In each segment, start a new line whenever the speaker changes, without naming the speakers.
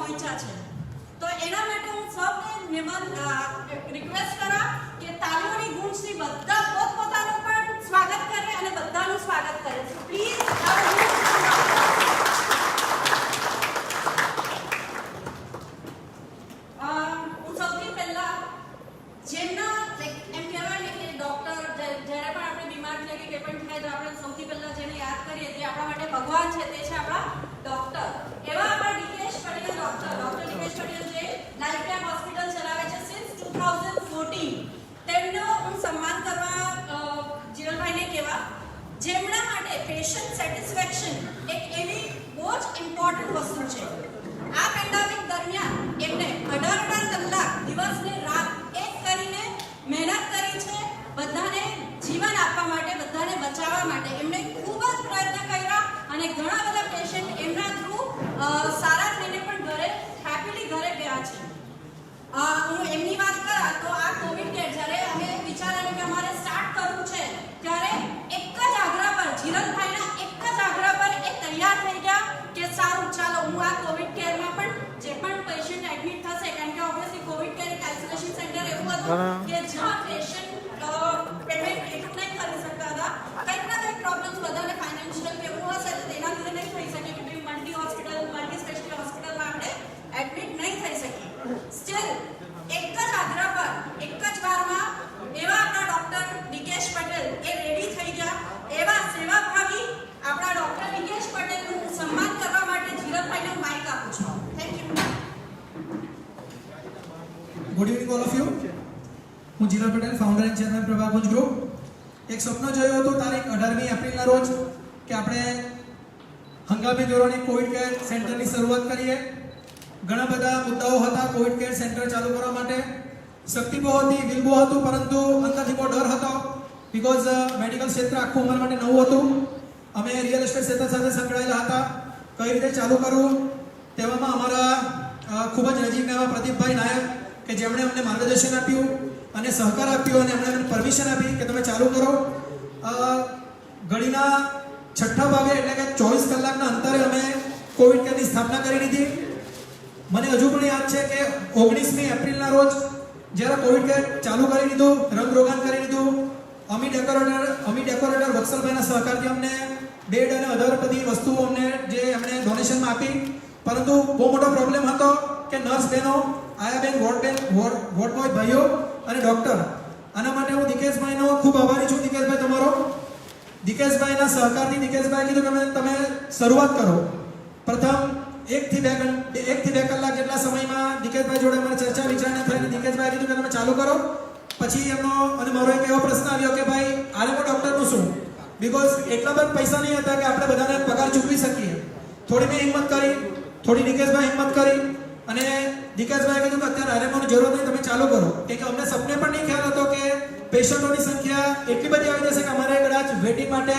પહોંચ્યા છે. તો એના માટે હું સૌને રિક્વેસ્ટ કરા કે તાળીઓની ગૂંજથી બધા પોતપોતાનું પણ સ્વાગત કરે અને બધાનું સ્વાગત કરે. પ્લીઝ હું સૌથી પહેલા જેમના એમ કહેવાય ને કે ડોક્ટર જ્યારે પણ આપણે બીમાર થઈએ કે કંઈ પણ થાય તો આપણે સૌથી પહેલા જેને યાદ કરીએ તે આપણા માટે ભગવાન છે, તે છે આપણા ડોક્ટર. એવા આપણા ડીકેશ પટેલ ડોક્ટર ડીકેશ પટેલ જે લાઈફલાઈન હોસ્પિટલ ચલાવે છે સિન્સ 2014. તેમનો હું સન્માન કરવા જીવનભાઈને કહેવા જેમના માટે પેશન્ટ સેટિસ્ફેક્શન એક એવી બહુ જ ઇમ્પોર્ટન્ટ વસ્તુ છે. આ પેન્ડેમિક દરમિયાન એમને 18 કલાક દિવસ ને રાત એક કરીને મહેનત કરી છે. બધાને જીવન આપવા માટે, બધાને બચાવવા માટે એમને ખૂબ જ પ્રયત્ન કર્યા અને ઘણા બધા પેશન્ટ એમના થ્રુ સારા થઈને પણ હેપીલી ઘરે ગયા છે. હું એમની વાત કરા તો આ કોવિડ કેર જ્યારે અમે વિચાર્યું કે અમારે સ્ટાર્ટ કરવું છે ત્યારે એક જ આગ્રહ પર જીરલભાઈના એક જ આગ્રહ પર એ તૈયાર થઈ ગયા કે સારું ચાલો હું આ કોવિડ કેરમાં પણ જે પણ પેશન્ટ એડમિટ થશે, કારણ કે ઓબ્વિયસલી કોવિડ કેર એક આઇસોલેશન સેન્ટર એવું હતું કે જ્યાં પેશન્ટ પેમેન્ટ એટલું નહીં કરી શકતા હતા. કંઈક ના કંઈક પ્રોબ્લેમ્સ બધાને ફાઇનાન્શિયલ કે એવું હશે તો તેના લીધે નહીં થઈ શકે કે ભાઈ મલ્ટી સ્પેશિયલ હોસ્પિટલમાં આપણે એડમિટ નહીં થઈ શકીએ. સ્ટીલ એક જ આગ્રહ પર એક જ વારમાં એવા આપણા ડોક્ટર ડીકેશ પટેલ એ રેડી થઈ ગયા. એવા સેવાભાવી આપણા ડોક્ટર ડીકેશ પટેલનું સન્માન કરવા માટે જીરલભાઈને હું માઇક આપું છું. Thank you.
Good evening all of you. હું Jiral Patel, founder and chairman Prabhakunj group. એક સપનું જોયું હતું તારીખ 18મી એપ્રિલના રોજ કે આપણે હંગામી ધોરણે કોવિડ કેર સેન્ટરની શરૂઆત કરીએ. ઘણા બધા મુદ્દાઓ હતા કોવિડ કેર સેન્ટર ચાલુ કરવા માટે. શક્તિ બહુ હતી, વિલ બહુ હતું, પરંતુ અંદરથી બહુ ડર હતો બીકોઝ મેડિકલ ક્ષેત્ર આખું અમારા માટે નવું હતું. અમે રિયલ એસ્ટેટ ક્ષેત્ર સાથે સંકળાયેલા હતા. કઈ રીતે ચાલુ કરવું તેવામાં અમારા ખૂબ જ નજીકના એવા પ્રદીપભાઈ નાયક કે જેમણે અમને માર્ગદર્શન આપ્યું અને સહકાર આપ્યો અને એમણે અમને પરમિશન આપી કે તમે ચાલુ કરો. ઘડીના 6 ભાગે એટલે કે 24 કલાકના અંતરે અમે કોવિડ કેરની સ્થાપના કરી દીધી. મને હજુ પણ યાદ છે કે 19મી એપ્રિલના રોજ જ્યારે કોવિડ કેર ચાલુ કરી દીધું, રંગરોગાન કરી દીધું, અમી ડેકોરેટર વત્સલભાઈના સહકારથી અમને બેડ અને અધર બધી વસ્તુઓ અમને જે એમણે ડોનેશનમાં આપી. પરંતુ બહુ મોટો પ્રોબ્લેમ હતો કે નર્સ બહેનો, આયાબેન, વોર્ડ બોય ભાઈઓ અને ડોક્ટર. આના માટે હું દિકેશભાઈનો ખૂબ આભારી છું. દિકેશભાઈ તમારો, દિકેશભાઈના સહકારથી દિકેશભાઈ કીધું કે તમે શરૂઆત કરો. પ્રથમ 1 થી 2 કલાક જેટલા સમયમાં દિકેશભાઈ જોડે મારી ચર્ચા વિચારણા થઈ અને દિકેશભાઈ કીધું કે તમે ચાલુ કરો. પછી એમનો અને મારો એક એવો પ્રશ્ન આવ્યો કે ભાઈ આરએમઓ ડોક્ટરનું શું, બીકોઝ એટલા બધા પૈસા નહીં હતા કે આપણે બધાને પગાર ચૂકવી શકીએ. થોડી મેં હિંમત કરી, થોડી દિકેશભાઈ હિંમત કરી અને દિકેશભાઈ કીધું કે અત્યારે આરએમઓની જરૂર નહીં, તમે ચાલુ કરો. કે અમને સપને પણ નહીં ખ્યાલ હતો કે પેશન્ટોની સંખ્યા એટલી બધી આવી જશે કે અમારે કદાચ વેટિંગ માટે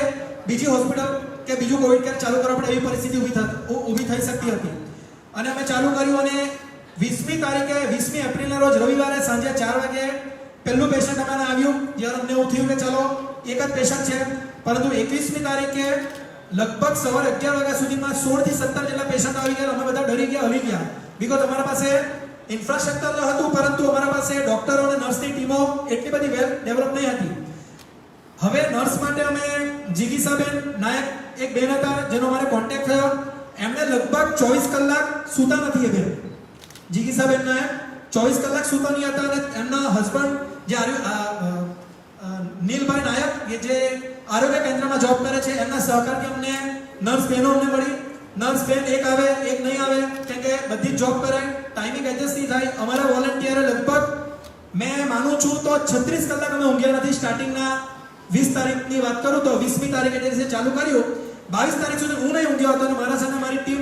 બીજી હોસ્પિટલ કે બીજું કોવિડ કેર ચાલુ કરવા પડે એવી પરિસ્થિતિ ઊભી થઈ શકતી હતી. અને અમે ચાલુ કર્યું અને 20મી એપ્રિલના રોજ રવિવારે સાંજે 4 વાગે પહેલું પેશન્ટ અમારે આવ્યું. જ્યારે અમને એવું થયું કે ચાલો એક જ પેશન્ટ છે, પરંતુ 21મી તારીખે લગભગ સવારે 11 વાગ્યા સુધીમાં 16 થી 17 જેટલા પેશન્ટ આવી ગયા. અમે બધા ડરી ગયા, હલી ગયા, બીકોઝ અમારા પાસે ઇન્ફ્રાસ્ટ્રક્ચર તો હતું પરંતુ અમારા પાસે ડોક્ટરો અને નર્સની ટીમો એટલી બધી વેલ ડેવલપ નહીં હતી. હવે નર્સ માટે અમે જીગીસાબેન નાયક એક બેન હતા જેનો અમારે કોન્ટેક્ટ થયો. એમને લગભગ 24 કલાક સૂતા નથી. એ બેન જીગીસાબેન નાયક 24 કલાક સૂતા નહીં હતા અને એમના હસબન્ડ જે નીલભાઈ નાયક કે જે આરોગ્ય કેન્દ્રમાં જોબ કરે છે એમના સહકારથી અમને નર્સ બહેનો અમને મળી. નર્સ બેન એક આવે એક નહીં આવે કેમ કે બધી જોબ કરે, ટાઈમિંગ એડજસ્ટ નહીં થાય. અમારા વોલન્ટિયરે લગભગ મેં માનું છું તો 36 કલાક અમે ઊંઘ્યા નથી. સ્ટાર્ટિંગના 20 તારીખની વાત કરું તો 20મી તારીખે જે ચાલુ કર્યું 22 તારીખ સુધી હું નહીં ઊંઘ્યો હતો અને મારા સાથે મારી ટીમ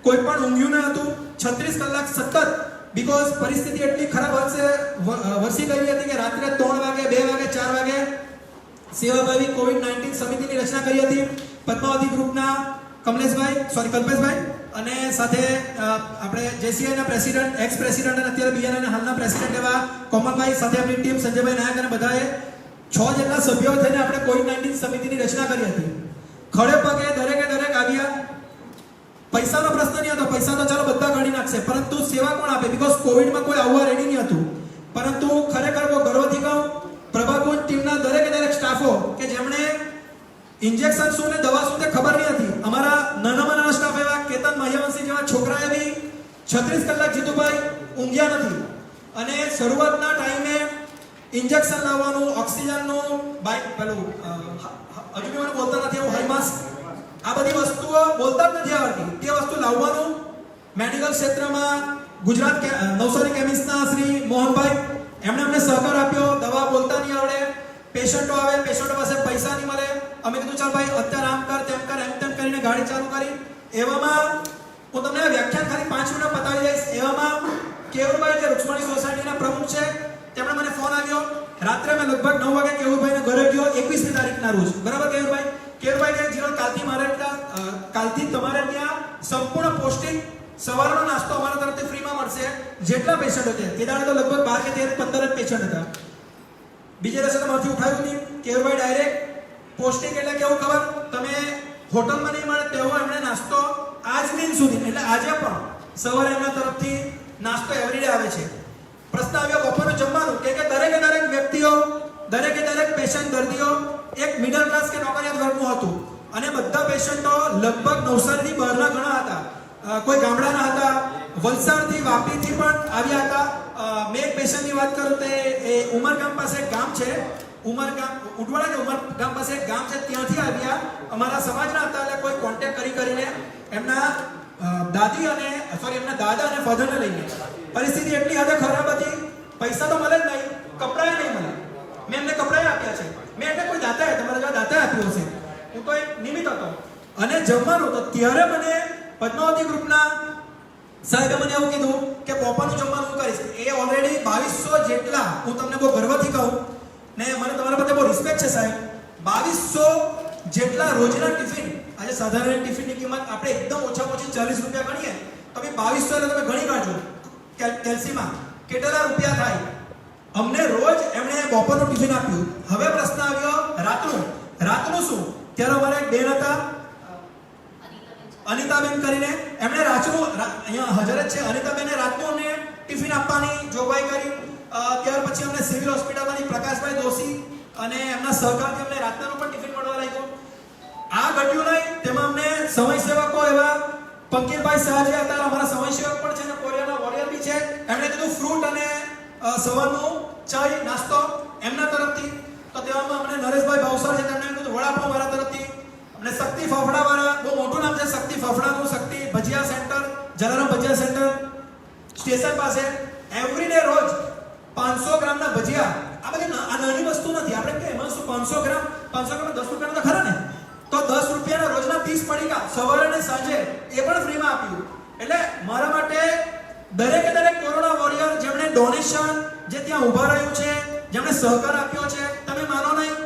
કોઈ પણ ઊંઘ્યું ન હતું. 36 કલાક સતત, બીકોઝ પરિસ્થિતિ એટલી ખરાબ વરસી ગઈ હતી કે રાત્રે 3 વાગે, 2 વાગે, 4 વાગે સેવાભાવી COVID-19 સમિતિની રચના કરી હતી પદ્માવતી ગ્રુપના કલ્પેશભાઈ અને સાથે આપણે જેસીઆઈના પ્રેસિડેન્ટ, એક્સ પ્રેસિડેન્ટ અને અત્યારે બીએનઆઈના હાલના પ્રેસિડેન્ટ એવા કોમલભાઈ, સાથે આપણી ટીમ સંજયભાઈ નાયક અને બધાએ 6 જેટલા સભ્યો થઈને આપણે COVID-19 સમિતિની રચના કરી હતી. ખડે પગે દરેક આવ્યા. પૈસાનો પ્રશ્ન નહીં હતો, પૈસા તો ચાલો બધા કાઢી નાખશે. લાગશે, પરંતુ સેવા કોણ આપે? બીકોઝ કોવિડમાં કોઈ આવવા રેડી નહીં હતું. પરંતુ ખરેખર બહુ ગર્વથી કહું, પ્રભાકુંજ ટીમના દરેક સ્ટાફો કે જેમણે ઇન્જેક્શન શું ને દવા શું તે ખબર નહીં હતી. અમારા નાના સ્ટાફ એવા કેતન મહિયાવંશી જેવા છોકરાએ બી 36 કલાક જીતુભાઈ ઊંઘ્યા નથી. અને શરૂઆતના ટાઈમે ઇન્જેક્શન લાવવાનું, ઓક્સિજનનું બાઇક પેલું હજુ બી મને બોલતા નથી એવું હાઈ માસ્ક, આ બધી વસ્તુઓ બોલતા જ નથી આવડતી. તે વસ્તુ લાવવાનું મેડિકલ ક્ષેત્રમાં ગુજરાત નવસારી કેમિસ્ટના શ્રી મોહનભાઈ એમણે અમને સહકાર આપ્યો. દવા બોલતા નહીં આવડે, પેશન્ટો આવે, પેશન્ટો પાસે પૈસા નહીં મળે. અમે કીધું ચાલ ભાઈ અત્યારે આમ કર તેમ કર એમ તેમ કરીને ગાડી ચાલુ કરી. એવામાં હું તમને વ્યાખ્યાન ખાલી 5 મિનિટ પતાવી દઈશ. એવામાં કેવુરભાઈ જે રૂક્ષ્મણી સોસાયટીના પ્રમુખ છે તેમણે મને ફોન આવ્યો. રાત્રે મેં લગભગ 9 વાગે કેવુરભાઈને ઘરે ગયો 21મી તારીખના રોજ. બરાબર કેવુરભાઈ કે જીવન કાલથી તમારે ત્યાં સંપૂર્ણ પૌષ્ટિક સવારનો નાસ્તો અમારા તરફથી ફ્રીમાં મળશે. જેટલા પેશન્ટ હતા તે દાડે તો લગભગ 12 કે 13 15 જ પેશન્ટ હતા. બીજે દિવસે તમારથી ઉઠાવ્યું નહીં. કેવુરભાઈ ડાયરેક્ટ પૌષ્ટિક એટલે કેવું ખબર? તમે હોટલમાં નહીં મળે તેવો એમણે નાસ્તો આજ દિન સુધી એટલે આજે પણ સવારે એમના તરફથી નાસ્તો એવરીડે આવે છે. પ્રશ્ન આવ્યો બપોરનું જમવાનું કે દરેક વ્યક્તિઓ દરેક પેશન્ટ દર્દીઓ એક મિડલ ક્લાસ કે નોકરિયાત વર્ગનું હતું. અને બધા પેશન્ટો લગભગ નવસારીથી બહારના ઘણા હતા. કોઈ ગામડાના હતા, વલસાડથી વાપીથી પણ આવ્યા હતા. મેં એક પેશન્ટની વાત કરું તે એ ઉમરગામ પાસે એક ગામ છે, ઉડવાડા કે ઉમરગામ પાસે એક ગામ છે, ત્યાંથી આવ્યા. અમારા સમાજના હતા એટલે કોઈ કોન્ટેક્ટ કરીને એમના દાદા અને ફાધરને લઈને. પરિસ્થિતિ એટલી હદે ખરાબ હતી, પૈસા તો મળે જ નહીં, કપડાં નહીં મળે. મેં એમને કપડાં આપ્યા છે. મેં એટલે કોઈ દાતાએ તમારા જેવા દાતાએ આપ્યો છે. હું તો એક નિમિત્ત હતો. અને જમવાનું તો ત્યારે મને પદ્માવતી ગ્રુપના સાહેબે મને એવું કીધું કે બપોરનું જમવાનું હું કરીશ. એ ઓલરેડી 2200 જેટલા, હું તમને બહુ ગર્વથી કહું ને મને તમારા પ્રત્યે બહુ રિસ્પેક્ટ છે સાહેબ, 2200 જેટલા રોજના ટિફિન. આજે સાધારણ ટિફિનની કિંમત આપણે એકદમ ઓછામાં ઓછી 40 રૂપિયા ગણીએ તો બી 2200 એટલે તમે ગણી કાઢજો કેલ્સીમાં કેટલા રૂપિયા થાય. અમને રોજ એમણે બપોરનું ટિફિન આપ્યું. હવે પ્રશ્ન આવ્યો રાતનું શું? ત્યારે અમારે એક બેન હતા અનિતાબેન કરીને, એમણે અહીંયા હાજર જ છે. અનિતાબેને રાતનું અમને ટિફિન આપવાની જોગવાઈ કરી. ત્યાર પછી અમને સિવિલ હોસ્પિટલમાંથી પ્રકાશભાઈ દોશી અને એમના સહકારથી અમને રાતનાનું પણ ટિફિન મળવા લાગ્યું. આ ઘટ્યું નહીં, તેમાં અમને સમય સેવકો એવા પંકિરભાઈ શાહ જે હતા, અમારા સમય સેવક પણ છે અને કોરિયાના વોરિયર બી છે. એમણે કીધું ફ્રૂટ અને સવારનું ચાય નાસ્તો એમના તરફથી. તો તેવામાં અમને નરેશભાઈ ભાવસાર છે, તેમણે કીધું વડાપાઉં મારા તરફથી. અમને શક્તિ ફાફડા વાળા, બહુ મોટું નામ છે શક્તિ ફાફડાનું, શક્તિ ભજીયા સેન્ટર, જલારામ ભજીયા સેન્ટર સ્ટેશન પાસે એવરીડે રોજ 500 ગ્રામના ભજીયા. આ બધી નાની વસ્તુ નથી. આપણે કે એમાં શું 500 ગ્રામ 10 રૂપિયાનો તો ખરા ને, તો 10 રૂપિયાના રોજના 30 પડીકા સવારે અને સાંજે એ પણ ફ્રીમાં આપ્યું. એટલે મારા માટે દરેક કોરોના વોરિયર જેમણે ડોનેશન જે ત્યાં ઊભા રહ્યું છે, જેમણે સહકાર આપ્યો છે, તમે માનો નહીં.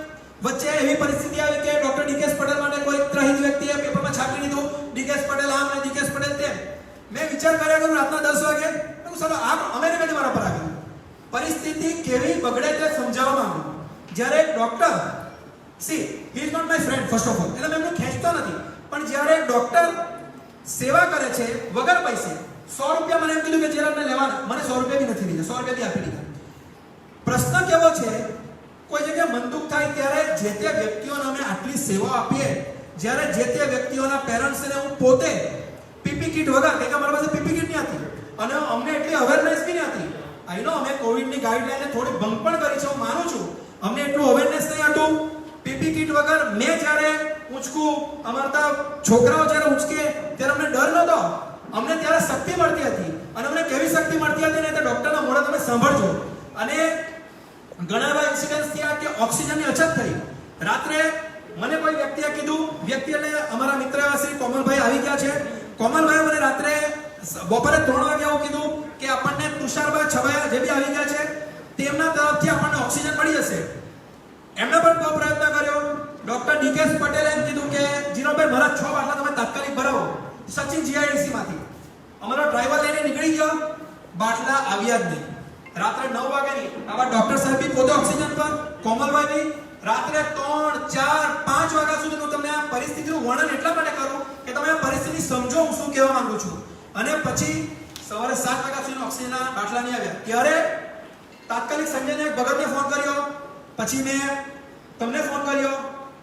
વચ્ચે એવી પરિસ્થિતિ આવી કે ડોક્ટર ડીકેએસ પટેલ માટે કોઈ ત્રહિત વ્યક્તિએ પેપરમાં છાપી દીધું ડીકેએસ પટેલ આમ ને ડીકેએસ પટેલ તેમ. મેં વિચાર કર્યા કે રાતના 10 વાગે ચાલો આ અમેરિકાથી મારા પર આવી પરિસ્થિતિ કેવી બગડે તે સમજાવવા માંગુ. જ્યારે doctor see he is not my friend first of all, એટલે મેં એમનું ખેંચતો નથી, પણ જ્યારે ડોક્ટર સેવા કરે છે વગર પૈસે, 100 રૂપિયા મને એમ કીધું કે જે આપને લેવાના, મને 100 રૂપિયા બી નથી લીધા, 100 રૂપિયા બી આપી દીધા. પ્રશ્ન કેવો છે, કોઈ જગ્યાએ મન દુઃખ થાય ત્યારે જે તે વ્યક્તિઓને અમે આટલી સેવા આપીએ, જ્યારે જે તે વ્યક્તિઓના પેરેન્ટ્સને હું પોતે પીપી કિટ વગર, કે મારા પાસે પીપી કિટ નહીં હતી અને અમને એટલી અવેરનેસ બી નહીં હતી. આઈ નો અમે કોવિડની ગાઈડલાઈનને થોડી ભંગ પણ કરી છે, હું માનું છું. અમને એટલું અવેરનેસ નહીં હતું. પીપી કિટ વગર મેં જ્યારે ઊંચકું, અમારા છોકરાઓ જ્યારે ઊંચકે ત્યારે અમને ડર નહોતો. અમને ત્યારે શક્તિ મળતી હતી. અને અમને કેવી શક્તિ મળતી હતી ને તે ડોક્ટરના મોઢા તમે સાંભળજો. અને ઘણા એવા ઇન્સિડન્ટ્સ થયા કે ઓક્સિજનની અછત થઈ. રાત્રે મને કોઈ વ્યક્તિએ કીધું, વ્યક્તિ એટલે અમારા મિત્ર એવા શ્રી કોમલભાઈ આવી ગયા છે. કોમલભાઈ મને રાત્રે બપોરે 3 વાગે એવું કીધું કે આપણને તુષારભાઈ છબાયા જે બી આવી ગયા છે તેમના તરફથી આપણને ઓક્સિજન મળી જશે. એમણે પણ બહુ પ્રયત્ન કર્યો. ડોક્ટર ડીકેએસ પટેલે એમ કીધું કે જીરોભાઈ મારા 6 બાટલા તમે તાત્કાલિક ભરાવો સચિન જીઆઈડીસી માંથી. અમારો ડ્રાઈવર લઈને નીકળી ગયો, બાટલા આવ્યા જ નહીં. રાત્રે 9 વાગ્યાની આવા ડોક્ટર સાહેબ બી પોતે ઓક્સિજન પર, કોમલભાઈ બી રાત્રે 3, 4, 5 વાગ્યા સુધી હું તમને આ પરિસ્થિતિનું વર્ણન એટલા માટે કરું કે તમે આ પરિસ્થિતિ સમજો હું શું કહેવા માંગુ છું. અને પછી સવારે 7 વાગ્યા સુધી ઓક્સિજનના બાટલા નહીં આવ્યા. ત્યારે તાત્કાલિક સંજયને ભગતને ફોન કર્યો, પછી મેં તમને ફોન કર્યો,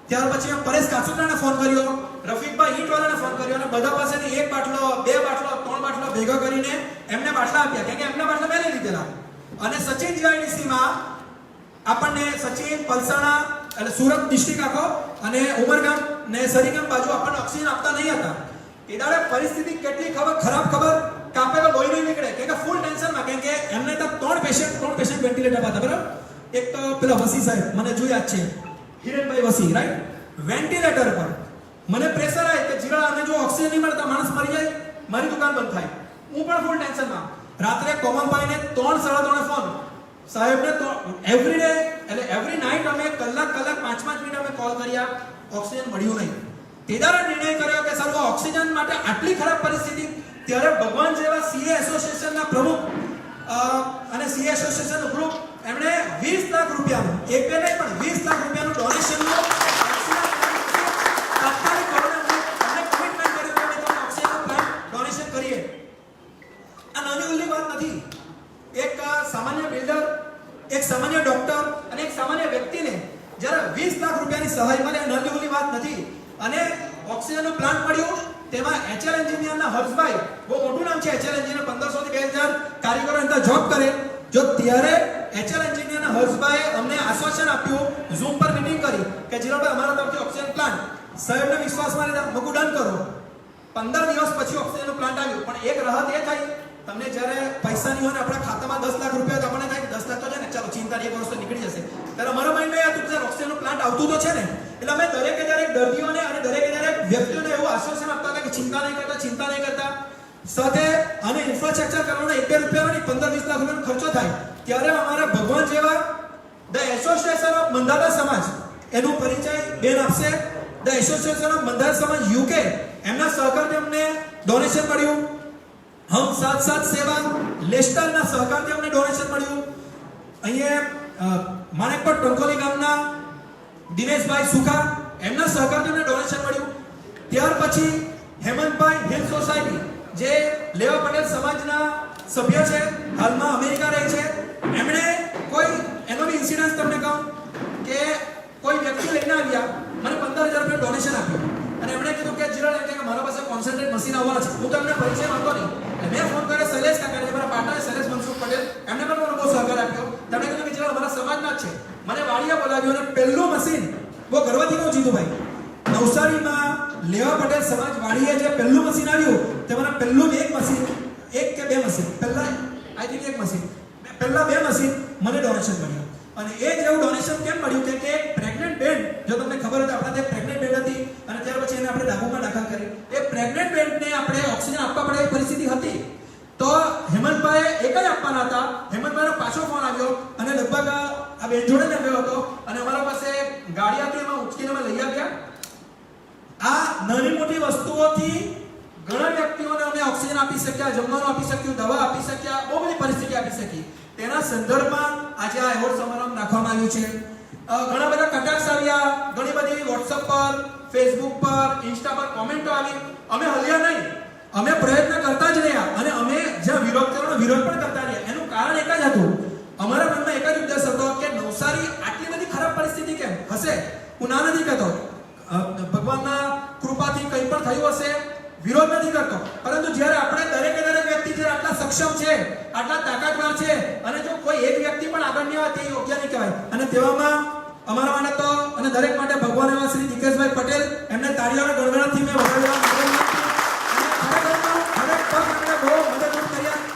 ત્યાર પછી મેં પરેશ કાચુકરાને ફોન કર્યો, રફીકભાઈ ઈંટવાલાને ફોન કર્યો અને બધા પાસેથી એક બાટલો, બે બાટલો, ત્રણ બાટલો ભેગા કરીને એમને બાટલા આપ્યા, કેમ કે એમના બાટલા મેં લઈ લીધેલા. અને સચિન જીઆઈડીસીમાં આપણને સચિન પલસાણા એટલે સુરત ડિસ્ટ્રિક્ટ આખો અને ઉમરગામ ને સરીગામ બાજુ આપણને ઓક્સિજન આપતા નહીં હતા. એ દાડે પરિસ્થિતિ કેટલી ખરાબ ખબર કાપે તો લોહી નહીં નીકળે, કેમ કે ફૂલ ટેન્શનમાં, કેમ કે એમને તો ત્રણ પેશન્ટ વેન્ટિલેટર હતા. બરાબર, એક તો પેલા વસી સાહેબ મને જો યાદ છે, હિરેનભાઈ વસી, રાઈટ, વેન્ટિલેટર પર. મને પ્રેશર આવે કે જીરા અને જો ઓક્સિજન નહીં મળતા માણસ મરી જાય, મારી દુકાન બંધ થાય. હું પણ ફૂલ ટેન્શનમાં. રાત્રે કોમનભાઈને 3-3:30 ફોન, સાહેબને તો એવરી ડે એટલે એવરી નાઇટ અમે કલાક 5-5 મિનિટ અમે કોલ કર્યા, ઓક્સિજન મળ્યું નહીં. તેદારે નિર્ણય કર્યો કે સારું ઓક્સિજન માટે આટલી ખરાબ પરિસ્થિતિ, ત્યારે ભગવાન જેવા સીએ એસોસિએશનના પ્રમુખ અને સીએ એસોસિએશનનું ગ્રુપ એમણે 20 લાખ રૂપિયાનું, એક બે નહીં પણ 20 લાખ રૂપિયાનું ડોનેશનનું તાત્કાલિક ધોરણે કમિટમેન્ટ કર્યું કે અમે તમને ઓક્સિજનનો પ્લાન્ટ ડોનેશન કરીએ. આ નાની વાત નથી. એક સામાન્ય બિલ્ડર, એક સામાન્ય ડોક્ટર અને એક સામાન્ય વ્યક્તિને જ્યારે 20 લાખ રૂપિયાની સહાય મળે, નાની વાત નથી. અને ઓક્સિજનનો પ્લાન્ટ મળ્યો, તેમાં એચએલ એન્જિનિયરના હર્ષભાઈ, બહુ મોટું નામ છે એચએલ એન્જિનિયર, 1500 થી 2000 કારીગરો અંદર જોબ કરે. જો ત્યારે એચએલ એન્જિનિયરના હર્ષભાઈ અમને આશ્વાસન આપ્યું, ઝૂમ પર મીટિંગ કરી કે જીરાભાઈ અમારા તરફથી ઓક્સિજન પ્લાન્ટ, સાહેબને વિશ્વાસમાં લીધા, મગું ડન કરો. 15 દિવસ પછી ઓક્સિજનનો પ્લાન્ટ આવ્યો. પણ એક રાહત એ થઈ, તમને જ્યારે પૈસા નહીં હોય ને આપણા ખાતામાં 10 લાખ રૂપિયા, તો આપણને થાય 10 લાખ તો છે ને, ચાલો ચિંતા નહીં, 1 વર્ષ તો નીકળી જશે. ત્યારે મારા માઇન્ડમાં એ હતું કે ઓક્સિજનનો પ્લાન્ટ આવતું તો છે ને. એટલે અમે દરેક દર્દીઓને અને દરેક વ્યક્તિઓને એવું આશ્વાસન આપતા હતા કે ચિંતા નહીં કરતા. સાથે આને ઇન્ફ્રાસ્ટ્રક્ચર કરવાનો 1-2 રૂપિયાનો નહીં, 15-20 લાખ રૂપિયાનો ખર્ચો થાય. ત્યારે અમારા ભગવાન જેવા ધ એસોસિએશન ઓફ મંધાતા સમાજ, એનો પરિચય બેન આપશે. ધ એસોસિએશન ઓફ મંધાતા સમાજ યુકે, એમના સહકારથી અમને ડોનેશન મળ્યું. હમ સાથ સાથ સેવા લેસ્ટરના સહકારથી અમને ડોનેશન મળ્યું. અહીંયા માણેકપટ ટંકોલી ગામના દિનેશભાઈ સુખા, એમના સહકારથી અમને ડોનેશન મળ્યું. ત્યાર પછી હેમંતભાઈ હિલ સોસાયટી, જે લેવા પટેલ સમાજના સભ્ય છે, હાલમાં અમેરિકા રહે છે, એમણે કોઈ એનો બી ઇન્સિડન્સ તમને કહું કે કોઈ વ્યક્તિ લઈને આવ્યા, મને 15,000 રૂપિયા ડોનેશન આપ્યું અને એમણે કીધું કે જીરા કે મારા પાસે કોન્સન્ટ્રેટ મશીન આવવાના છે, હું તમને પરિચય માંગતો નહીં. મેં ફોન કર્યો શૈલેષ કાકાને, મારા પાર્ટનર શૈલેષ મનસુખ પટેલ, એમને પણ મને બહુ સહકાર આપ્યો. તેમણે કીધું કે જીરા અમારા સમાજના જ છે. મને વાડિયા બોલાવ્યો અને પહેલું મશીન, બહુ ગર્વથી કહું જીતુભાઈ, નવસારીમાં લેવા પટેલ સમાજ વાડીએ જે પહેલું મશીન આવ્યું, તેમાં પહેલું એક મશીન, એક કે બે મશીન, પહેલા આઈ થિંક એક મશીન, પહેલા 2 મશીન મને ડોનેશન મળ્યું. અને એ જેવું ડોનેશન કેમ મળ્યું કે એક પ્રેગ્નન્ટ બેન, જો તમને ખબર હોય તો આપણે ત્યાં પ્રેગ્નન્ટ બેન હતી અને ત્યાર પછી એને આપણે ડાબુમાં દાખલ કરી. એ પ્રેગ્નન્ટ બેનને આપણે ઓક્સિજન આપવા પડે એવી પરિસ્થિતિ હતી. તો હેમંતભાઈ એક જ આપવાના હતા. હેમંતભાઈનો પાછો ફોન આવ્યો અને લગભગ આ બેન જોડે ને ગયો હતો અને અમારા પાસે ગાડી હતી, એમાં ઉચકીને અમે લઈ આવ્યા. આ નાની મોટી વસ્તુઓથી ઘણા વ્યક્તિઓને અમે ઓક્સિજન આપી શક્યા, જમવાનું આપી શક્યું, દવા આપી શક્યા, બહુ બધી પરિસ્થિતિ આપી શકી. તેના સંદર્ભમાં આજે આ એવોર્ડ સમારંભ રાખવામાં આવ્યું છે. ઘણા બધા કટાક્ષ આવ્યા, ઘણી બધી WhatsApp પર, Facebook પર, Insta પર કોમેન્ટો આવી. અમે હલ્યા નહીં, અમે પ્રયત્ન કરતા જ રહ્યા અને અમે જ્યાં વિરોધ કરવાનો વિરોધ પણ કરતા રહ્યા. એનું કારણ એક જ હતું, અમારા મનમાં એક જ ઉદ્દેશ હતો કે નવસારી આટલી બધી ખરાબ પરિસ્થિતિ કેમ હશે. હું ના નથી કહેતો, ભગવાનના કૃપાથી કંઈ પણ થયું હશે, વિરોધ નથી કરતો, પરંતુ જ્યારે આપણે દરેક વ્યક્તિ જે આટલા સક્ષમ છે, આટલા તાકાતવાર છે અને જો કોઈ એક વ્યક્તિ પણ આગળ નહીં આવે તે યોગ્ય નહીં કહેવાય. અને તેવામાં અમારા માટે તો અને દરેક માટે ભગવાન એવા શ્રી દિકેશભાઈ પટેલ, એમને તાળીઓના ગણગણાટથી મેં વધાવ્યા.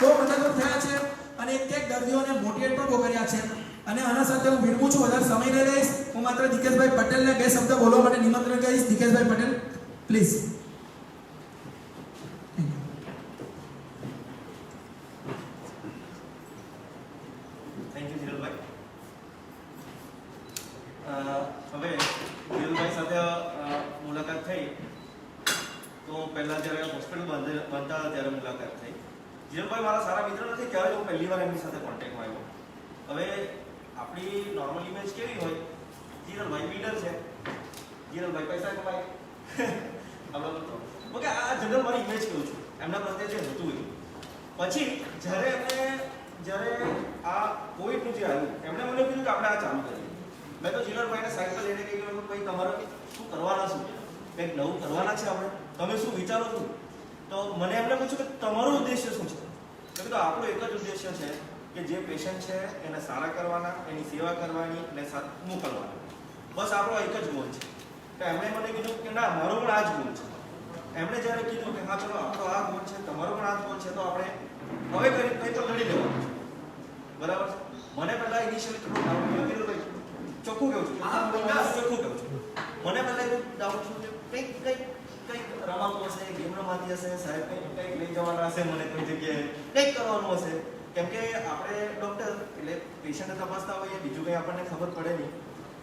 બહુ મદદરૂપ થયા છે અને એક દર્દીઓને મોટિવેટ પણ બહુ કર્યા છે. અને આના સાથે હું વિરમું છું, વધારે સમય લઈ લઈશ. હું માત્ર દિકેશભાઈ પટેલને 2 શબ્દ બોલવા માટે નિમંત્રણ કરીશ. Dikeshbhai Patel please.
Thank you Dhiralbhai. હવે ધીરલભાઈ સાથે મુલાકાત થઈ તો પહેલા જ્યારે હોસ્પિટલ બનતા ત્યારે મુલાકાત થઈ. ધીરલભાઈ મારા સારા મિત્ર નથી, ત્યારે હું પહેલી વાર એમની સાથે કોન્ટેક્ટમાં આવ્યો. હવે આપણી નોર્મલ ઇમેજ કેવી હોય, ધીરલભાઈ બિલ્ડર છે, ધીરલભાઈ પૈસા કમાય, આપણે ઓકે, આ જનરલ મારી ઇમેજ કહું છું, એમના પ્રત્યે જે હતું એ. પછી જ્યારે આ કોવિડનું જે આવ્યું એમણે મને કીધું કે આપણે આ ચાલુ કરીએ. મેં તો જીલરભાઈને સાઈડ પર લઈને કહ્યું કે ભાઈ તમારે શું કરવાના શું, કંઈક નવું કરવાના છે આપણે, તમે શું વિચારો છો? તો મને એમને પૂછ્યું કે તમારો ઉદ્દેશ્ય શું છે? મેં કીધું આપણો એક જ ઉદ્દેશ્ય છે કે જે પેશન્ટ છે એને સારા કરવાના, એની સેવા કરવાની અને મોકલવાના, બસ આપણો એક જ ગોલ છે. તો એમણે મને કીધું કે ના, મારો પણ આ જ ગોલ છે. એમણે જ્યારે કીધું કે હા ચલો આપણો આ ગોલ છે, તમારો પણ આ જ ગોલ છે, તો આપણે હવે કંઈ તો લડી લેવાનું છે, બરાબર છે. મને પહેલા ઇનિશિયલી થોડું ડાઉટ થયું, ભાઈ ચોખ્ખું કહું છું, ચોખ્ખું કહું છું, મને પહેલા એવું ડાઉટ થયું કે કંઈક રમાતું હશે, ગેમ રમાતી હશે, સાહેબ કંઈક લઈ જવાના હશે, મને કોઈ જગ્યાએ કંઈક કરવાનું હશે. કેમ કે આપણે ડૉક્ટર એટલે પેશન્ટને તપાસતા હોઈએ, બીજું કંઈ આપણને ખબર પડે નહીં,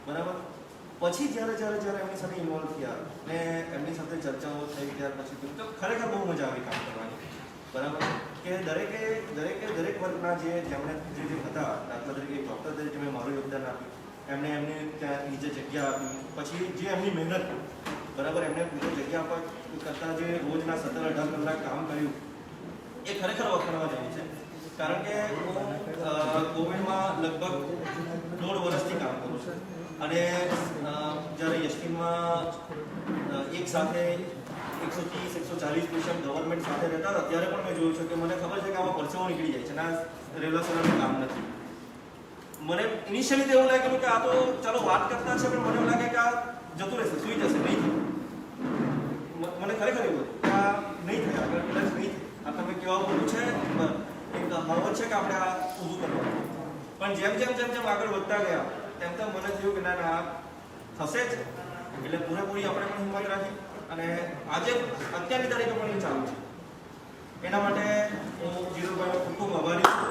બરાબર. પછી જ્યારે એમની સાથે ઇન્વોલ્વ થયા ને એમની સાથે ચર્ચાઓ થઈ, ત્યાર પછી તો ખરેખર બહુ મજા આવી કામ કરવાની, બરાબર. કે દરેક વર્ગના જેમણે જે હતા, દાખલા તરીકે ડૉક્ટર તરીકે મેં મારું યોગદાન આપ્યું, એમને ત્યાં નીચે જગ્યા આપી, પછી જે એમની મહેનત, બરાબર, એમને પૂરી જગ્યા આપવા કરતાં જે રોજના 17-18 કલાક કામ કર્યું એ ખરેખર વખાણવા જેવું છે. કારણ કે હું કોવિડમાં લગભગ 1.5 વર્ષથી કામ કરું છું અને જ્યારે યશટીમાં એક સાથે 130-140 પેશન્ટ ગવર્મેન્ટ સાથે રહેતા હતા ત્યારે પણ મેં જોયું છે કે મને ખબર છે કે આમાં પરસેવો નીકળી જાય છે, ના રેલા સરાનું કામ નથી. મને ઇનિશિયલી તો એવું લાગ્યું કે આ તો ચાલો વાત કરતા છે, પણ મને એવું લાગે કે આ જતું રહેશે, સૂઈ જશે, નહીં થાય. મને ખરેખર એવું હતું કે આ નહીં થાય, આગળ કદાચ નહીં થાય. આ તમે કેવા બોલું છે એક હવન છે કે આપણે આ ઊભું કરવાનું, પણ જેમ આગળ વધતા ગયા તેમ મને થયું કે ના થશે જ. એટલે પૂરેપૂરી આપણે પણ હિંમત રાખી અને આજે અત્યારની તારીખે પણ એ ચાલુ છે. એના માટે હું જીરુભાઈનો ખૂબ ખૂબ આભારી છું.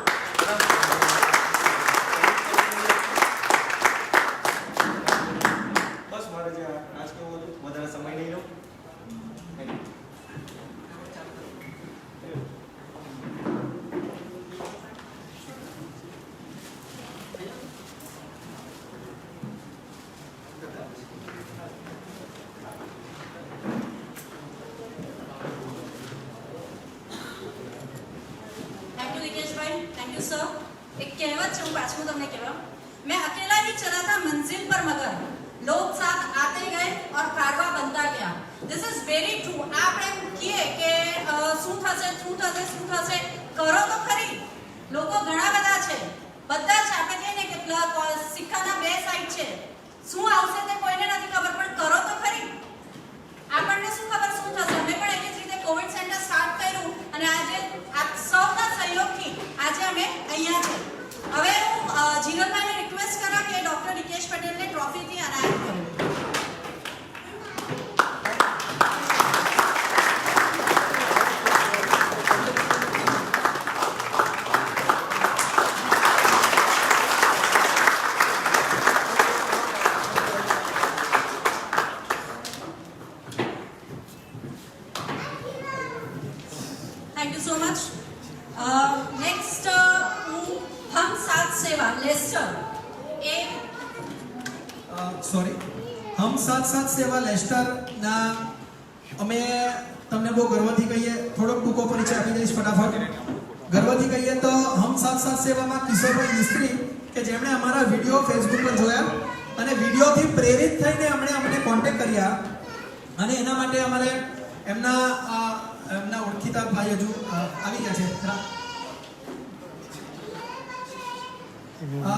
બસ મારે જે આજ કેવું હતું, વધારે સમય નહીં લો.
Thank you sir. एक कहावत है, पाछू तुमने कहा, मैं अकेला ही चला था मंजिल पर मगर लोग साथ आते गए और कारवा बनता गया. This is very true. આપણે એમ કહીએ કે શું થશે કરો તો ખરી. લોકો ઘણા બધા છે, બધા જ આપણે કહીએ ને કે સિક્કાના બે સાઈડ છે, શું આવશે તે કોઈને નથી ખબર, પણ કરો તો ખરી. આપણને શું ખબર શું થશે. અમે પણ એવી જ રીતે કોવિડ સેન્ટર સ્ટાર્ટ કર્યું અને આજે આપ સૌના સહયોગથી આજે અમે અહીંયા છે. હવે હું જીગરભાઈને રિક્વેસ્ટ કરા કે ડોક્ટર રિકેશ પટેલને ટ્રોફીથી અનાયત કરું. Thank you so much. Next, हम साथ सेवा लेस्टर.
સોરી, હમ સાથ સેવા લેસ્ટર ના અમે તમને બહુ ગર્વથી કહીએ, થોડોક ટૂંકો પરિચય આપી દઈશ ફટાફટ. ગર્વથી કહીએ તો હમ સાથ સેવામાં કિશોરભાઈ મિસ્ત્રી કે જેમણે અમારા વિડીયો ફેસબુક પર જોયા અને વિડીયોથી પ્રેરિત થઈને અમને કોન્ટેક્ટ કર્યા અને એના માટે અમારે એમના ઓળખીતા ભાઈ હજુ આવી ગયા છે,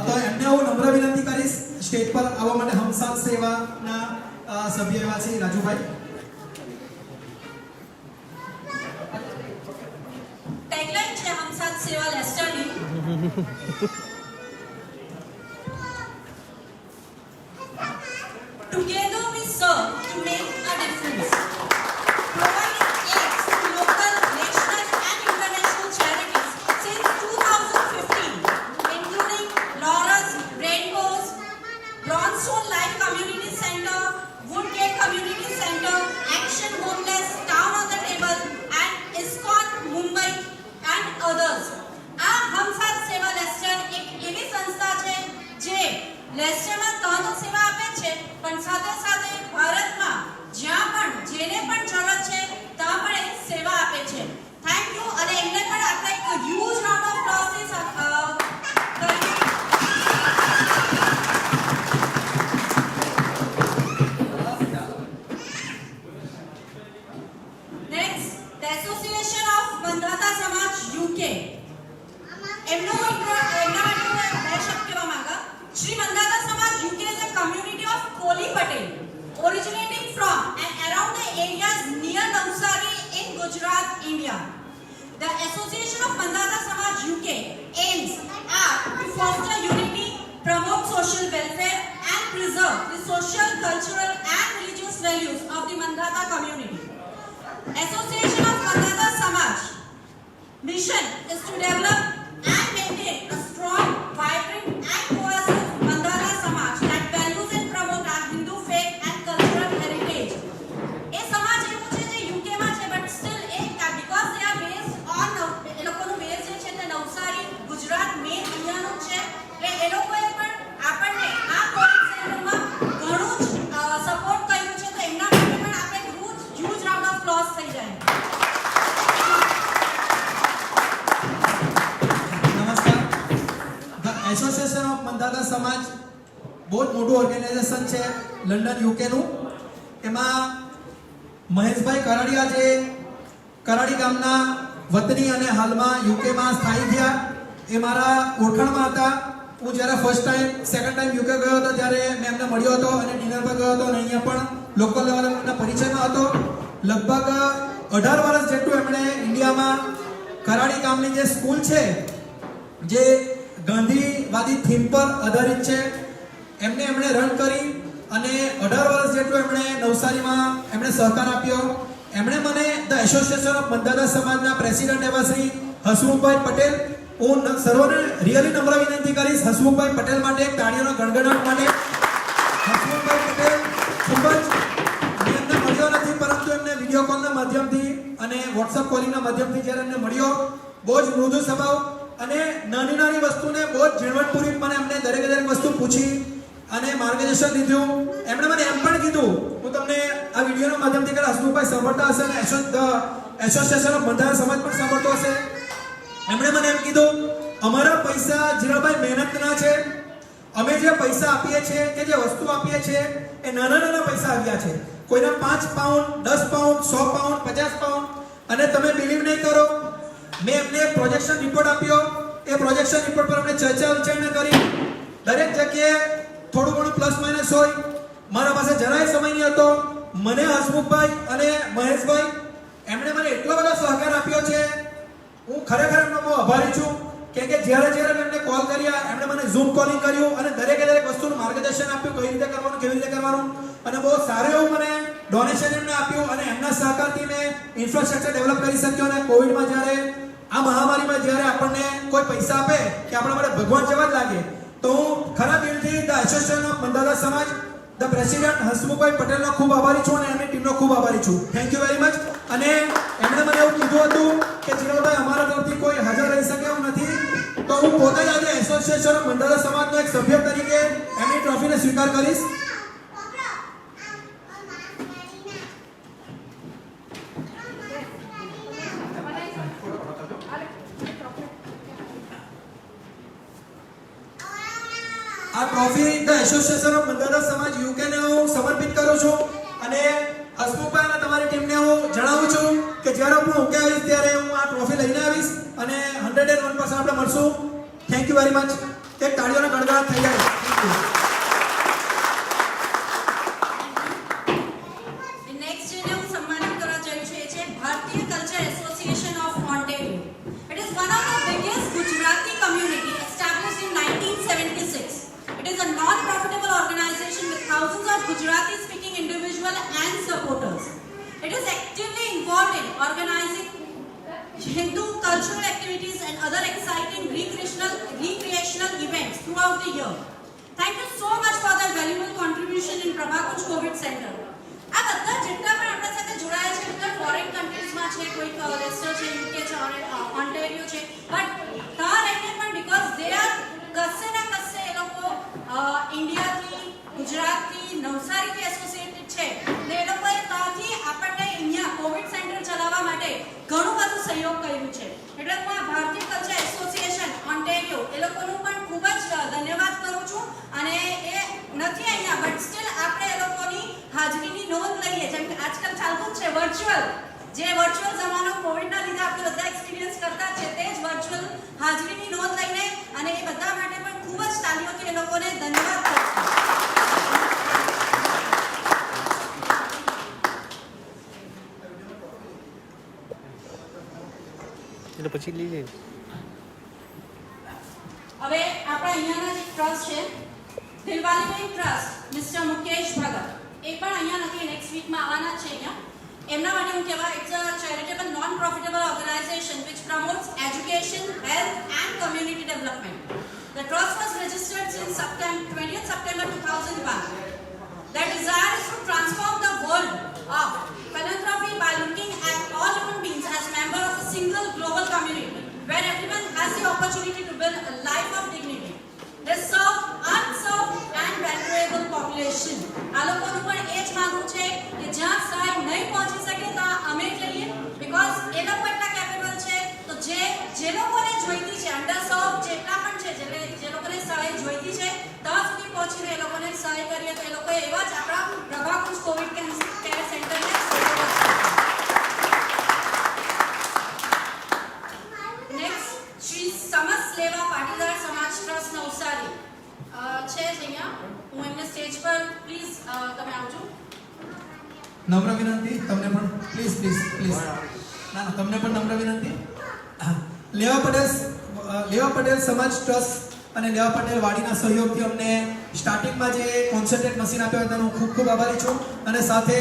તો એમને હું નમ્ર વિનંતી કરીશ સ્ટેજ પર આવવા માટે. હમ સાથ સેવાના સભ્ય એવા છે રાજુભાઈ.
ટેગલાઇન છે હમ સાથ સેવા લેસ્ટરની. Together we serve to make a difference. Providing aids to local, national and international charities since 2015, including Laura's Rainbows, Bronzestone Life Community Center, Woodgate Community Center, Action Homeless, Town on the Table and ISKCON Mumbai and others. આ હમ સાથ સેવા Leicester એક association of Mandhana સમાજ UK એમના માટે બે શબ્દ કહેવા માંગા. શ્રી મંધાતા સમાજ UK is a community of Koli Patel originating from and around the areas near Navsari in Gujarat, India. The Association of Mandata Samaj UK aims at to foster unity, promote social welfare and preserve the social, cultural and religious values of the Mandata community. Association of Mandata Samaj mission is to develop and maintain a strong, vibrant and cohesive Mandata Samaj that values and promote our Hindu faith and cultural heritage. એ સમાજ એવું છે જે UK માં છે but still because they are based on એ લોકોનું base જે છે તે નવસારી ગુજરાત મેન અહીંયાનું છે એટલે એ લોકોએ પણ આપણને આ કોવિડ સેન્ટરમાં ઘણું જ સપોર્ટ કર્યું છે તો એમના માટે પણ આપણે હ્યુજ રાઉન્ડ ઓફ ક્લોઝ થઈ જાય.
નમસ્કાર. ધ એસોસિએશન ઓફ મંધાતા સમાજ બહુ જ મોટું ઓર્ગેનાઇઝેશન છે લંડન યુકેનું. એમાં મહેશભાઈ કરાડિયા જે કરાડી ગામના વતની અને હાલમાં યુકેમાં સ્થાયી થયા એ મારા ઓળખાણમાં હતા. હું જ્યારે સેકન્ડ ટાઈમ યુકે ગયો હતો ત્યારે મેં એમને મળ્યો હતો અને ડિનર પર ગયો હતો અને અહીંયા પણ લોકલ લેવલે એમના પરિચયમાં હતો. લગભગ 18 વર્ષ જેટલું એમણે ઇન્ડિયામાં કરાડી ગામની જે સ્કૂલ છે જે ગાંધીવાદી થીમ પર આધારિત છે એમણે રન કરી અને 18 વર્ષ જેટલું એમણે નવસારીમાં એમણે સહકાર આપ્યો. એમણે મને ધ એસોસિએશન ઓફ મંધાતા સમાજના પ્રેસિડેન્ટ એવા શ્રી હસમુખભાઈ પટેલ, હું સર્વને રિયલી નમ્ર વિનંતી કરીશ હસમુખભાઈ પટેલ માટે એક તાળીઓનો ગણગણાટ માટે. હસમુખભાઈ પટેલ ખૂબ જ મેં એમને મળ્યો નથી પરંતુ એમને વિડીયો કોલના માધ્યમથી અને વોટ્સઅપ કોલિંગના માધ્યમથી જ્યારે એમને મળ્યો બહુ જ મૃદુ સ્વભાવ અને નાની વસ્તુને બહુ જ ઝીણવટપૂર્વક મને એમને દરેક વસ્તુ પૂછી અને માર્ગદર્શન લીધું. એમણે મને એમ પણ કીધું, હું તમને આ વિડીયોના માધ્યમથી કદાચ હસમુખભાઈ સાંભળતા હશે અને એસોસિએશન ઓફ મંધાતા સમાજ પણ સાંભળતો હશે. એમણે મને એમ કીધું, અમારા પૈસા જીરાભાઈ મહેનતના છે. અમે જે પૈસા આપીએ છીએ કે જે વસ્તુ આપીએ છીએ એ નાના પૈસા આવ્યા છે. કોઈના 5 પાઉન્ડ, 10 પાઉન્ડ, 100 પાઉન્ડ, 50 પાઉન્ડ. અને તમે બિલીવ નહીં કરો, મેં એમને એક પ્રોજેક્શન રિપોર્ટ આપ્યો. એ પ્રોજેક્શન રિપોર્ટ પર આપણે ચર્ચા વિચારણા કરી. દરેક જગ્યાએ થોડું ઘણું પ્લસ માઇનસ હોય. મારા પાસે જરાય સમય નહીં હતો. મને હસમુખભાઈ અને મહેશભાઈ એમણે મને એટલો બધો સહકાર આપ્યો છે. હું ખરેખર એમનો બહુ આભારી છું કે જ્યારે મેં એમને કોલ કર્યા એમણે મને ઝૂમ કોલિંગ કર્યું અને દરેક વસ્તુનું માર્ગદર્શન આપ્યું, કઈ રીતે કરવાનું, કેવી રીતે કરવાનું. અને બહુ સારું એવું મને ડોનેશન એમને આપ્યું અને એમના સહકારથી મેં ઇન્ફ્રાસ્ટ્રક્ચર ડેવલપ કરી શક્યો. અને કોવિડમાં જ્યારે આ મહામારીમાં જ્યારે આપણને કોઈ પૈસા આપે કે આપણા માટે ભગવાન જેવા જ લાગે તો હું ખરા દિલથી ધ એસોસિએશન ઓફ મંધાતા સમાજ ધ પ્રેસિડેન્ટ હસમુખભાઈ પટેલનો ખૂબ આભારી છું અને એમની ટીમનો ખૂબ આભારી છું. Thank you very much. અને એમણે મને એવું કીધું હતું કે ચિરાગભાઈ અમારા તરફથી કોઈ હાજર રહી શકે એવું નથી તો હું પોતે જ આજે એસોસિએશન ઓફ મંધાતા સમાજનો એક સભ્ય તરીકે એમની ટ્રોફીને સ્વીકાર કરીશ. આ trophy the association of Mandhana સમાજ યુકેને હું સમર્પિત કરું છું અને હસમુખભાઈ અને તમારી ટીમને હું જણાવું છું કે જ્યારે હું ઉકે આવીશ ત્યારે હું આ ટ્રોફી લઈને આવીશ અને 101% આપણે મળશું. Thank you very much. એક તાળીઓનો ગણગણાટ થઈ જાય.
નેક્સ્ટ જેને હું સન્માનિત કરવા જઈ છું એ છે Bharatiya culture association of Ontario. It is one of the biggest Gujarati community established in 1976. It is a non-profitable organization with thousands of Gujarati-speaking individuals and supporters. It is actively involved in organizing Hindu cultural activities and other exciting recreational events throughout the year. Thank you so much for their valuable contribution in Prabhakuj COVID Center. આ બધા જેટલા પણ આપણા સાથે જોડાયા છે બધા foreign કન્ટ્રીઝમાં છે, કોઈ લેસ્ટર છે, યુકે છે, ઓન્ટેરિયો છે, બટ ત્યાં રહીને પણ બીકોઝ દે આર કશે ના કશે એ લોકો ઇન્ડિયાથી, ગુજરાતથી, નવસારીથી એસોસિએટેડ છે ને એ લોકોએ ત્યાંથી આપણને અહીંયા કોવિડ સેન્ટર ચલાવવા માટે ઘણું બધું સહયોગ કર્યું છે. એટલે હું આ ભારતીય કલ્ચર એસોસિએશન ઓન્ટેરિયો એ લોકોનું પણ ખૂબ જ ધન્યવાદ કરું છું અને એ નથી અહીંયા બટ સ્ટીલ આપણે એ લોકોની હાજરીની નોંધ લઈએ. જેમ કે આજકાલ ચાલતું જ છે વર્ચ્યુઅલ, જે વર્ચ્યુઅલ જમાનો લોકોને ધન્યવાદ કરું છું.
એટલે પછી લઈ લે.
હવે આપણા અહીંયાના જે ટ્રસ્ટ છે દિલવાલીબેન ટ્રસ્ટ મિસ્ટર મુકેશ ભગત એ પણ અહીંયા નથી, નેક્સ્ટ વીકમાં આવવાના છે અહીંયા. એમના માટે હું કહેવા, it's a charitable non profitable organisation which promotes education, health and community development. The trust was registered since 20th September 2001. Their desire is to transform the world of philanthropy by looking at all human beings as members of a single global community where everyone has the opportunity to build a life of dignity. They serve unserved and vulnerable population. આ લોકોનું પણ એ જ માનવું છે કે જ્યાં સહાય નહીં પહોંચી શકે ત્યાં અમે જ લઈએ, બીકોઝ એ લોકો એટલા કેપેબલ છે. તો જે લોકોને જોઈતી છે, અંડરસર્વ જેટલા પણ છે, જે લોકોને સહાય જોઈતી છે ત્યાં સુધી પહોંચીને એ લોકોને સહાય કરીએ તો એ લોકો એવા જ આપણા પ્રભાકુંજ કોવિડ કેર સેન્ટરને નેક્સ્ટ શ્રી સમસ લેવા પાટીદાર સમાજ ટ્રસ્ટ નવસારી છે અહીંયા. હું એમને સ્ટેજ પર પ્લીઝ તમે આવજો.
નમ્ર વિનંતી, તમને પણ પ્લીઝ પ્લીઝ પ્લીઝ ના ના તમને પણ નમ્ર વિનંતી. લેવા પટેલ સમાજ ટ્રસ્ટ અને લેવા પટેલ વાડીના સહયોગથી અમને સ્ટાર્ટિંગમાં જે કોન્સન્ટ્રેટ મશીન આપ્યો હતો હું ખૂબ ખૂબ આભારી છું. અને સાથે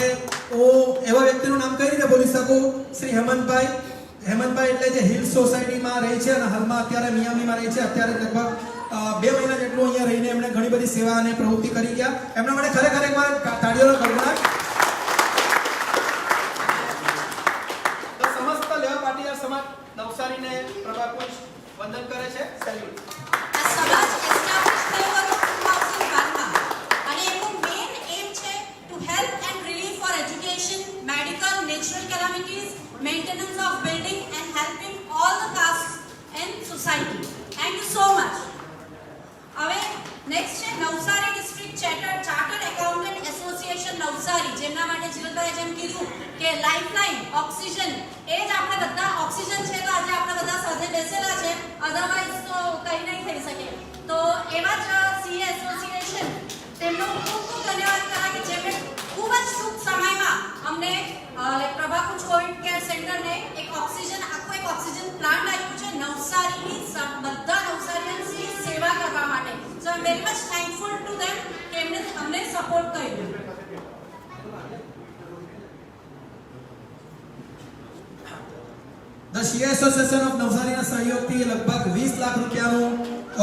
હું એવા વ્યક્તિનું નામ કઈ રીતે બોલી શકું, શ્રી હેમંતભાઈ એટલે જે હિલ સોસાયટીમાં રહે છે અને હાલમાં અત્યારે મિયામીમાં રહે છે. અત્યારે લગભગ 2 મહિના જેટલું અહીંયા રહીને એમણે ઘણી બધી સેવા અને પ્રવૃત્તિ કરી ગયા. એમના માટે ખરેખર એકવાર તાળીઓનો ગડગડાટ. તો સમસ્ત લેવા પાટીદાર સમાજ નવસારીને પ્રભાકુંજ વંદન કરે છે. સેલ્યુટ.
આ સમાજ એસ્ટાબ્લિશ થયો હતો 2012માં અને એનું મેઇન એમ છે to help and relief for education, medical, natural calamities, maintenance of building and helping all the caste and society. Thank you so much. હવે નેક્સ્ટ છે Navsari district chartered accountant association Navsari, જેમના માટે જીલભાઈએ જેમ કીધું કે લાઇફલાઇન ઓક્સિજન, એ જ આપણે બધા ઓક્સિજન છે તો આજે આપણે બધા સાથે બેસેલા છે, અધરવાઇઝ તો કંઈ નહીં થઈ શકે. તો એવા જ સીએ એસોસિએશન તેમનો ખૂબ ખૂબ ધન્યવાદ કરા કે જેમણે ખૂબ જ ટૂંક સમયમાં અમને પ્રભાકુંજ કોવિડ કેર સેન્ટરને આખું એક ઓક્સિજન પ્લાન્ટ આપ્યું છે નવસારીની બધા નવસારીયન્સની સેવા કરવા માટે. So I am very much thankful to them કે એમને અમને સપોર્ટ કર્યો.
ધ સીએ એસોસિએશન ઓફ નવસારીના સહયોગથી લગભગ 20 લાખ રૂપિયાનું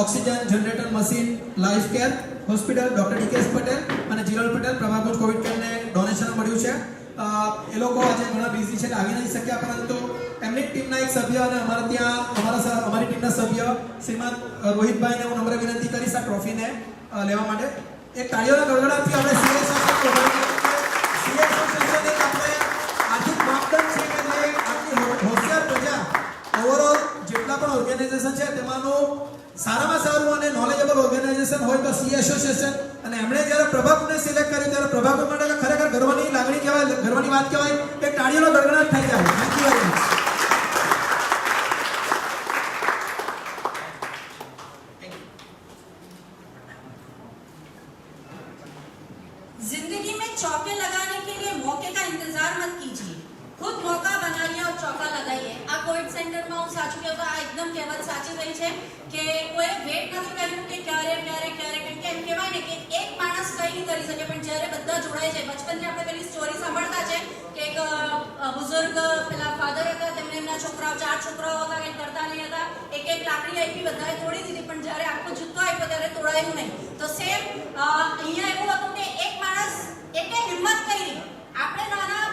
oxygen generator machine life care hospital doctor DK Patel અને જીરલ પટેલ પ્રભાકુંજ કોવિડ કેરને ડોનેશન મળ્યું છે. એ લોકો આજે ઘણા બિઝી છે એટલે આવી નહીં શક્યા, પરંતુ એમની ટીમના એક સભ્ય અને અમારી ટીમના સભ્ય શ્રીમદ રોહિતભાઈને હું નમ્ર વિનંતી કરીશ આ ટ્રોફીને લેવા માટે. એક તાળીઓના ગડગડાટથી આપણે સીએ એસોસિએશન એક આપણે આર્થિક માપદંડ છે કે જે આટલી હોશિયાર પ્રજા ઓવરઓલ જેટલા પણ ઓર્ગેનાઇઝેશન છે તેમાંનું સારામાં સારું અને નોલેજેબલ ઓર્ગેનાઇઝેશન હોય તો સીએ એસોસિએશન. અને એમણે જ્યારે પ્રભાકુંજને સિલેક્ટ કર્યું ત્યારે પ્રભાકુંજ માટે ખરેખર ગર્વની લાગણી કહેવાય, ગર્વની વાત કહેવાય. એક તાળીઓનો ગડગડાટ થઈ જાય. Thank you very much.
जिंदगी में चौके लगाने के लिए मौके का इंतजार मत कीजिए, खुद मौका बनाइए और चौका लगाइए. આ કોવિડ સેન્ટરમાં હું સાચું કહું તો આ એકદમ કહેવત સાચી રહી છે કે કોઈ વેટ નથી કર્યું કે ક્યારે કેમ કે એમ કહેવાય ને કે એક માણસ કંઈ નહીં કરી શકે, પણ જ્યારે બધા જોડાય છે. બચપનથી આપણે પેલી સ્ટોરી સાંભળતા છે કે એક બુઝુર્ગ પેલા ફાધર હતા, તેમને એમના 4 છોકરાઓ હતા, કંઈ કરતા નહીં હતા, એક લાકડી આપી બધાએ તોડી દીધી, પણ જ્યારે આખો જુત્તો આપ્યો ત્યારે તોડાયું નહીં. તો સેમ અહીંયા એવું હતું કે એક માણસ એકે હિંમત કરી. આપણે નાના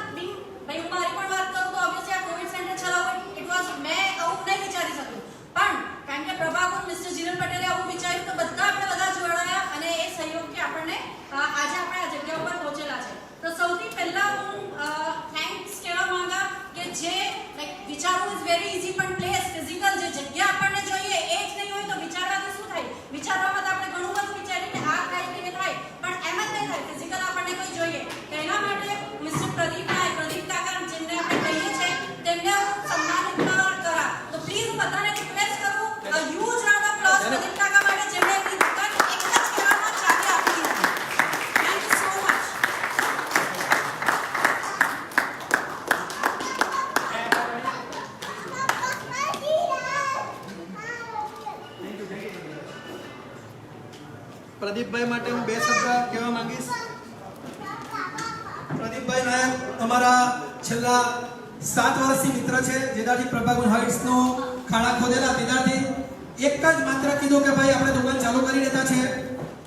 ભાઈ હું મારી પણ વાત કરું તો ઓબ્વિયસલી આ કોવિડ સેન્ટર ચલાવવું ઇટ વોઝ, મેં આવું નહીં વિચારી શકું, પણ કારણ કે પ્રભાકુંજ મિસ્ટર જીરલ પટેલે આવું વિચાર્યું તો આપણે બધા જોડાયા અને એ સહયોગથી આપણને આજે આપણે આ જગ્યા ઉપર પહોંચેલા છે. તો સૌથી પહેલા હું થેન્ક્સ કહેવા માંગા કે જે વિચારવું ઇઝ વેરી ઇઝી, પણ પ્લેસ ફિઝિકલ જે જગ્યા આપણને જોઈએ એ જ નહીં હોય તો વિચારવાથી શું થાય? વિચારવામાં તો આપણે ઘણું બધું વિચારીએ કે આ થાય કે થાય, પણ એમ જ નહીં થાય. ફિઝિકલ આપણને કોઈ જોઈએ તો એના માટે મિસ્ટર પ્રદીપ કાકા જેમને આપણે કહીએ છીએ તેમને હું સન્માનિત કરા. તો પ્લીઝ બધાને રિક્વેસ્ટ કરું, a huge round of applause Pradeep કાકા માટે, જેમણે એમની દુકાન એક જ
પ્રદીપભાઈ માટે હું 2 શબ્દ કહેવા માંગીશ. પ્રદીપભાઈ નાયક અમારા છેલ્લા 7 વર્ષથી મિત્ર છે. જેદાથી પ્રભાગુન હાઇટ્સનો ખાડા ખોદેલા તેદાથી એક જ માત્ર કીધું કે ભાઈ આપણે દુકાન ચાલુ કરી દેતા છે,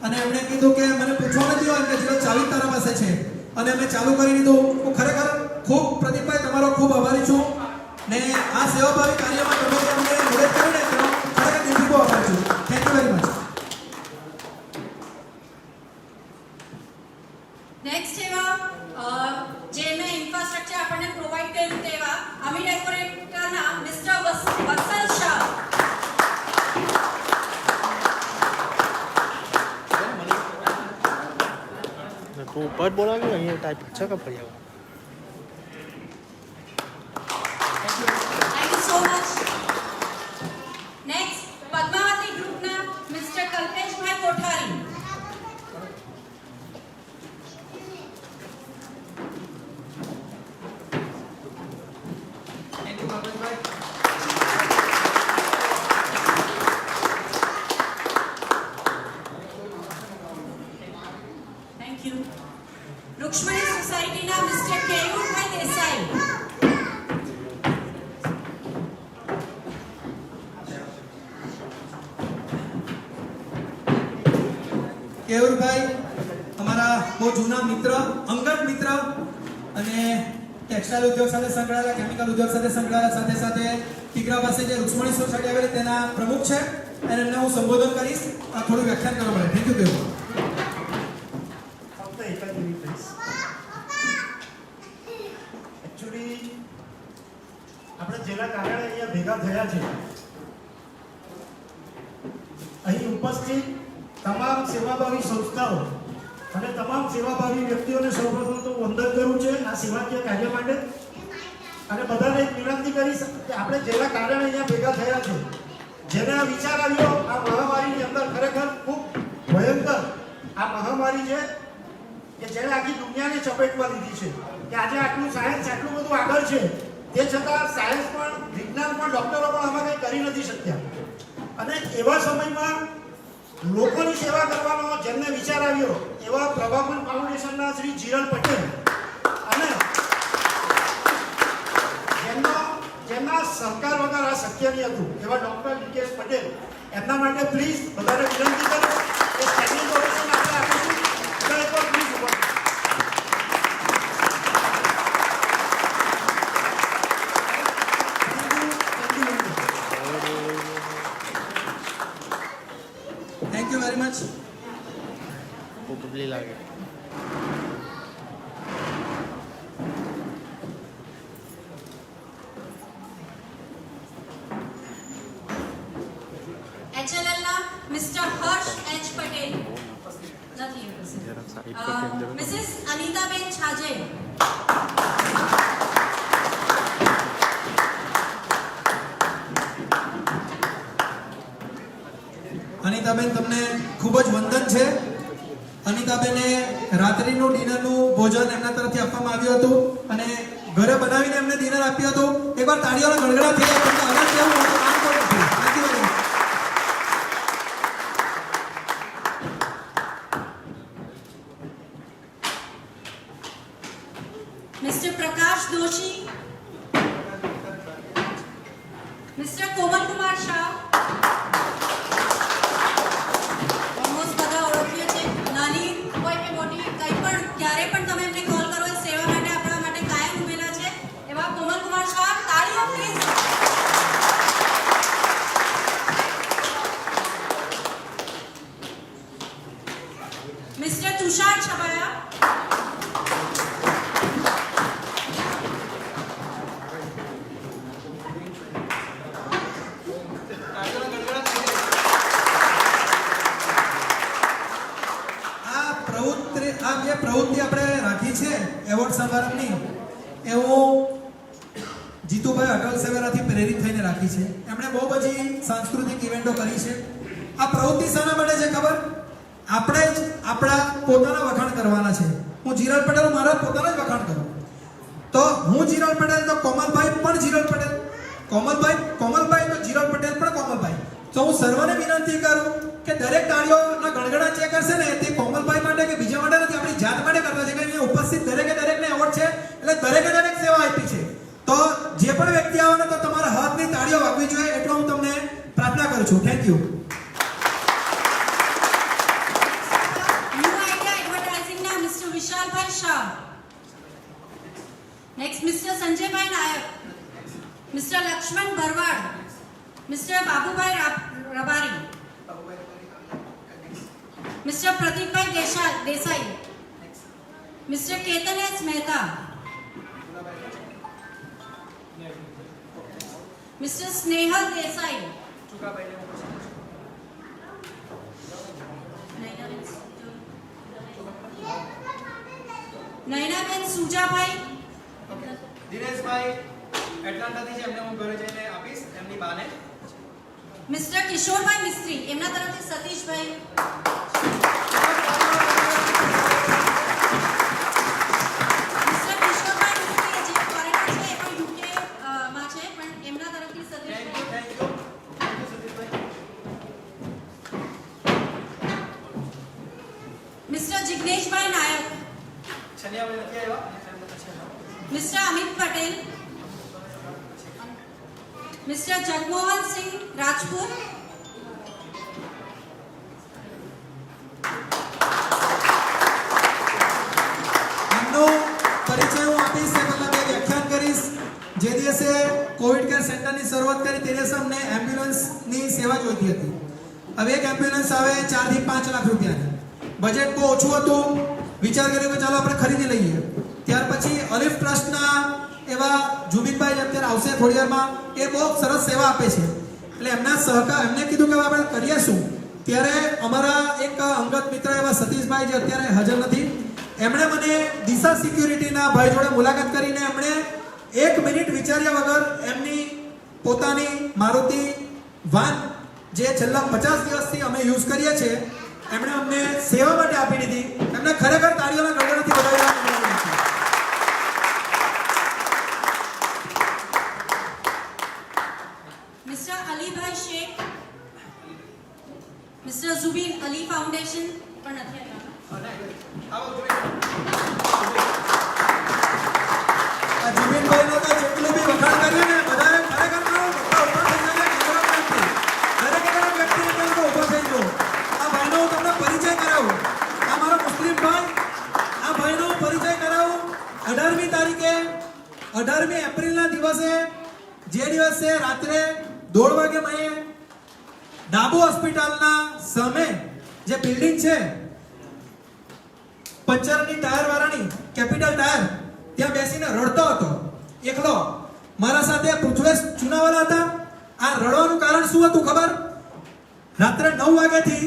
અને એમણે કીધું કે મને પૂછવા નથી હોય કે જીરો ચાવી તારા પાસે છે, અને અમે ચાલુ કરી દીધું. હું ખરેખર ખૂબ પ્રદીપભાઈ તમારો ખૂબ આભારી છું, ને આ સેવાભાવી કાર્યમાં તમે જે અમને મદદ કરી ને તેનો ખરેખર દિલથી બહુ આભારી છું. Thank you very much.
Next એવા જેને ઇન્ફ્રાસ્ટ્રક્ચર આપણને પ્રોવાઈડ કર્યું તેવા અમી ડેકોરેટરના મિસ્ટર વત્સલ શાહ.
तो ऊपर बोला कि ये टाइप अच्छा का पड़ेगा.
Thank you so much. Next Padmavati ગ્રુપના mister Kalpeshbhai Kothari.
Thank you Babatbhai.
Thank you. Rukshmani સોસાયટીના મિસ્ટર કેયુરભાઈ દેસાઈ.
કેયુરભાઈ અમારા બહુ જૂના મિત્ર, અંગત મિત્ર, અને ટેક્સટાઇલ ઉદ્યોગ સાથે સંકળાયેલા, કેમિકલ ઉદ્યોગ સાથે સંકળાયેલા, સાથે સાથે ટીકરા પાસે જે રૂક્ષ્મણી સોસાયટી આવેલી તેના પ્રમુખ છે, અને એમને હું સંબોધન કરીશ. આ થોડું વ્યાખ્યાન કરવા પડે. Thank you Keyur.
ફક્ત એક જ મિનિટ પ્લીઝ. એકચ્યુઅલી આપણે જેના કારણે અહીંયા ભેગા થયા છે, અહીં ઉપસ્થિત તમામ સેવાભાવી સંસ્થાઓ અને તમામ સેવાભાવી વ્યક્તિઓને સૌપ્રથમ તો વંદન કરું છે આ સેવાકીય કાર્ય માટે, અને બધાને એક વિનંતી કરીશ કે આપણે જેના કારણે અહીંયા ભેગા થયા છે, જેને આ વિચાર આવ્યો આ મહામારીની અંદર, ખરેખર ખૂબ ભયંકર આ મહામારી છે કે જેણે આખી દુનિયાને ચપેટમાં લીધી છે, કે આજે આટલું સાયન્સ આટલું બધું આગળ છે, તે છતાં સાયન્સ પણ, વિજ્ઞાન પણ, ડોક્ટરો પણ આમાં કંઈ કરી નથી શક્યા. અને એવા સમયમાં લોકોની સેવા કરવાનો જેમને વિચાર આવ્યો એવા પ્રભાકુલ ફાઉન્ડેશનના શ્રી જીરલ પટેલ, અને જેમના સહકાર વગર આ શક્ય નહીં હતું એવા ડોક્ટર નિકેશ પટેલ, એમના માટે પ્લીઝ બધાને વિનંતી કરું કે સ્ટેન્ડિંગ ઓવેશન આપણે આપીશું. બધા એક વાર પ્લીઝ ઉભા રહો.
Thank you very much.
Probably लागे.
એચએલએલના મિસ્ટર હર્ષ એચ પટેલ નથી.
जरा साइड पर टेक दो.
મિસિસ અનિતાબેન છાજે.
અનિતાબેન તમને ખૂબ જ વંદન છે. અનિતાબેને રાત્રિનું ડિનરનું ભોજન એમના તરફથી આપવામાં આવ્યું હતું, અને ઘરે બનાવીને એમને ડિનર આપ્યું હતું. એકવાર તાળીઓના ગણગડા થઈ જાય, તમને અલગ કેવું હોય તો કામ કરો. Thank you very much.
Mister Prakash Doshi. Mister Komal Kumar Shah. Almost બધા ઓળખીએ છે. નાની હોય કે મોટી, કંઈ પણ ક્યારે પણ તમે એમને કોલ કરો, એ સેવા માટે આપણા માટે કાયમ ઉભેલા છે એવા કોમલ કુમાર શાહ. તાળીઓ પ્લીઝ. મિસ્ટર તુષાર છબાયા.
આ જે પ્રવૃત્તિ આપણે રાખી છે એવોર્ડ સમારંભની, એ હું જીતુભાઈ અટલ સેવેરાથી પ્રેરિત થઈને રાખી છે. એમણે બહુ બધી સાંસ્કૃતિક ઇવેન્ટો કરી છે. આ પ્રવૃત્તિ શાના માટે છે ખબર? આપણે જ આપણા પોતાના વખાણ કરવાના છે. હું જીરલ પટેલ મારા પોતાના જ વખાણ કરું, તો હું જીરલ પટેલ તો કોમલભાઈ પણ જીરલ પટેલ, કોમલભાઈ તો જીરલ પટેલ પણ કોમલભાઈ. તો હું સર્વને વિનંતી કરું કે દરેક તાળીઓના ગણગણા ચેક કરશે ને તે કોમલભાઈ માટે કે બીજા માટે નથી, આપણી જાત માટે કરતા છે કે અહીંયા ઉપસ્થિત દરેકે દરેકને એવોર્ડ છે એટલે દરેકે દરેક સેવા આપી છે. તો જે પણ વ્યક્તિ આવે ને તો તમારા હાથની તાળીઓ વાગવી જોઈએ એટલો હું તમને પ્રાર્થના કરું છું. Thank you.
ન્યૂ આઈડિયા એડવર્ટાઇઝિંગના mister Vishalbhai Shah. Next mister Sanjaybhai Nayak, mister Laxman Bharwad, mister Babubhai Rabari, mister Pradeepbhai Desai, mister Ketan S Mehta, mister Snehal Desai, Nainaben Sujabhai,
Dineshbhai એટલાન્ટાથી છે, એમને હું ઘરે જઈને આપીશ એમની બાને.
મિસ્ટર કિશોરભાઈ મિસ્ત્રી, એમના તરફથી સતીશભાઈ, મિસ્ટર કિશોરભાઈ મિસ્ત્રી જે ફોરેનર છે એ પણ યુકે માં છે પણ એમના તરફથી સતીશભાઈ. મિસ્ટર જિગ્નેશભાઈ નાયક,
છનિયાભાઈ નથી આવ્યા.
મિસ્ટર અમિત પટેલ, મિસ્ટર જગમોહન સિંહ રાજપૂત,
એમનો પરિચય હું આપીશ તે પહેલા બે વ્યાખ્યાન કરીશ. જે દિવસે કોવિડ કેર સેન્ટરની શરૂઆત કરી તે દિવસે અમને એમ્બ્યુલન્સની સેવા જોઈતી હતી. હવે એક એમ્બ્યુલન્સ આવે 4 થી 5 લાખ રૂપિયાની. બજેટ બહુ ઓછું હતું. વિચાર કર્યો કે ચાલો આપણે ખરીદી લઈએ. ત્યાર પછી અલિફ ટ્રસ્ટના એવા જુબીનભાઈ અત્યારે આવશે થોડી વારમાં, એ બહુ સરસ સેવા આપે છે એટલે એમના સહકાર એમને કીધું કે આપણે કરીએ શું. ત્યારે અમારા એક અંગત મિત્ર એવા સતીશભાઈ જે અત્યારે હાજર નથી, એમણે મને દિશા સિક્યુરિટીના ભાઈ જોડે મુલાકાત કરીને એમણે 1 મિનિટ વિચાર્યા વગર એમની પોતાની મારુતિ વાન જે છેલ્લા 50 દિવસથી અમે યુઝ કરીએ છીએ એમણે અમને સેવા માટે આપી દીધી. એમને ખરેખર તાળીઓના ગણગણાથી વધાવ્યા.
Mister Alibhai Sheikh, mister Zubin Ali foundation પણ નથી
આ જુબીનભાઈનો તો જેટલું બી વખાણ કર્યું ને બધાએ ખરેખર બધા ઊભા થઈ જાય. દરેક વ્યક્તિ ઊભો થઈ ગયો. આ ભાઈનો હું તમને પરિચય કરાવું. આ મારો મુસ્લિમ ભાઈ, આ ભાઈનો હું પરિચય કરાવું. 18મી તારીખે 18મી એપ્રિલના દિવસે જે દિવસે રાત્રે 1:30 વાગે મેં ડાબુ હોસ્પિટલના સામે જે બિલ્ડિંગ છે પંચરની ટાયર વાળાની કેપિટલ ટાયર ત્યાં બેસીને રડતો હતો એકલો. મારા સાથે પૃથ્વેશ ચુનાવાલા હતા. આ રડવાનું કારણ શું હતું ખબર? રાત્રે 9 વાગ્યાથી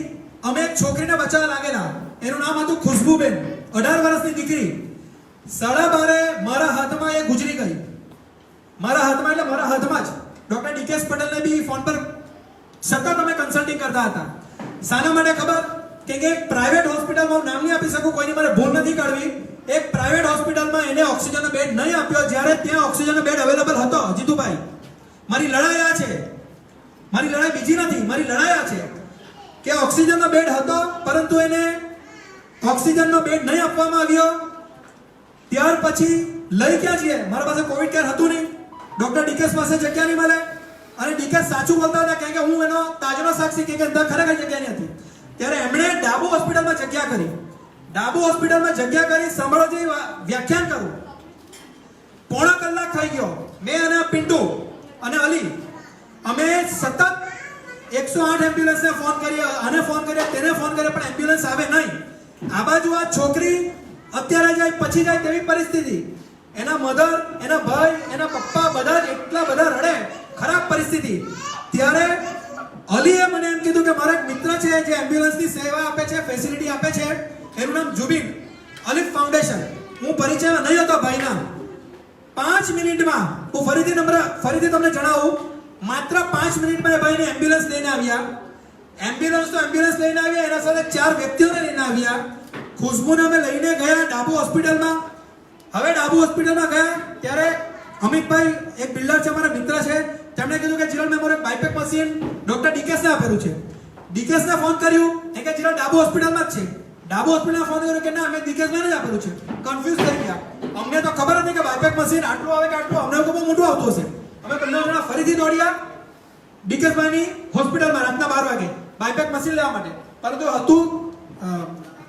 અમે એક છોકરીને બચાવવા લાગેલા. એનું નામ હતું ખુશ્બુબેન, 18 વર્ષની દીકરી. 12:30 મારા હાથમાં એ ગુજરી ગઈ. મારા હાથમાં એટલે મારા હાથમાં જ. ડોક્ટર ડીકેએસ પટેલને બી ફોન પર સતત અમે કન્સલ્ટિંગ કરતા હતા. શાના માટે ખબર? કે એક પ્રાઇવેટ હોસ્પિટલમાં નામ નહીં આપી શકું, કોઈની મારે ભૂલ નથી કાઢવી. એક પ્રાઇવેટ હોસ્પિટલમાં એને ઓક્સિજનનો બેડ નહીં આપ્યો જ્યારે ત્યાં ઓક્સિજનનો બેડ અવેલેબલ હતો. જીતુભાઈ, મારી લડાઈ આ છે. મારી લડાઈ બીજી નથી, મારી લડાઈ આ છે કે ઓક્સિજનનો બેડ હતો પરંતુ એને ઓક્સિજનનો બેડ નહીં આપવામાં આવ્યો. ત્યાર પછી લઈ ક્યાં જઈએ? મારા પાસે કોવિડ કેર હતું નહીં. ડોક્ટર ડીકેએસ પાસે જગ્યા નહીં મળે અને ડીકેએસ સાચું બોલતા હતા કારણ કે હું એનો તાજનો સાક્ષી કે અંદર ખરેખર જગ્યા નહીં હતી. ત્યારે એમણે ડાબુ હોસ્પિટલમાં જગ્યા કરી. ડાબુ હોસ્પિટલમાં જગ્યા કરી સાંભળો જે વ્યાખ્યાન કરું. 1.5 કલાક થઈ ગયો. મેં અને પિન્ટુ અને અલી અમે સતત 108 એમ્બ્યુલન્સને ફોન કર્યો, આને ફોન કર્યો, તેને ફોન કર્યો પણ એમ્બ્યુલન્સ આવે નહીં. આ બાજુ આ છોકરી અત્યારે જાય પછી જાય તેવી પરિસ્થિતિ. એના મધર, એના ભાઈ, એના પપ્પા બધા જ એટલા બધા રડે, ખરાબ પરિસ્થિતિ. ત્યારે અલીએ મને એમ કીધું કે મારો એક મિત્ર છે જે એમ્બ્યુલન્સની સેવા આપે છે, ફેસિલિટી આપે છે, એનું નામ જુબીન અલીફ ફાઉન્ડેશન. હું પરિચયમાં નહીં હતો ભાઈના. 5 મિનિટમાં હું ફરીથી તમને જણાવું, માત્ર 5 મિનિટમાં એ ભાઈને એમ્બ્યુલન્સ લઈને આવ્યા. એમ્બ્યુલન્સ લઈને આવ્યા, એના સાથે 4 વ્યક્તિઓને લઈને આવ્યા. ખુશ્બુને અમે લઈને ગયા ડાબુ હોસ્પિટલમાં. હવે ડાબુ હોસ્પિટલમાં ગયા ત્યારે અમિતભાઈ એક બિલ્ડર છે, અમારા મિત્ર છે, તેમણે કીધું કે જીવન મેં મારે બાયપેક મશીન ડોક્ટર ડીકેએસને આપેલું છે. દિકેશને ફોન કર્યું એ કે જીરા ડાબુ હોસ્પિટલમાં જ છે. ડાબુ હોસ્પિટલમાં ફોન કર્યો કે ના અમે દિકેશભાઈને જ આપેલું છે. કન્ફ્યુઝ થઈ ગયા. અમને તો ખબર હતી કે બાયપેક મશીન આટલું આવે કે આટલું, અમને તો બહુ મોટું આવતું હશે. અમે 15 જણા ફરીથી દોડ્યા દિકેશભાઈની હોસ્પિટલમાં રાતના 12 વાગે બાયપેક મશીન લેવા માટે. પરંતુ હતું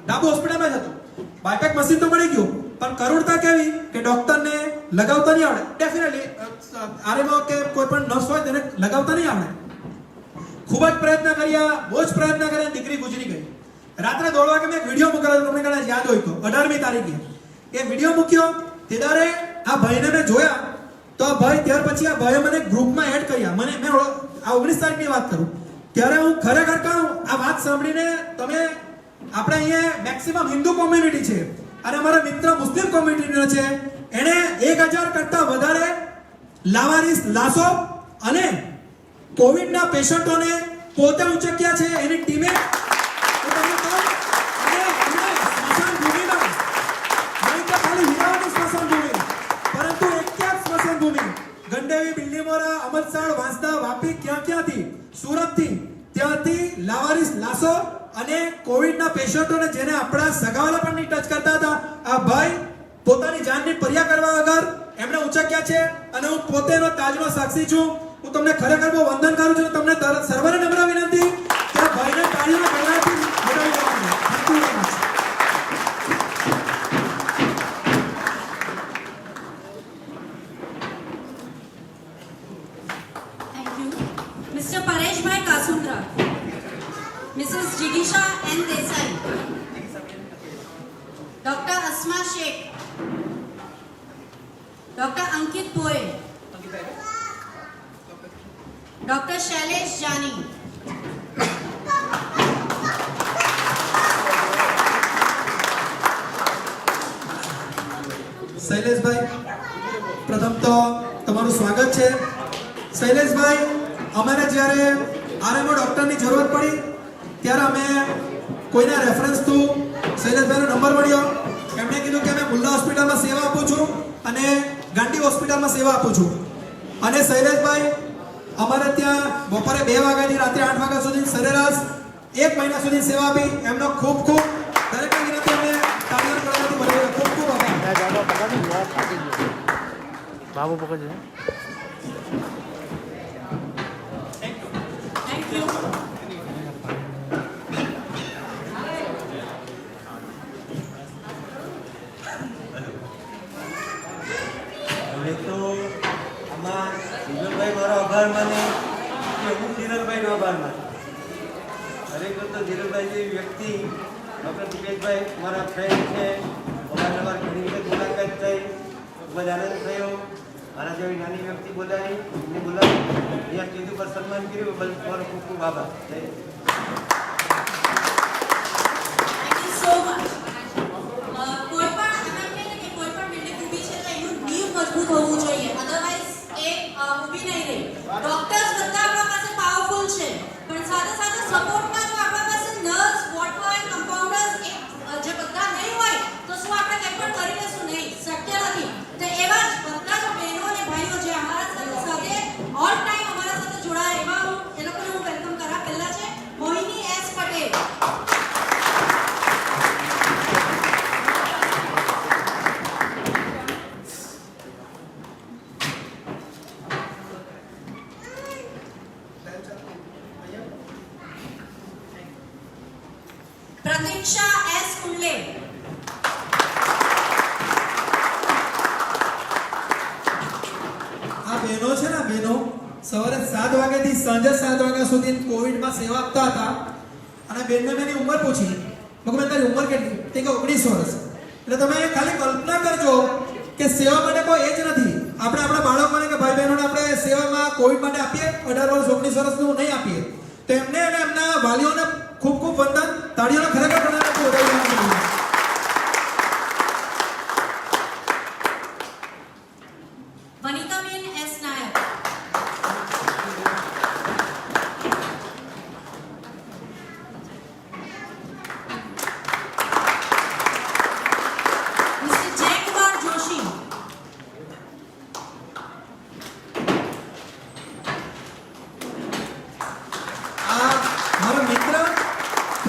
ડાબુ હોસ્પિટલમાં જ હતું. બાયપેક મશીન તો મળી ગયું, પણ કરુણતા કેવી કે ડોક્ટરને લગાવતા નહીં આવડે. ડેફિનેટલી આરેમાં કે કોઈ પણ નર્સ હોય તેને લગાવતા નહીં આવડે. ખૂબ જ પ્રયત્ન કર્યા, બહુ જ પ્રયત્ન કર્યા, દીકરી ગુજરી ગઈ. રાત્રે દોડવા કે મેં એક વિડીયો મૂકેલો, તમને કદાચ યાદ હોય તો 18મી તારીખે એ વિડીયો મૂક્યો. તેદારે આ ભાઈને મેં જોયા તો આ ભાઈ ત્યાર પછી આ ભાઈએ મને ગ્રુપમાં એડ કર્યા. મેં આ 19 તારીખની વાત કરું ત્યારે હું ખરેખર કહું આ વાત સાંભળીને તમે આપણે અહીંયા મેક્સિમમ હિન્દુ કોમ્યુનિટી છે અને અમારા મિત્ર મુસ્લિમ કોમ્યુનિટીનો છે. એણે 1000 કરતા વધારે લાવારીસ લાશો અને કોવિડના પેશન્ટોને પોતે ઉચક્યા છે. એની ટીમે સ્મશાન ભૂમિમાં નહીં તો ખાલી હીરાઓની સ્મશાન ભૂમિ, પરંતુ એક સ્મશાન ભૂમિ ગંડેવી, બિલ્લીમોરા, અમરસાડ, વાંસદા, વાપી, ક્યાંથી સુરતથી ત્યાંથી લાવારીસ લાશો અને કોવિડના પેશન્ટોને જેને આપણા સગાવાલા પણ નહીં ટચ કરતા હતા આ ભાઈ પોતાની જાનની પર્યા કરવા વગર એમણે ઉચક્યા છે. અને હું પોતે એનો તાજનો સાક્ષી છું. હું તમને ખરેખર બહુ વંદન કરું છું. તમને સર્વને નમ્ર વિનંતી કે આ ભાઈને તાળીઓના ગગડાથી વધાવી દેવાનું. Thank you very much.
Thank you. Mr. Pareshbhai Kasundra, Mrs. Jigisha N. Desai, Dr. Asma Sheikh, Dr. Ankit Poe, Dr. Shailesh Jani,
શૈલેષભાઈ, પ્રથમ તો તમારું સ્વાગત છે. શૈલેષભાઈ, અમારે જ્યારે આરએમઓ ડોક્ટરની જરૂરત પડી ત્યારે અમે કોઈના રેફરન્સ થ્રુ શૈલેષભાઈનો નંબર મળ્યો. એમણે કીધું કે અમે મુલ્લા હોસ્પિટલમાં સેવા આપું છું અને ગાંધી હોસ્પિટલમાં સેવા આપું છું. અને શૈલેષભાઈ અમારે ત્યાં બપોરે 2 વાગ્યાથી રાત્રે 8 વાગ્યા સુધી સરેરાશ 1 મહિના સુધી સેવા આપી. એમનો ખૂબ ખૂબ દરેક વિનંતી અમને તાળીઓના ગગડાથી વધાવી. ખૂબ ખૂબ આભાર.
બાબુ પકડજો.
thank you.
હવે તો આમાં ધીરલભાઈ મારો આભાર માને કે હું ધીરલભાઈનો આભાર માનું. ખરેખર તો ધીરલભાઈ જેવી વ્યક્તિ ડૉક્ટર દિપેશભાઈ મારા ફ્રેન્ડ છે. અવારનવાર ઘણી વખત મુલાકાત થઈ, ખૂબ જ આનંદ થયો. મારા જેવી નાની વ્યક્તિ બોલાવી એમને બોલાવી અહીંયા સ્ટેજ ઉપર સન્માન કર્યું, બસ મારો ખૂબ ખૂબ આભાર.
Thank you so much. કોઈ પણ એમ કહે ને કે કોઈ પણ બિલ્ડિંગ ઊભી છે તો એનું નીંવ મજબૂત હોવું જોઈએ, અધરવાઇઝ એ ઊભી નહીં રહે. ડોક્ટર્સ બધા આપણા પાસે પાવરફુલ છે, પણ સાથે સાથે સપોર્ટમાં જો આપણા પાસે નર્સ, વોર્ડબોય, કમ્પાઉન્ડર્સ જે બધા નહીં હોય તો શું આપણે કંઈ પણ કરી લેશું? નહીં, શક્ય નથી. તો એવા જ બધા જ બહેનો અને ભાઈઓ જે અમારા સાથે ઓલ ટાઈમ અમારા સાથે જોડાયા એવા એ લોકોને હું વેલકમ કરા. પહેલા છે મોહિની એસ પટેલ. પ્રતીક્ષા એસ કુંડલે.
આ બહેનો છે ને, બહેનો સવારે 7 વાગ્યાથી સાંજે 7 વાગ્યા સુધી કોવિડમાં સેવા આપતા હતા. અને બેનને મેં એની ઉંમર પૂછી. મેં કહ્યું તારી ઉંમર કેટલી? તે કે 19 વર્ષ. એટલે તમે ખાલી કલ્પના કરજો કે સેવા માટે કોઈ એજ નથી. આપણે આપણા બાળકોને કે ભાઈ બહેનોને આપણે સેવામાં કોવિડ માટે આપીએ, 18 વર્ષ 19 વર્ષનું નહીં આપીએ. તો એમને અને એમના વાલીઓને ખૂબ ખૂબ વંદન. તાળીઓને ખરેખર પ્રણામ વધાવી.
વનિતાબેન એસ નાયક. મિસ્ટર જયકુમાર જોશી.
આ મારો મિત્ર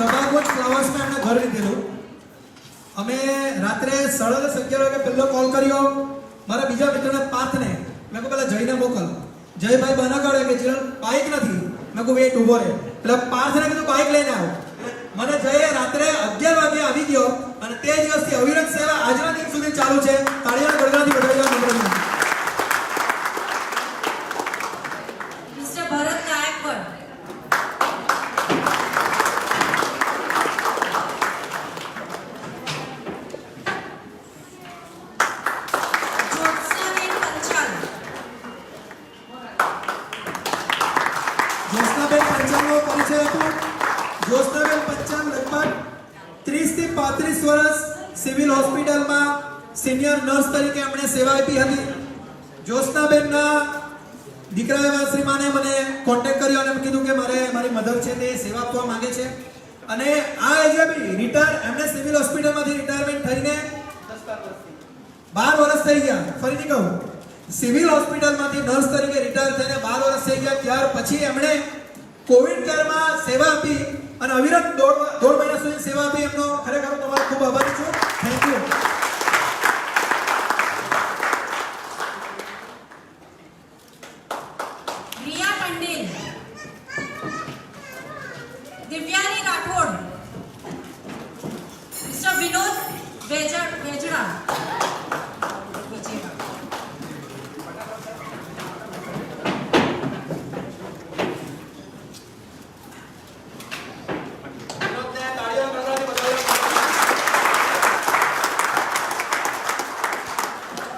પ્રભાગોજ ફ્લાવર્સમાં એમણે ઘર લીધેલું. અમે રાત્રે 11:30 વાગે પહેલો કોલ કર્યો મારા બીજા મિત્રને પાર્થને. મેં કહું પેલા જયને મોકલ. જયભાઈ બહાના કાઢે કે ચિરણ બાઇક નથી. મેં કહું વેટ ઊભો રહે. એટલે પાર્થને કીધું બાઇક લઈને આવો. મને જયે રાત્રે 11 વાગે આવી ગયો અને તે દિવસથી અવિરત સેવા આજના દિન સુધી ચાલુ છે. તાળીઓના ગણગણાથી વધાવી નમ્ર વિનંતી.
મિસ્ટર ભરત ગાયકવાડ. જ્યોત્સનાબેન પંચાલ.
જ્યોત્સનાબેન પંચાલનો પરિચય આપો. જ્યોત્સનાબેન પંચાલ લગભગ 30 થી 35 વર્ષ સિવિલ હોસ્પિટલમાં સિનિયર નર્સ તરીકે એમણે સેવા આપી હતી. જ્યોત્સનાબેનના દીકરા એવા શ્રીમાને મને કોન્ટેક્ટ કર્યો અને કીધું કે મારી મધર છે તે સેવા આપવા માંગે છે અને આ એજે બી રિટાયર એમને સિવિલ હોસ્પિટલમાંથી રિટાયરમેન્ટ થઈને 12 વર્ષ થઈ ગયા. ફરીથી કહું, સિવિલ હોસ્પિટલમાંથી નર્સ તરીકે રિટાયર થઈને 12 વર્ષ થઈ ગયા. ત્યાર પછી એમણે કોવિડ કેરમાં સેવા આપી અને અવિરત દોઢ મહિના સુધી સેવા આપી. એમનો ખરેખર હું તમારો ખૂબ આભારી છું. Thank you.
Riya Pandel. Divyani Rathod. Mister Vinod Vejda.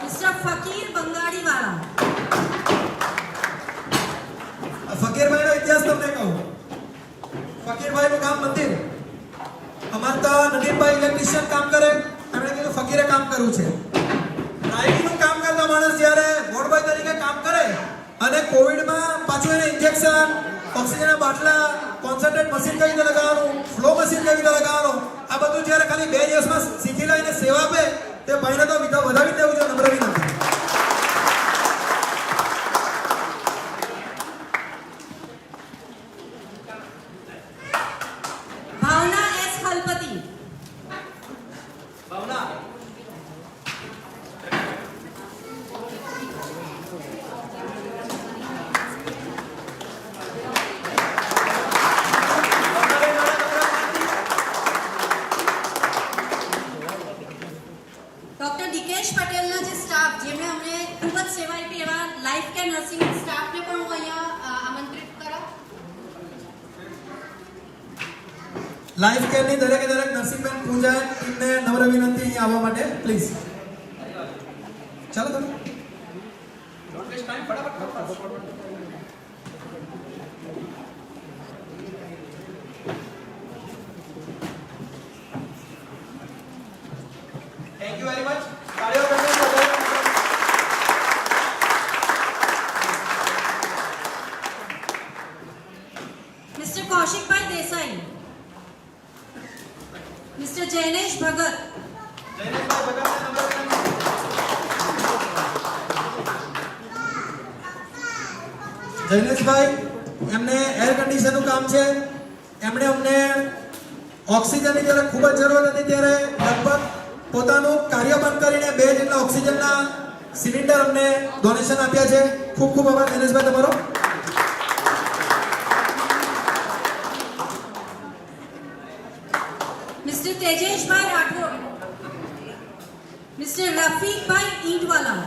Mister Fakir Bangaliwala.
ફકીરભાઈનો ઇતિહાસ તમને કહું. ફકીરભાઈનું કામ મંદિર. અમાર તો નદીમભાઈ ઇલેક્ટ્રિશિયન કામ કરે. એમણે કીધું ફકીરે કામ કરવું છે. ડ્રાઇવિંગનું કામ કરતા માણસ જ્યારે વોર્ડ બોય તરીકે કામ કરે અને કોવિડમાં પાછું એને ઇન્જેક્શન, ઓક્સિજનના બાટલા, કોન્સન્ટ્રેટ મશીન કઈ રીતે લગાવવાનું, ફ્લો મશીન કઈ રીતે લગાવવાનું, આ બધું જ્યારે ખાલી 2 દિવસમાં શીખી લઈને સેવા આપે તે ભાઈને તો વધાવી દેવું છે. નમ્ર વિનંતી.
ભાવના એસ હલપતિ.
ભાવના
ડોક્ટર ડીકેશ પટેલના જે સ્ટાફ જેમણે અમને ખૂબ જ સેવા આપી એવા લાઈફ કેર નર્સિંગ સ્ટાફને પણ હું અહીંયા આમંત્રિત કરા.
લાઈફ કેરની દરેકે દરેક નર્સિંગમેન પૂજા ટીમને નમ્ર વિનંતી અહીંયા આવવા માટે પ્લીઝ. ચાલો તમે ડોન્ટ વેસ્ટ ટાઈમ. ફટાફટ. Thank you very much. તાળીઓ કરીને
મિસ્ટર કૌશિકભાઈ દેસાઈ. મિસ્ટર જૈનેશ ભગત.
જયનેશભાઈ ભગતને નમ્ર વિનંતી. જૈનેશભાઈ એમને એર કન્ડિશનનું કામ છે. એમણે અમને ઓક્સિજનની જ્યારે ખૂબ જ જરૂર હતી ત્યારે લગભગ પોતાનું કાર્ય બંધ કરીને 2 જેટલા ઓક્સિજનના સિલિન્ડર અમને ડોનેશન આપ્યા છે. ખૂબ ખૂબ આભાર જૈનેશભાઈ તમારો.
Mister Tejeshbhai Rathod. Mister Rafiqbhai Intwala.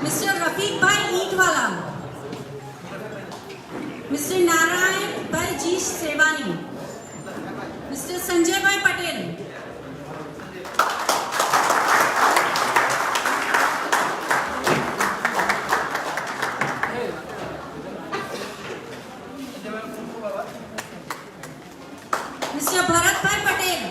Mister Rafiqbhai Intwala. Mister Narayanbhai ji સેવાની. મિસ્ટર સંજયભાઈ પટેલ. મિસ્ટર ભરતભાઈ પટેલ.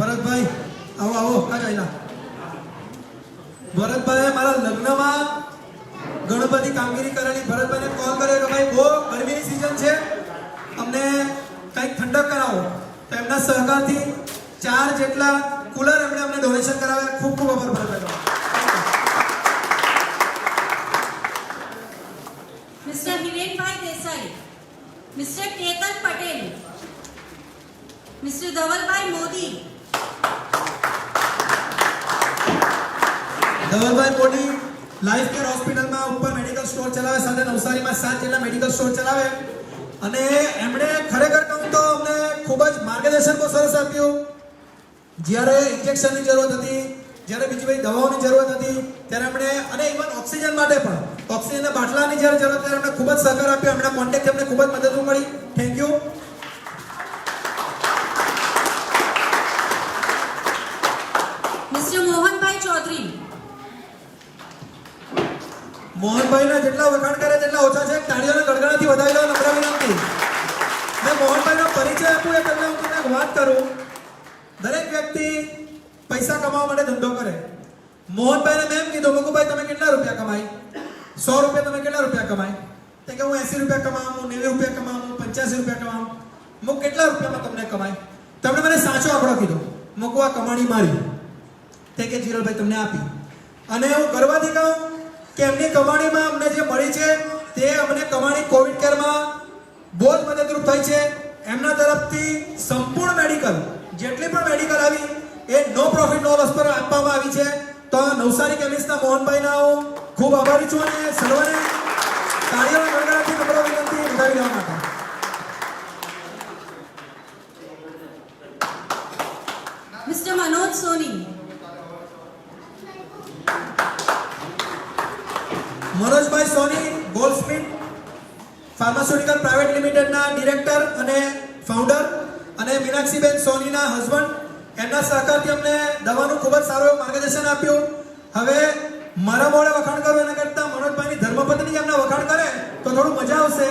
ભરતભાઈ આવો આવો કા ચાલ્યા ભરતભાઈએ મારા લગ્નમાં ઘણી બધી કામગીરી કરેલી. ભરતભાઈને કોલ કર્યો કે ભાઈ બહુ ગરમીની સિઝન છે, અમને કંઈક ઠંડક કરાવો. તો એમના સહકારથી 4 જેટલા કુલર એમણે અમને ડોનેશન કરાવ્યા. ખૂબ ખૂબ આભાર Bharatbhai.
Mister Hirenbhai Desai, mister Ketan Patel, mister Dhavalbhai Modi,
Dhavalbhai Modi life care હોસ્પિટલમાં ઉપર મેડિકલ સ્ટોર ચલાવે, સાથે નવસારીમાં 7 જેટલા મેડિકલ સ્ટોર ચલાવે. અને એમણે ખરેખર કહું તો અમને ખૂબ જ માર્ગદર્શન બહુ સરસ આપ્યું. જ્યારે ઇન્જેક્શનની જરૂરત હતી, જ્યારે બીજી બધી દવાઓની જરૂરત હતી, ત્યારે એમણે અને ઇવન ઓક્સિજન માટે પણ ઓક્સિજનના બાટલાની જ્યારે જરૂરત ત્યારે એમણે ખૂબ જ સહકાર આપ્યો. એમના કોન્ટેક્ટ એમને ખૂબ જ મદદરૂપ મળી. Thank you.
Mister Mohanbhai Chaudhari,
મોહનભાઈના જેટલા વખાણ કરે તેટલા ઓછા છે. તાળીઓના ગડગડાથી વધાવી લો, નમ્ર વિનંતી. મેં મોહનભાઈનો પરિચય આપું એ પહેલા હું તમને એક વાત કરું. દરેક વ્યક્તિ પૈસા કમાવા માટે ધંધો કરે. મોહનભાઈને મેં એમ કીધું, મકુભાઈ તમે કેટલા રૂપિયા કમાય? 100 રૂપિયા તમે કેટલા રૂપિયા કમાય? તો કે હું 80 રૂપિયા કમાવું, 90 રૂપિયા કમાવું, 85 રૂપિયા કમાવું. મુક કેટલા રૂપિયામાં તમને કમાય? તમને મને સાચો આંકડો કીધો. મુકુ આ કમાણી મારી. તે કે જીરલભાઈ તમને આપી. અને હું ગર્વથી કહું કે એમની કમાણીમાં અમને જે મળી છે તે અમને કમાણી કોવિડ કેરમાં બહુ જ મદદરૂપ થઈ છે. એમના તરફથી સંપૂર્ણ મેડિકલ જેટલી પણ મેડિકલ આવી એ નો પ્રોફિટ નો લોસ પર આપવામાં આવી છે. તો નવસારી કેમિસ્ટના મોહનભાઈના હું ખૂબ આભારી છું અને સર્વને તાળીઓના ગડગડાથી નમ્ર વિનંતી વધાવી લેવા માટે.
મિસ્ટર મનોજ સોની,
મનોજભાઈ સોની ગોલ્ડસ્મિથ ફાર્માસ્યુટિકલ પ્રાઇવેટ લિમિટેડના ડિરેક્ટર અને ફાઉન્ડર, અને મીનાક્ષીબેન સોનીના હસબન્ડ. એમના સહકારથી અમને દવાનું ખૂબ જ સારું એવું માર્ગદર્શન આપ્યું. હવે મારા મોડે વખાણ કરું એના કરતાં મનોજભાઈની ધર્મપત્ની એમના વખાણ કરે તો થોડું મજા આવશે.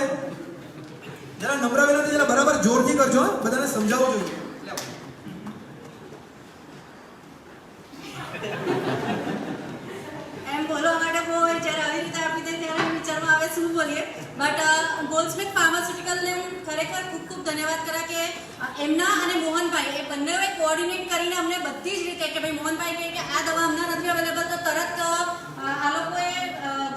જરા નમ્ર વિનંતી, જરા બરાબર જોરથી કરજો, બધાને સમજાવવું જોઈએ.
એમ બોલવા માટે બહુ જ્યારે આવી રીતે આપી દે ત્યારે વિચારમાં આવે શું બોલીએ. બટ ગોલ્ડસ્મિથ ફાર્માસ્યુટિકલને હું ખરેખર ખૂબ ખૂબ ધન્યવાદ કરા કે એમના અને મોહનભાઈ એ બંનેએ કોઓર્ડિનેટ કરીને અમને બધી જ રીતે કે ભાઈ મોહનભાઈ કહે કે આ દવા હમણાં નથી અવેલેબલ, તો તરત આ લોકોએ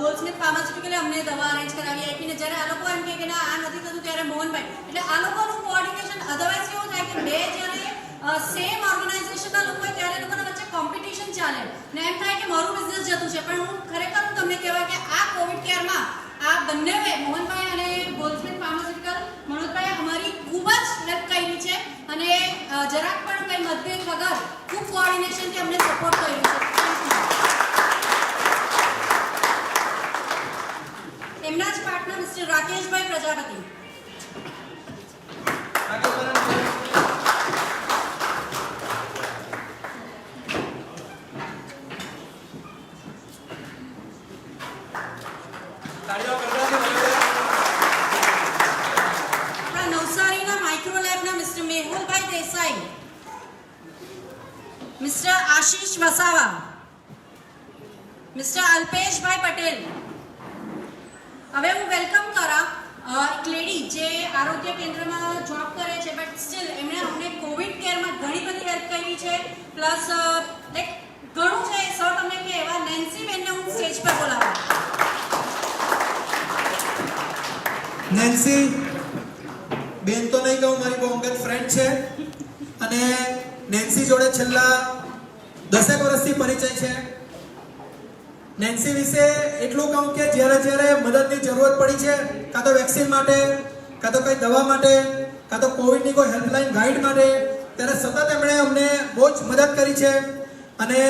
ગોલ્ડસ્મિથ ફાર્માસ્યુટિકલે અમને દવા અરેન્જ કરાવી આપીને જ્યારે આ લોકો એમ કહે કે ના આ નથી થતું ત્યારે મોહનભાઈ, એટલે આ લોકોનું કોઓર્ડિનેશન. અધરવાઇઝ કેવું થાય કે બે જ્યારે સેમ ઓર્ગેનાઇઝેશનના લોકો હોય ત્યારે લોકોના વચ્ચે કોમ્પિટિશન ચાલે ને એમ થાય કે મારું બિઝનેસ જતું છે. પણ હું ખરેખર હું તમને કહેવાય કે આ કોવિડ કેરમાં આ બંનેએ મોહનભાઈ અને ગોલ્ડસ્મિથ ફાર્માસ્યુટિકલ મનોજભાઈ અમારી ખૂબ જ હેલ્પ કરી છે અને જરાક પણ કંઈ મતભેદ વગર ખૂબ કોઓર્ડિનેશનથી અમને સપોર્ટ કર્યું છે. એમના જ પાર્ટનર મિસ્ટર રાકેશભાઈ પ્રજાપતિ, નવસારીના માઇક્રોલેબના મિસ્ટર મેહુલભાઈ દેસાઈ, મિસ્ટર આશીષ વસાવા, મિસ્ટર અલ્પેશભાઈ પટેલ. હવે હું વેલકમ કરા એક લેડી જે આરોગ્ય કેન્દ્રમાં જોબ કરે છે બટ સ્ટીલ એમણે અમને કોવિડ કેરમાં ઘણી બધી હેલ્પ કરી છે. પ્લસ લાઈક ઘણું છે સર તમને કે એવા નેન્સી બેનને હું સ્ટેજ પર બોલાવું.
નેન્સી બેન તો નહીં કહું, મારી બહુ અંગત ફ્રેન્ડ છે અને નેન્સી જોડે છેલ્લા 10 વર્ષથી પરિચય છે. નેન્સી વિશે એટલું કહું કે જ્યારે મદદની જરૂરત પડી છે, કાં તો વેક્સિન માટે, કાં તો કંઈ દવા માટે, કાં તો કોવિડની કોઈ હેલ્પલાઇન ગાઈડ માટે, ત્યારે સતત એમણે અમને બહુ જ મદદ કરી છે. અને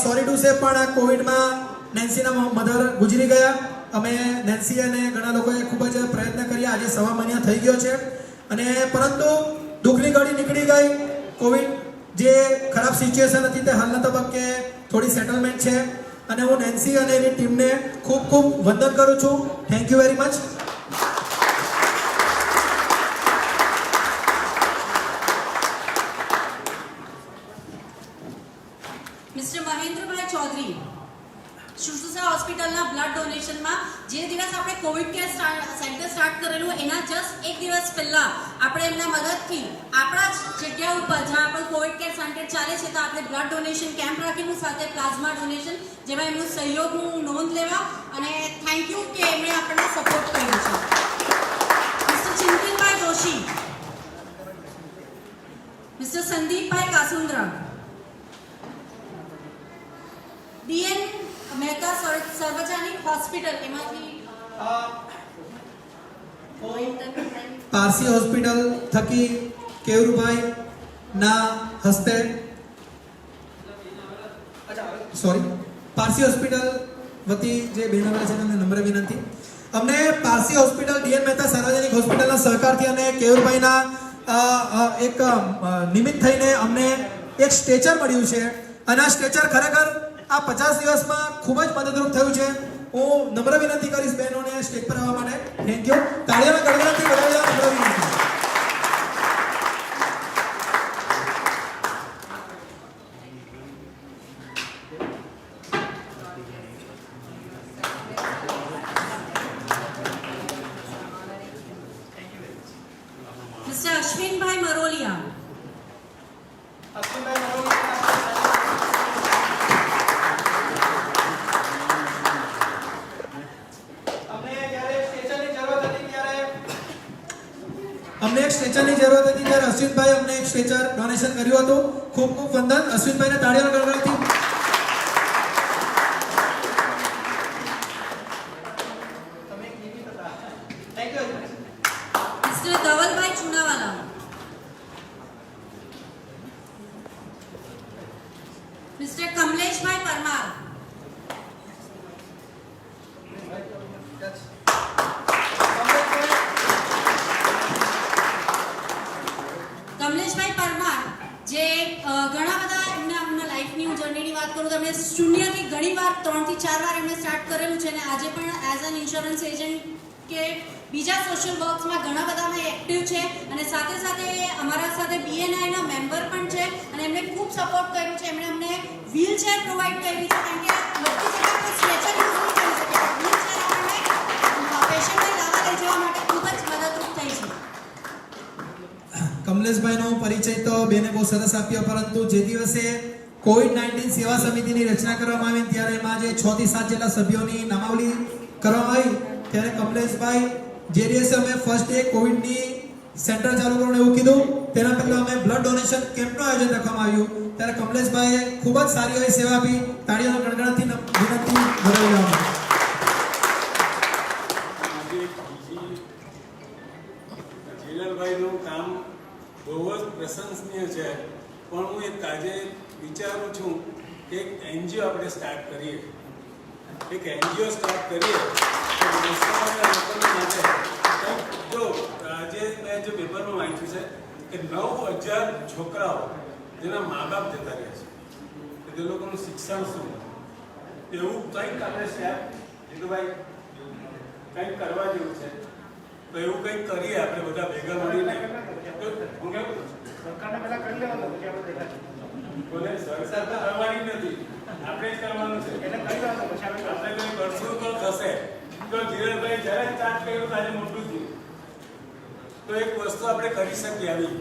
સોરી ટુ સે પણ આ કોવિડમાં નેન્સીના મધર ગુજરી ગયા. અમે નેન્સી અને ઘણા લોકોએ ખૂબ જ પ્રયત્ન કર્યા. આજે 1.5 મહિના થઈ ગયો છે અને પરંતુ દુઃખની ઘડી નીકળી ગઈ. કોવિડ જે ખરાબ સિચ્યુએશન હતી તે હાલના તબક્કે થોડી સેટલમેન્ટ છે અને હું નેન્સી અને એની ટીમને ખૂબ ખૂબ વંદન કરું છું. Thank you very much.
હોસ્પિટલના બ્લડ ડોનેશનમાં જે દિવસ આપણે કોવિડ કેર સેન્ટર સ્ટાર્ટ કરેલું એના જસ્ટ એક દિવસ પહેલા આપણે એમના મદદથી આપણા જ જગ્યા ઉપર જ્યાં આપણું કોવિડ કેર સેન્ટર ચાલે છે તો આપણે બ્લડ ડોનેશન કેમ્પ રાખેલું સાથે પ્લાઝમા ડોનેશન જેમાં એમનું સહયોગનું નોંધ લેવા અને થેન્ક યુ કે એમણે આપણને સપોર્ટ કર્યો છે. મિસ્ટર ચિંતનભાઈ જોશી, મિસ્ટર સંદીપભાઈ કાસુંદ્રા, બીએન મહેતા સાર્વજનિક હોસ્પિટલ એમાંથી
પારસી હોસ્પિટલ થકી કેવુરભાઈ ના હસ્તે પારસી હોસ્પિટલ વતી જે બેન આવેલા છે તેમને નમ્ર વિનંતી. અમને પારસી હોસ્પિટલ ડીએન મહેતા સાર્વજનિક હોસ્પિટલના સહકારથી અને કેવુરભાઈના એક નિમિત્ત થઈને અમને એક સ્ટ્રેચર મળ્યું છે અને આ સ્ટ્રેચર ખરેખર આ 50 દિવસમાં ખૂબ જ મદદરૂપ થયું છે. હું નમ્ર વિનંતી કરીશ બહેનોને સ્ટેજ પર આવવા માટે. Thank you. તાળીઓના ગણગણાટથી વધાવી નમ્ર વિનંતી.
મિસ્ટર અશ્વિનભાઈ મરોલિયા,
અમને એક સ્ટ્રેચરની જરૂરત હતી ત્યારે અશ્વિનભાઈ અમને એક સ્ટ્રેચર ડોનેશન કર્યું હતું. ખૂબ ખૂબ વંદન અશ્વિનભાઈને તાળીઓના ગણગણાટથી.
મિસ્ટર ધવલભાઈ ચુનાવાલા, મિસ્ટર કમલેશભાઈ પરમાર, કમલેશભાઈ પરમાર જે ઘણા બધા એમના લાઈફની હું જર્નીની વાત કરું તો એમણે શૂન્યથી ઘણીવાર 3 થી 4 વાર એમણે સ્ટાર્ટ કરેલું છે અને આજે પણ એઝ એન ઇન્સ્યોરન્સ એજન્ટ કે બીજા સોશિયલ વર્ક્સમાં ઘણા બધામાં એક્ટિવ છે અને સાથે સાથે અમારા સાથે બીએનઆઈના મેમ્બર પણ છે અને એમણે ખૂબ સપોર્ટ કર્યું છે. એમણે અમને વ્હીલચેર પ્રોવાઈડ કરી છે કારણ કે બધી જગ્યાએ કોઈ સ્ટ્રેચર યુઝ નહીં કરી શકે. વ્હીલચેર આપણને પેશન્ટને લાવવા લઈ જવા માટે ખૂબ જ મદદરૂપ થઈ છે.
કમલેશભાઈનો પરિચય તો બેને બહુ સરસ આપ્યો, પરંતુ જે દિવસે કોવિડ-19 સેવા સમિતિની રચના કરવામાં આવી ત્યારે એમાં જે 6 થી 7 જેટલા સભ્યોની નામાવલી કરવામાં આવી ત્યારે કમલેશભાઈ જે દિવસે અમે ફર્સ્ટ ડે કોવિડની સેન્ટર ચાલુ કરવાનું એવું કીધું તેના પહેલા અમે બ્લડ ડોનેશન કેમ્પનું આયોજન રાખવામાં આવ્યું ત્યારે કમલેશભાઈએ ખૂબ જ સારી એવી સેવા આપી. તાળીઓના ગણગણાટથી વિનંતી વધાવી લેવામાં.
જીલનભાઈનું કામ બહુ જ પ્રશંસનીય છે, પણ હું એક આજે વિચારું છું કે એક એનજીઓ આપણે સ્ટાર્ટ કરીએ. એક એનજીઓ સ્ટાર્ટ કરીએ તો લોકોના માટે જો આજે મેં જે પેપરમાં વાંચ્યું છે કે 9,000 છોકરાઓ જેના મા બાપ જતા રહ્યા છે કે તે લોકોનું શિક્ષણ શું એવું કંઈક આપણે સાહેબ જીતુભાઈ કંઈક કરવા જેવું છે તો એવું કંઈક કરીએ આપણે બધા ભેગા મળીને. સરકારને પહેલા કરી લેવાનું કે આપણે બોલે સરકાર તો કરવાની નથી, આપણે જ કરવાનું છે. એટલે કરી લેવાનું પછી આપણે કંઈ કરશું તો થશે. તો ધીરજભાઈ જ્યારે સ્ટાર્ટ કર્યું ત્યારે મોટું થયું તો એક વસ્તુ આપણે કરી શકીએ આવી.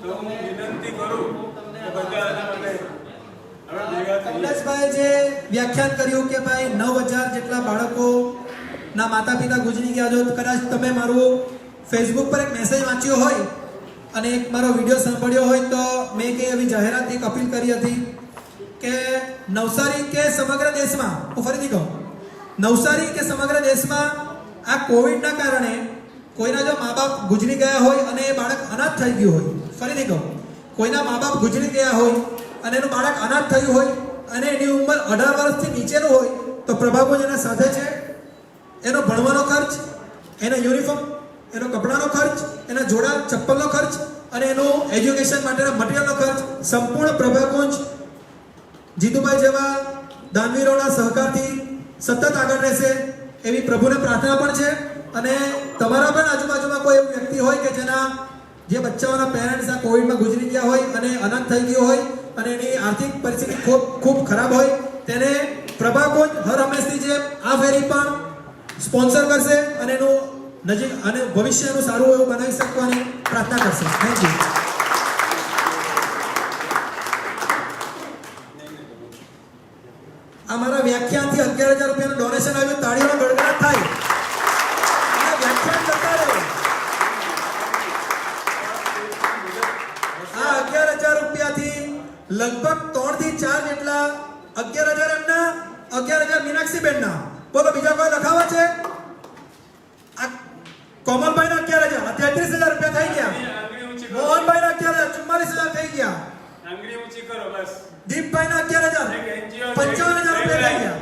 તો હું વિનંતી કરું કે બધા આપણે ભેગા થઈએ.
કમલેશભાઈએ જે વ્યાખ્યાન કર્યું કે ભાઈ 9,000 જેટલા બાળકોના માતા પિતા ગુજરી ગયા. જો કદાચ તમે મારું ફેસબુક પર એક મેસેજ વાંચ્યો હોય અને એક મારો વિડીયો સાંભળ્યો હોય તો મેં કંઈ એવી જાહેરાત એક અપીલ કરી હતી કે નવસારી કે સમગ્ર દેશમાં, હું ફરીથી કહું, નવસારી કે સમગ્ર દેશમાં આ કોવિડના કારણે કોઈના જો મા બાપ ગુજરી ગયા હોય અને એ બાળક અનાથ થઈ ગયું હોય, ફરીથી કહું, કોઈના મા બાપ ગુજરી ગયા હોય અને એનું બાળક અનાથ થયું હોય અને એની ઉંમર 18 વર્ષથી નીચેનું હોય તો પ્રભાગો જેના સાથે છે એનો ભણવાનો ખર્ચ, એના યુનિફોર્મ, એનો કપડાનો ખર્ચ, એના જોડા ચપ્પલનો ખર્ચ અને એનું એજ્યુકેશન માટેના મટીરિયલનો ખર્ચ સંપૂર્ણ પ્રભાગુંજ જીતુભાઈ જેવા દાનવીરોના સહકારથી સતત આગળ રહેશે એવી પ્રભુને પ્રાર્થના પણ છે. અને તમારા પણ આજુબાજુમાં કોઈ એવું વ્યક્તિ હોય કે જેના જે બચ્ચાઓના પેરેન્ટ્સ આ કોવિડમાં ગુજરી ગયા હોય અને અનાથ થઈ ગયો હોય અને એની આર્થિક પરિસ્થિતિ ખૂબ ખરાબ હોય તેને પ્રભાકુંજ હર હંમેશની જેમ આ ફેરી પણ સ્પોન્સર કરશે અને એનું નજીક અને ભવિષ્યનું સારું એવું બનાવી શકવાની પ્રાર્થના કરશે. Thank you. અમારા વ્યાખ્યાનથી 11,000 રૂપિયાનું ડોનેશન આવ્યું. તાળીઓનો ગડગડાટ થાય. અને વ્યાખ્યાન કરતા રહો. આ 11,000 રૂપિયાથી લગભગ 3 થી 4 જેટલા 11,000 એમના 11,000 મીનાક્ષીબેનના. બોલો બીજા કોઈ લખાવા છે? આ કોમલભાઈના 11,000 33,000 રૂપિયા થઈ ગયા. મોહનભાઈના 11,000 44,000 થઈ ગયા.
આંગળી ઊંચી કરો બસ.
દીપભાઈના 11,000 55,000 રૂપિયા થઈ ગયા.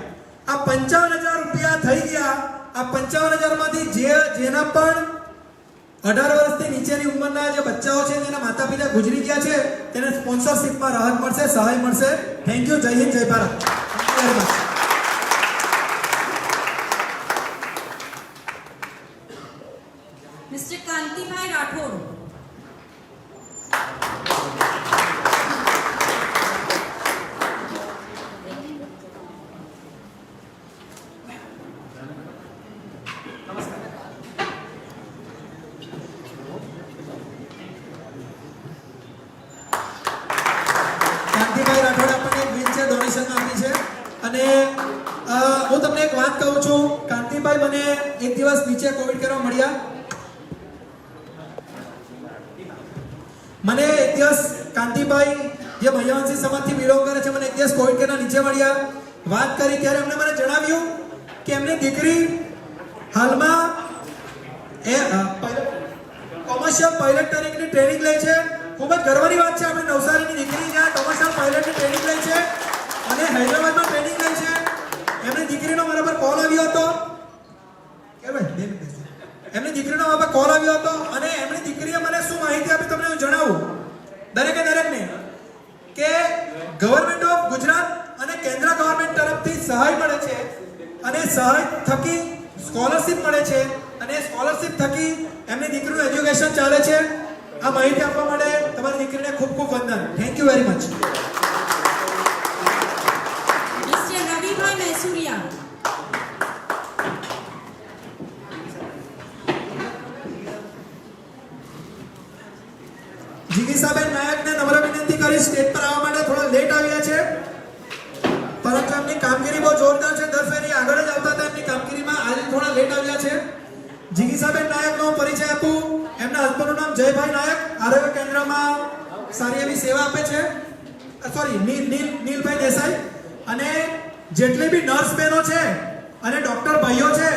આ 55,000 રૂપિયા થઈ ગયા. આ 55,000 માંથી જેના પણ 18 વર્ષથી નીચેની ઉંમરના જે બચ્ચાઓ છે જેના માતા પિતા ગુજરી ગયા છે તેને સ્પોન્સરશિપમાં રાહત મળશે, સહાય મળશે. Thank you. જય હિન્દ, જય Bharat. Thank you very much.
Mister Kantibhai Rathod.
Kantibhai Rathod આપણને એક વ્હીલચેર ડોનેશન આપી છે. અને હું તમને એક વાત કહું છું. કાંતિભાઈ મને એક દિવસ નીચે કોવિડ કરવા મળ્યા. મને એક દિવસ કાંતિભાઈ જે મહિયાવંશી સમાજથી બિલોંગ કરે છે મને એક દિવસ કોવિડ કેરના નીચે મળ્યા. વાત કરી ત્યારે એમણે મને જણાવ્યું કે એમની દીકરી હાલમાં કોમર્શિયલ પાયલટ તરીકેની ટ્રેનિંગ લે છે. ખૂબ જ ગર્વની વાત છે. આપણે નવસારીની દીકરી જ્યાં કોમર્શિયલ પાયલટની ટ્રેનિંગ લે છે અને હૈદરાબાદમાં ટ્રેનિંગ લે છે. એમની દીકરીનો મારા પર કોલ આવ્યો હતો. એમની દીકરીનો મારા પર કોલ આવ્યો હતો અને એમની દીકરીએ મને શું માહિતી આપી તમને હું જણાવું દરેકને કે ગવર્મેન્ટ ઓફ ગુજરાત અને કેન્દ્ર ગવર્મેન્ટ તરફથી સહાય મળે છે અને સહાય થકી સ્કોલરશિપ મળે છે અને સ્કોલરશિપ થકી એમની દીકરીનું એજ્યુકેશન ચાલે છે. આ માહિતી આપવા માટે તમારી દીકરીને ખૂબ ખૂબ વંદન. Thank you very much.
Mister Ravibhai Maisuria.
Jigisaben નાયકને નમ્ર વિનંતી કરી સ્ટેજ પર આવવા માટે. થોડા લેટ આવ્યા છે પરંતુ એમની કામગીરી બહુ જોરદાર છે. દર ફેરી આગળ જ આવતા હતા એમની કામગીરીમાં. આજે થોડા લેટ આવ્યા છે. જીગીસાબેન નાયકનો પરિચય આપું. એમના હસબન્ડનું નામ જયભાઈ નાયક. આરોગ્ય કેન્દ્રમાં સારી એવી સેવા આપે છે. સોરી નીલભાઈ દેસાઈ. અને જેટલી બી નર્સ બહેનો છે અને ડોક્ટર ભાઈઓ છે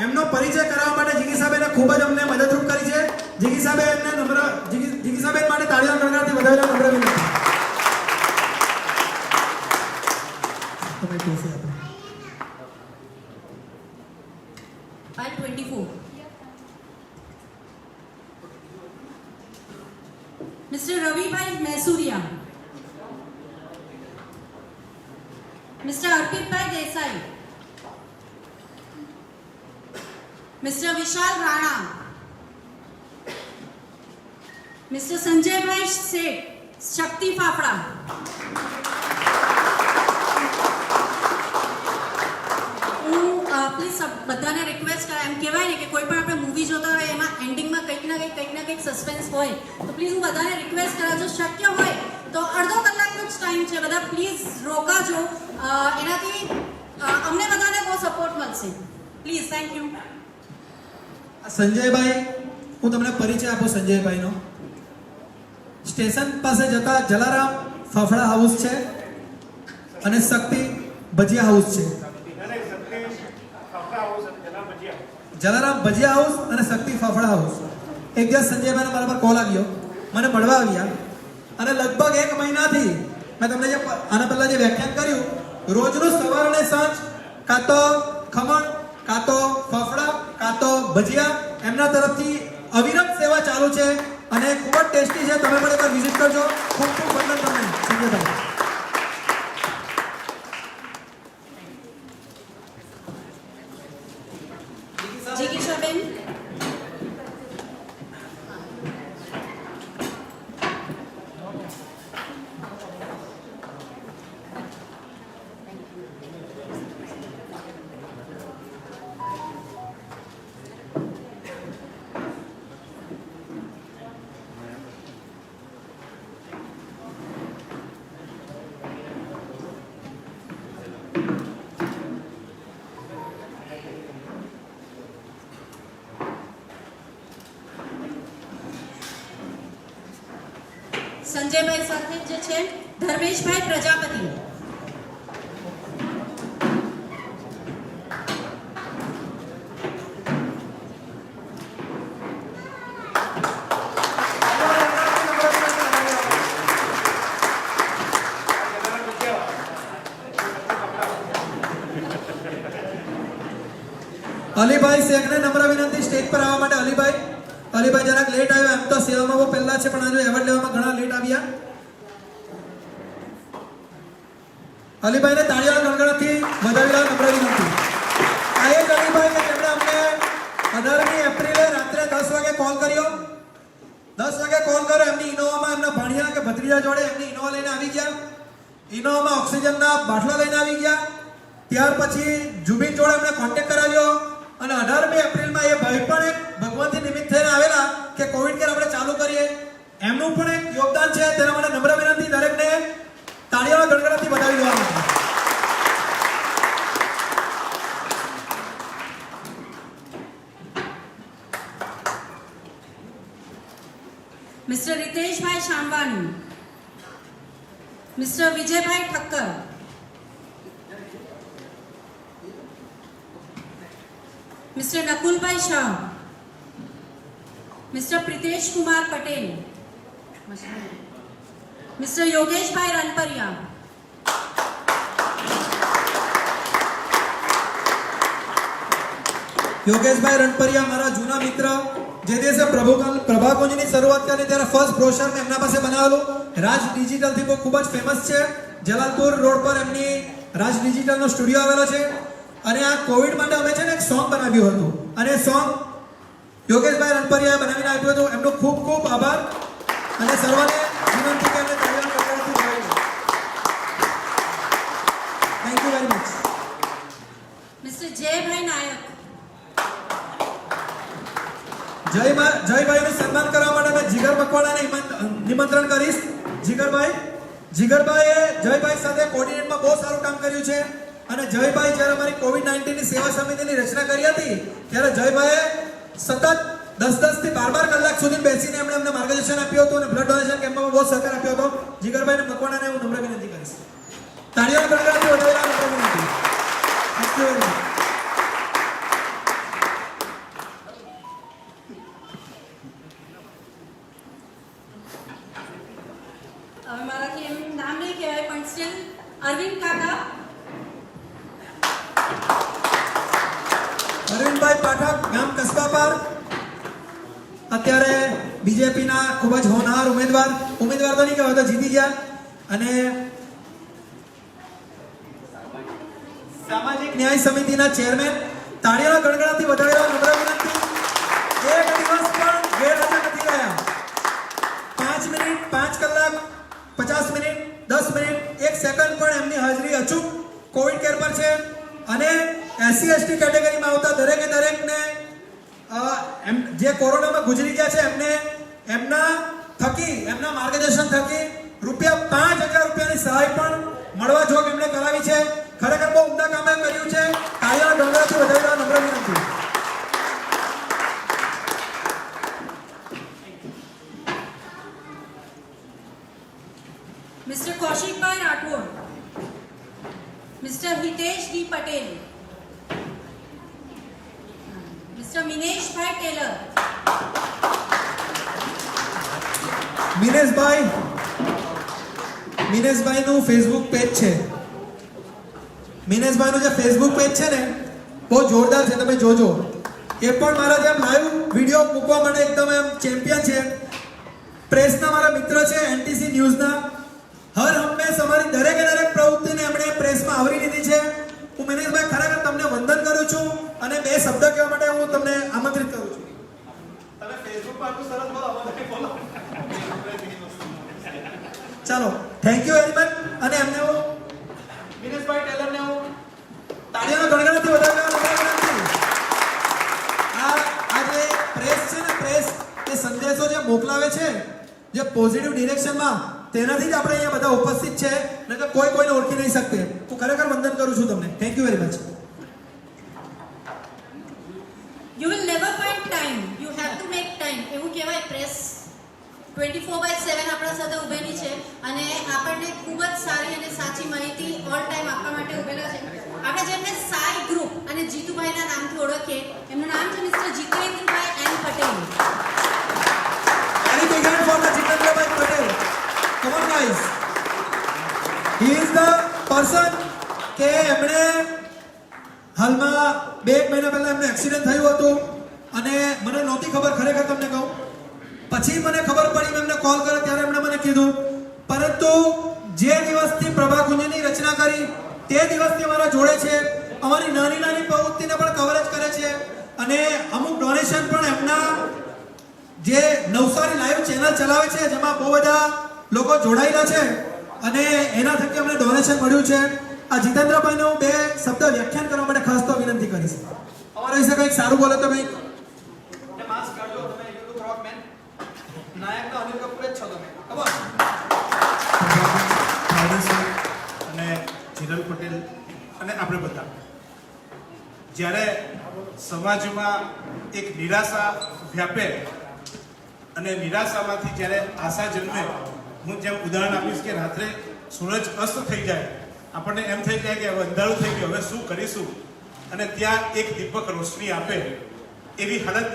એમનો પરિચય કરાવવા માટે જીગીસાબેને ખૂબ જ અમને મદદરૂપ કરી છે. જીગીસાબેન માટે તાળીઓના ગણગણાટથી વધાવેલા નમ્ર વિનંતી. તમે કહેશો આપણે.
File 24. Mr. Ravibai Masuria. Mr. Arpitbhai Desai. Mr. Vishal Rana. Mr. Sanjay Bhai Seth. Shakti Fafda. Please બધાને રિક્વેસ્ટ કરાય એમ કહેવાય ને કે કોઈ પણ આપણે મૂવી જોતા હોય એમાં એન્ડિંગમાં કંઈક ના કંઈક સસ્પેન્સ હોય તો પ્લીઝ હું બધાને રિક્વેસ્ટ કરા જો શક્ય હોય તો અડધો કલાકનો જ ટાઈમ છે. બધા પ્લીઝ રોકાજો. એનાથી અમને બધાને બહુ સપોર્ટ મળશે. પ્લીઝ. Thank you.
સંજયભાઈ, હું તમને પરિચય આપું સંજયભાઈનો. સ્ટેશન પાસે જતા જલારામ ફાફડા હાઉસ છે અને શક્તિ ભજીયા હાઉસ છે. જલારામ ભજીયા હાઉસ અને શક્તિ ફાફડા હાઉસ. એક દિવસ સંજયભાઈનો મારા પર કોલ આવ્યો. મને મળવા આવ્યા અને લગભગ 1 મહિનાથી મેં તમને જે આના પહેલા જે વ્યાખ્યાન કર્યું રોજનું સવાર અને સાંજ કાં તો ખમણ કાં તો ફાફડા કાં તો ભજીયા એમના તરફથી અવિરત સેવા ચાલુ છે અને ખૂબ જ ટેસ્ટી છે. તમે પણ એકવાર વિઝિટ કરજો. ખૂબ ખૂબ વંદન તમને સંજયભાઈ.
જીગીશાબેન. સંજયભાઈ સાથે જે છે ધર્મેશભાઈ પ્રજાપતિ.
અલીભાઈ શેખને નમ્ર વિનંતી સ્ટેજ પર આવવા માટે. અલીભાઈ જરાક લેટ આવ્યા, એમ તો સેવામાં બહુ પહેલા છે પણ આજે એવોર્ડ લેવામાં ઘણા લેટ આવ્યા. અલીભાઈને તાળીઓના ગણગણથી વધાવી લેવા નમ્ર વિનંતી. આ એ જ અલીભાઈ કે જેમણે અમને 18મી એપ્રિલે રાત્રે 10 વાગે કોલ કર્યો. 10 વાગે કોલ કર્યો, એમની ઇનોવામાં એમના ભાણિયા કે ભત્રીજા જોડે એમની ઇનોવા લઈને આવી ગયા. ઇનોવામાં ઓક્સિજનના બાટલા લઈને આવી ગયા. ત્યાર પછી જુબિન જોડે એમણે કોન્ટેક્ટ કરાવ્યો અને 18મી એપ્રિલમાં એ ભાઈ પણ એક ભગવાનથી નિમિત્ત થઈને આવેલા કે કોવિડ કેર આપણે ચાલુ કરીએ. એમનું પણ એક યોગદાન છે, તેના માટે નમ્ર વિનંતી દરેકને તાળીઓના ગણગણથી વધાવી દેવા માટે.
Mister Riteshbhai Shamvani, mister Vijaybhai Thakkar, mister Nakulbhai Shah, mister Pritesh Kumar Patel, mister Yogeshbhai Ranparia,
Yogeshbhai Ranparia મારા જૂના મિત્ર, જે દિવસે પ્રભાકુંજની શરૂઆત કરી ત્યારે ફર્સ્ટ બ્રોશર મેં એમના પાસે બનાવેલું. રાજ ડિજિટલથી બહુ ખૂબ જ ફેમસ છે. જલાલપુર રોડ પર એમની રાજ ડિજિટલનો સ્ટુડિયો આવેલો છે. અને આ કોવિડ માટે અમે છે ને એક સોંગ બનાવ્યું હતું અને સોંગ યોગેશભાઈ રણપરિયાએ બનાવીને આપ્યું હતું. એમનો ખૂબ ખૂબ આભાર અને સર્વને વિનંતી કે એમને તાળીઓના ગણગણથી વધાવી દો. Thank you very much.
Mister Jaybhai Nayak,
જયભાઈનું સન્માન કરવા માટે મેં જીગર મકવાણાને નિમંત્રણ કરીશ. જીગરભાઈએ જયભાઈ સાથે કોર્ડિનેટમાં બહુ સારું કામ કર્યું છે. અને જયભાઈ જ્યારે અમારી કોવિડ-19ની સેવા સમિતિની રચના કરી હતી ત્યારે જયભાઈએ સતત 10 થી 12 કલાક સુધી બેસીને એમણે અમને માર્ગદર્શન આપ્યું હતું અને બ્લડ ડોનેશન કેમ્પમાં બહુ સહકાર આપ્યો હતો. જીગરભાઈને મકવાણાને હું નમ્ર વિનંતી કરીશ. તાળીઓના ગણગણથી વધારેલા નમ્ર વિનંતી. Thank you very much.
હવે મારાથી એમ નામ નહીં કહેવાય પણ સ્ટીલ અરવિંદ કાકા,
અરવિંદભાઈ પાઠક, ગામ કસ્બાપાર, અત્યારે બીજેપીના ખૂબ જ હોનહાર ઉમેદવાર તો નહીં કહેવાય તો જીતી ગયા. અને સામાજિક ન્યાય સમિતિના ચેરમેન. તાળીઓના ગણગણથી વધારેલા નમ્ર વિનંતી. એક દિવસ પણ ગેરહાજર નથી રહ્યા. 5 મિનિટ, 5 કલાક, 50 મિનિટ, 10 મિનિટ, 1 સેકન્ડ પણ એમની હાજરી અચૂક કોવિડ કેર પર છે. અને SC/ST કેટેગરીમાં આવતા દરેકને જે કોરોનામાં ગુજરી ગયા છે એમને એમના માર્ગદર્શન થકી ₹5000ની સહાય પણ મળવા જોગ એમણે કરાવી છે. ખરેખર બહુ ઉમદા કામ કર્યું છે. તાળીઓના ગણગણથી વધારેલા નમ્ર વિનંતી.
Mister Kaushikbhai Rathod, mister Hitesh D Patel, mister Mineshbhai Tailor,
મિનેશભાઈનું ફેસબુક પેજ છે. મિનેશભાઈનું જે ફેસબુક પેજ છે ને બહુ જોરદાર છે, તમે જોજો. એ પણ મારા જેમ લાઈવ વિડીયો મૂકવા માટે એકદમ એમ ચેમ્પિયન છે. પ્રેસના મારા મિત્ર છે, NTC ન્યૂઝના. હર હંમેશ અમારી દરેકે દરેક પ્રવૃત્તિને એમણે પ્રેસમાં આવરી લીધી છે. હું મિનેશભાઈ ખરેખર તમને વંદન કરું છું અને 2 શબ્દ કહેવા માટે હું તમને આમંત્રિત કરું છું. તમે ફેસબુક પર આટલું સરસ બોલો, અમારે બોલો. ચાલો, થેન્ક યુ વેરી મચ. અને એમને હું મિનેશભાઈ ટેલરને હું તાળીઓના ગણગણથી વધારવા વિનંતી. આ જે પ્રેસ છે ને, પ્રેસ એ સંદેશો જે મોકલાવે છે જે પોઝિટિવ ડિરેક્શનમાં, તેનાથી જ આપણે અહીંયા બધા ઉપસ્થિત છે. નહીં તો કોઈને ઓળખી નહીં શકતે. હું ખરેખર વંદન કરું છું તમને. Thank you very much.
You will never find time, you have to make time એવું કહેવાય પ્રેસ 24/7 આપણા સાથે ઉભેલી છે અને આપણને ખૂબ જ સારી અને સાચી માહિતી ઓલ ટાઈમ આપવા માટે ઉભેલા છે. આપણે જેમને સાઈ ગ્રુપ અને જીતુભાઈના નામથી ઓળખીએ, એમનું નામ છે mister Jitendrabhai N Patel.
Very big hand for the Jitendra Patel. Come on guys. He is the person કે એમણે હાલમાં 2 મહિના પહેલા એમને એક્સિડન્ટ થયું હતું અને મને નહોતી ખબર, ખરેખર તમને કહું. પછી મને ખબર પડી, મેં એમને કોલ કર્યો ત્યારે એમણે મને કીધું. પરંતુ જે દિવસથી પ્રભાકુંજની રચના કરી તે દિવસથી અમારા જોડે છે, અમારી નાની નાની પ્રવૃત્તિને પણ કવરેજ કરે છે અને અમુક ડોનેશન પણ એમના જે નવસારી લાઈવ ચેનલ ચલાવે છે જેમાં બહુ બધા લોકો જોડાયેલા છે અને એના થકી અમને ડોનેશન મળ્યું છે. આ જીતેન્દ્રભાઈને હું 2 શબ્દ વ્યાખ્યાન કરવા માટે ખાસ તો વિનંતી કરીશ. અમારા વિશે કંઈક સારું બોલે તો કંઈક માસ્ક કાઢજો. તમે એટલું ક્રોક મેન નાયકના અનિલ કપૂર જ છો તમે. ખબર
અને જીરલ પટેલ અને આપણે બધા જ્યારે સમાજમાં એક નિરાશા વ્યાપે અને નિરાશામાંથી જ્યારે આશા જન્મે, હું જેમ ઉદાહરણ આપીશ કે રાત્રે સૂરજ અસ્ત થઈ જાય, આપણને એમ થઈ જાય કે હવે અંધારું થઈ ગયું, હવે શું કરીશું, અને ત્યાં એક દીપક રોશની આપે, એવી હાલત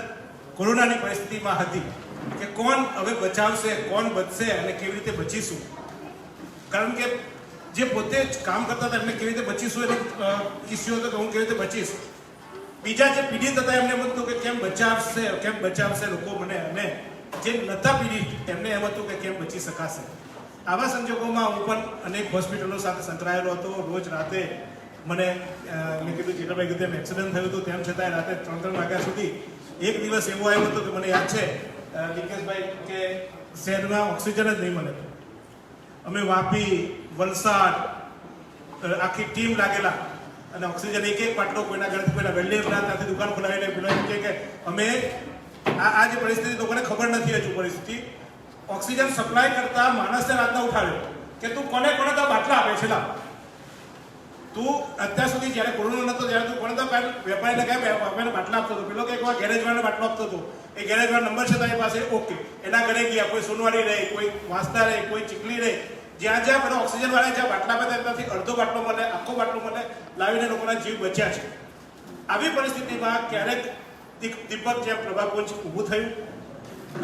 કોરોનાની પરિસ્થિતિમાં હતી કે કોણ હવે બચાવશે, કોણ બચશે અને કેવી રીતે બચીશું. કારણ કે જે પોતે જ કામ કરતા હતા એમને કેવી રીતે બચીશું એનો ઇસ્યુ હતો કે હું કેવી રીતે બચીશ. બીજા જે પીડિત હતા એમને એમ હતું કે કેમ બચાવશે લોકો મને, અને જે નતા પીડિત એમને એમ હતું કે કેમ બચી શકાશે. આવા સંજોગોમાં હું પણ અનેક હોસ્પિટલો સાથે સંકળાયેલો હતો. રોજ રાતે મને મેં કીધું જેઠાભાઈ કીધું એમ એક્સિડન્ટ થયું હતું, તેમ છતાં રાતે 3-3 વાગ્યા સુધી એક દિવસ એવો આવ્યો હતો કે મને યાદ છે લિંકેશભાઈ કે શહેરમાં ઓક્સિજન જ નહીં મળે. અમે વાપી, વલસાડ આખી ટીમ લાગેલા અને ઓક્સિજન એક બાટલો કોઈના ઘરેથી, કોઈના વેલ્ડે ત્યાંથી દુકાન ખોલાવીને પેલો એમ કે અમે આ જે પરિસ્થિતિ લોકોને ખબર નથી હજુ પરિસ્થિતિ, ઓક્સિજન સપ્લાય કરતા માણસને રાતના ઉઠાવ્યો કે તું કોને તો બાટલા આપે છે. તું અત્યાર સુધી જ્યારે કોરોના નતો ત્યારે તું કોને તો વેપારીને કહે વેપારીને બાટલા આપતો હતો, પેલો કે ગેરેજવાળાને બાટલો આપતો હતો, એ ગેરેજવાળા નંબર છે તારી પાસે, ઓકે, એના ઘરે ગયા, કોઈ સોનવાડી રહે, કોઈ વાંસદા રહે, કોઈ ચીખલી રહે, જ્યાં પેલો ઓક્સિજન વાળા જ્યાં બાટલા આપે ત્યાંથી અડધો બાટલો મળે, આખો બાટલો મળે, લાવીને લોકોના જીવ બચ્યા છે. આવી પરિસ્થિતિમાં ક્યારેક દીપક જેમ પ્રભાકુંજ ઊભું થયું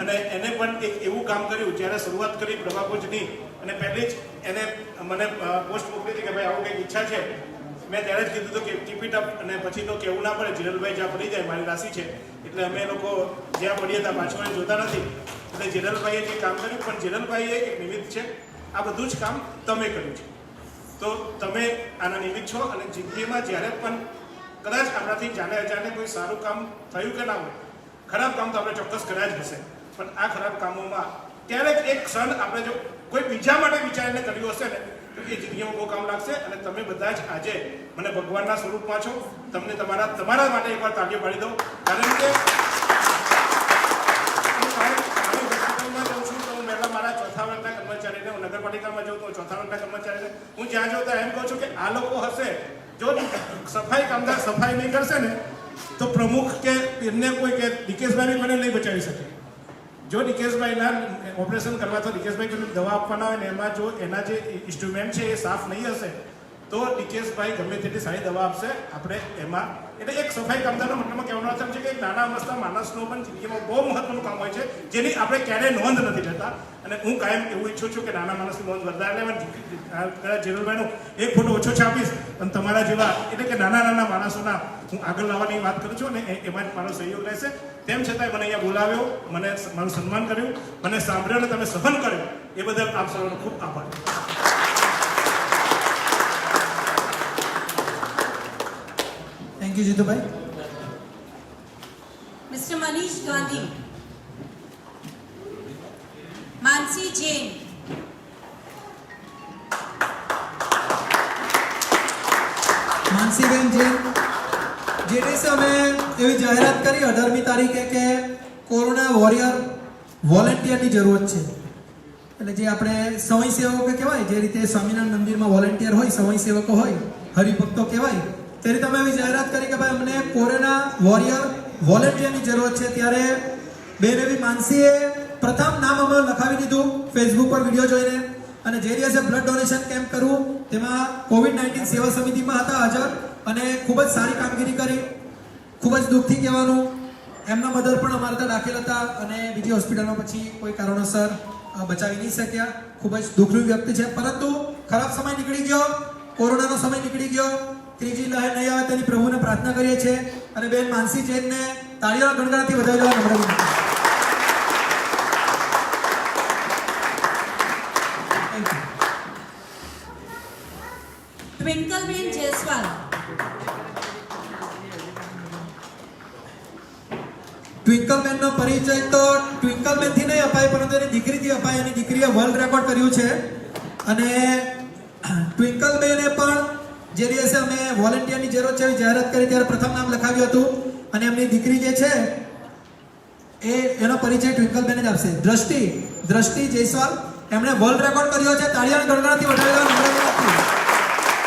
અને એને પણ એક એવું કામ કર્યું. જ્યારે શરૂઆત કરી પ્રભાકુંજની અને પહેલી જ એને મને પોસ્ટ મોકલી હતી કે ભાઈ આવું કંઈક ઈચ્છા છે, મેં ત્યારે જ કીધું હતું કે કીપ ઇટ અપ, અને પછી તો કેવું ના પડે, જીરલભાઈ જ્યાં પડી જાય મારી રાશિ છે એટલે અમે લોકો જ્યાં પડીએ ત્યાં પાછળ જોતા નથી. એટલે જીરલભાઈએ જે કામ કર્યું, પણ જીરલભાઈએ એક નિમિત્ત છે, આ બધું જ કામ તમે કર્યું છે. તો તમે આના નિમિત્ત છો અને જિંદગીમાં જ્યારે પણ કદાચ આપણાથી જાણે અજાણે કોઈ સારું કામ થયું કે ના હોય, ખરાબ કામ તો આપણે ચોક્કસ કર્યા જ હશે, પણ આ ખરાબ કામોમાં ક્યારેક એક ક્ષણ આપણે જો કોઈ બીજા માટે વિચારીને કર્યું હશે ને તો એ જિંદગીમાં બહુ કામ લાગશે. અને તમે બધા જ આજે મને ભગવાનના સ્વરૂપમાં છો. તમને તમારા માટે એકવાર તાળીઓ પાડી દો. કારણ કે હોસ્પિટલમાં જાઉં છું તો હું પહેલાં મારા ચોથા વર્ગના કર્મચારીને, હું નગરપાલિકામાં જાઉં તો ચોથા વર્ગના કર્મચારીને હું જ્યાં જાઉં ત્યાં એમ કહું છું કે આ લોકો હશે, જો સફાઈ કામદાર સફાઈ નહીં કરશે ને તો પ્રમુખ કે એમને કોઈ કે ડીકેશભાઈ કોઈને નહીં બચાવી શકે. જો ડીકેશભાઈના ઓપરેશન કરવા તો ડીકેશભાઈ કોઈ દવા આપવાના હોય ને એમાં જો એના જે ઇન્સ્ટ્રુમેન્ટ છે એ સાફ નહીં હશે તો ડીકેશભાઈ ગમે તેટલી સારી દવા આપશે આપણે એમાં. એટલે એક સફાઈ કામદારનો મતલબમાં કહેવાનો અર્થ છે કે એક નાના અવસ્થા માણસનો પણ જિંદગીમાં બહુ મહત્વનું કામ હોય છે જેની આપણે ક્યારેય નોંધ નથી લેતા. અને હું કાયમ એવું ઈચ્છું છું કે નાના માણસની નોંધ વધારે લે. કદાચ જીરલભાઈનો એક ફોટો ઓછો છાપીશ અને તમારા જેવા એટલે કે નાના માણસોના હું આગળ લાવવાની વાત કરું છું અને એમાં જ મારો સહયોગ રહેશે. તેમ છતાંય મને અહીંયા બોલાવ્યો, મને મારું સન્માન કર્યું, મને સાંભળ્યો અને તમે સહન કર્યું, એ બદલ આપ સૌનો ખૂબ આભાર.
Thank you Jitubhai.
Mister Manish Gandhi, Mansi Jain,
Mansiben Jain, જે દિવસે અમે એવી જાહેરાત કરી 18મી તારીખે કે કોરોના વોરિયર વોલેન્ટિયરની જરૂરત છે, એટલે જે આપણે સમય સેવકો કહેવાય, જે રીતે સ્વામિનારાયણ મંદિરમાં વોલેન્ટિયર હોય, સમય સેવકો હોય, હરિભક્તો કહેવાય, તે રીતે અમે એવી જાહેરાત કરી કે ભાઈ અમને કોરોના વોરિયર વોલેન્ટિયરની જરૂરત છે. ત્યારે બેન એવી માનસીએ પ્રથમ નામ અમે લખાવી દીધું ફેસબુક પર વિડીયો જોઈને, અને જે દિવસે બ્લડ ડોનેશન કેમ્પ કરવું તેમાં કોવિડ-19 સેવા સમિતિમાં હતા હાજર અને ખૂબ જ સારી કામગીરી કરી. ખૂબ જ દુઃખથી કહેવાનું, એમના મધર પણ અમારા ત્યાં દાખલ હતા અને બીજી હોસ્પિટલમાં પછી કોઈ કારણોસર બચાવી નહીં શક્યા. ખૂબ જ દુઃખનું વ્યક્તિ છે, પરંતુ ખરાબ સમય નીકળી ગયો, કોરોનાનો સમય નીકળી ગયો. ત્રીજી લહેર નહીં આવે તેની પ્રભુને પ્રાર્થના કરીએ છીએ અને બેન માનસી જૈનને તાળીઓના ગણગણાટથી વધાવી દેવા નમ્ર વિનંતી. Thank you.
ટ્વિંકલબેન જયસ્વાલ.
ટ્વિંકલબેનનો પરિચય તો ટ્વિંકલબેનથી નહીં અપાય, પરંતુ એની દીકરીથી અપાય. એની દીકરીએ વર્લ્ડ રેકોર્ડ કર્યું છે અને ટ્વિંકલબેને પણ જે દિવસે અમે વોલેન્ટિયરની જરૂર છે એવી જાહેરાત કરી ત્યારે પ્રથમ નામ લખાવ્યું હતું અને એમની દીકરી જે છે એનો પરિચય ટ્વિંકલબેન જ આપશે. દ્રષ્ટિ જયસ્વાલ, એમણે વર્લ્ડ રેકોર્ડ કર્યો છે. તાળીઓના ગણગણાટથી વધાવી દેવા નમ્ર વિનંતી.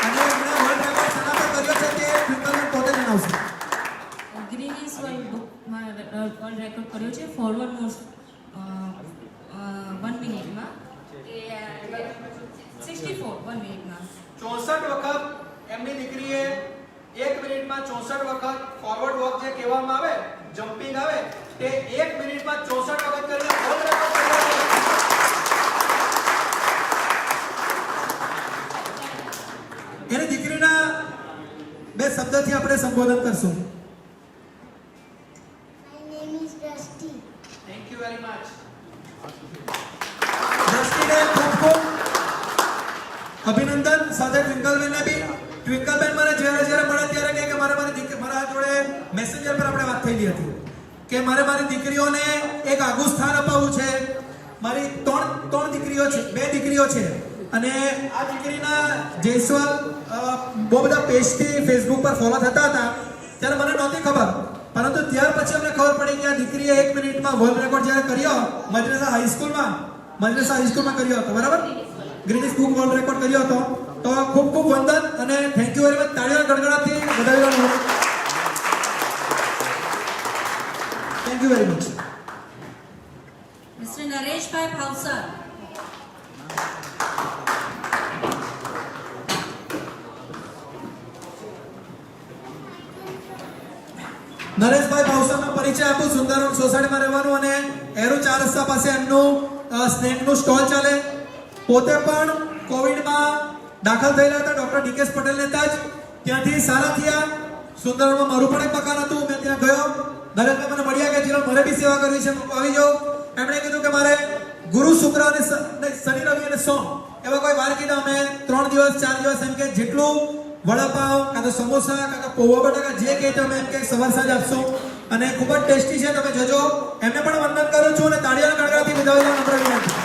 અને એમણે વર્લ્ડ રેકોર્ડ શેના પર કર્યો છે તે ટ્વિંકલબેન પોતે જણાવશે.
ગ્રીનિસ વર્લ્ડ રેકોર્ડ કર્યો છે ફોરવર્ડ મોસ્ટ 1 મિનિટમાં 64 1 મિનિટમાં
64 વખત એમની દીકરીએ 1 મિનિટમાં 64 વખત ફોરવર્ડ વોક જે કહેવામાં આવે, જમ્પિંગ આવે, તે 1 મિનિટમાં 64 વખત કરીને વર્લ્ડ રેકોર્ડ કર્યો છે. એની દીકરીના બે શબ્દથી આપણે સંબોધન કરશું. Thank you very much. દ્રષ્ટિને ખૂબ ખૂબ અભિનંદન. સાથે ટ્વિંકલબેનને બી. ટ્વિંકલબેન મને જ્યારે મળે ત્યારે કહે કે મારા જોડે મેસેન્જર પર આપણે વાત થયેલી હતી કે મારી દીકરીઓને એક આગવું સ્થાન અપાવવું છે. મારી ત્રણ દીકરીઓ છે, 2 દીકરીઓ છે અને આ દીકરીના જયસ્વાલ બહુ બધા પેજથી ફેસબુક પર ફોલો થતા હતા. ત્યારે મને નહોતી ખબર, પરંતુ ત્યાર પછી અમને ખબર પડી કે આ દીકરીએ 1 મિનિટમાં વર્લ્ડ રેકોર્ડ જ્યારે કર્યો મદ્રેસા હાઈસ્કૂલમાં કર્યો હતો. બરાબર, ગ્રીનિસ બુક વર્લ્ડ રેકોર્ડ કર્યો હતો. તો ખૂબ ખૂબ વંદન અને થેન્ક યુ વેરી મચ. તાળીઓના ગણગણાટથી વધાવી દેવાનું. Thank you very much.
Mister Nareshbhai Bhavsar.
Nareshbhai ભાવસરનો પરિચય આપું. સુંદરવન સોસાયટીમાં રહેવાનું અને એરો 4 રસ્તા પાસે એમનું સ્નેકનું સ્ટોલ ચાલે. પોતે પણ કોવિડમાં દાખલ થયેલા હતા ડોક્ટર ડીકેશ પટેલને ત્યાં જ. ત્યાંથી સારા થયા. સુંદરવનમાં મારું પણ એક મકાન હતું, મેં ત્યાં ગયો. નરેશભાઈ મને મળ્યા કે ચલો મારે બી સેવા કરવી છે, આવી જાઓ. એમણે કીધું કે મારે ગુરુ, શુક્ર અને શનિ, રવિ અને સોમ એવા કોઈ વાર કીધા. અમે 3 દિવસ 4 દિવસ એમ કે જેટલું વડાપાવ કાં તો સમોસા કાં તો પૌવા બટાકા જે કહે તમે એમ કે સવાર સાંજ આપશો અને ખૂબ જ ટેસ્ટી છે. તમે જજો. એમને પણ વંદન કરું છું અને તાળીઓના ગણગણાટથી વધાવી દેવા નમ્ર વિનંતી.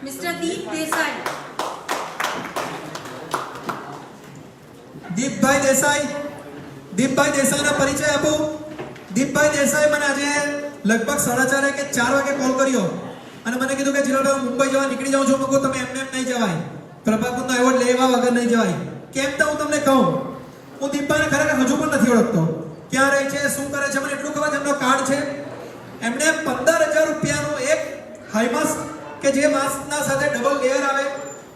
મિસ્ટર દીપ દેસાઈ.
દીપભાઈ દેસાઈના પરિચય આપું. દીપભાઈ દેસાઈ મને આજે લગભગ 4:30 કે 4 વાગે કોલ કર્યો અને મને કીધું કે જીરાભાઈ હું મુંબઈ જવા નીકળી જાઉં છું. મેં કહ્યું તમે એમ નહીં જવાય, પ્રભાકુંડનો એવોર્ડ લેવા વગર નહીં જવાય. કેમ તો હું તમને કહું, હું દીપભાઈને ખરેખર હજુ પણ નથી ઓળખતો. ક્યાં રહે છે, શું કરે છે, મને એટલું ખબર છે એમનો કાર્ડ છે. એમણે 15,000 રૂપિયાનું એક હાઈ માસ્ક કે જે માસ્કના સાથે ડબલ લેયર આવે,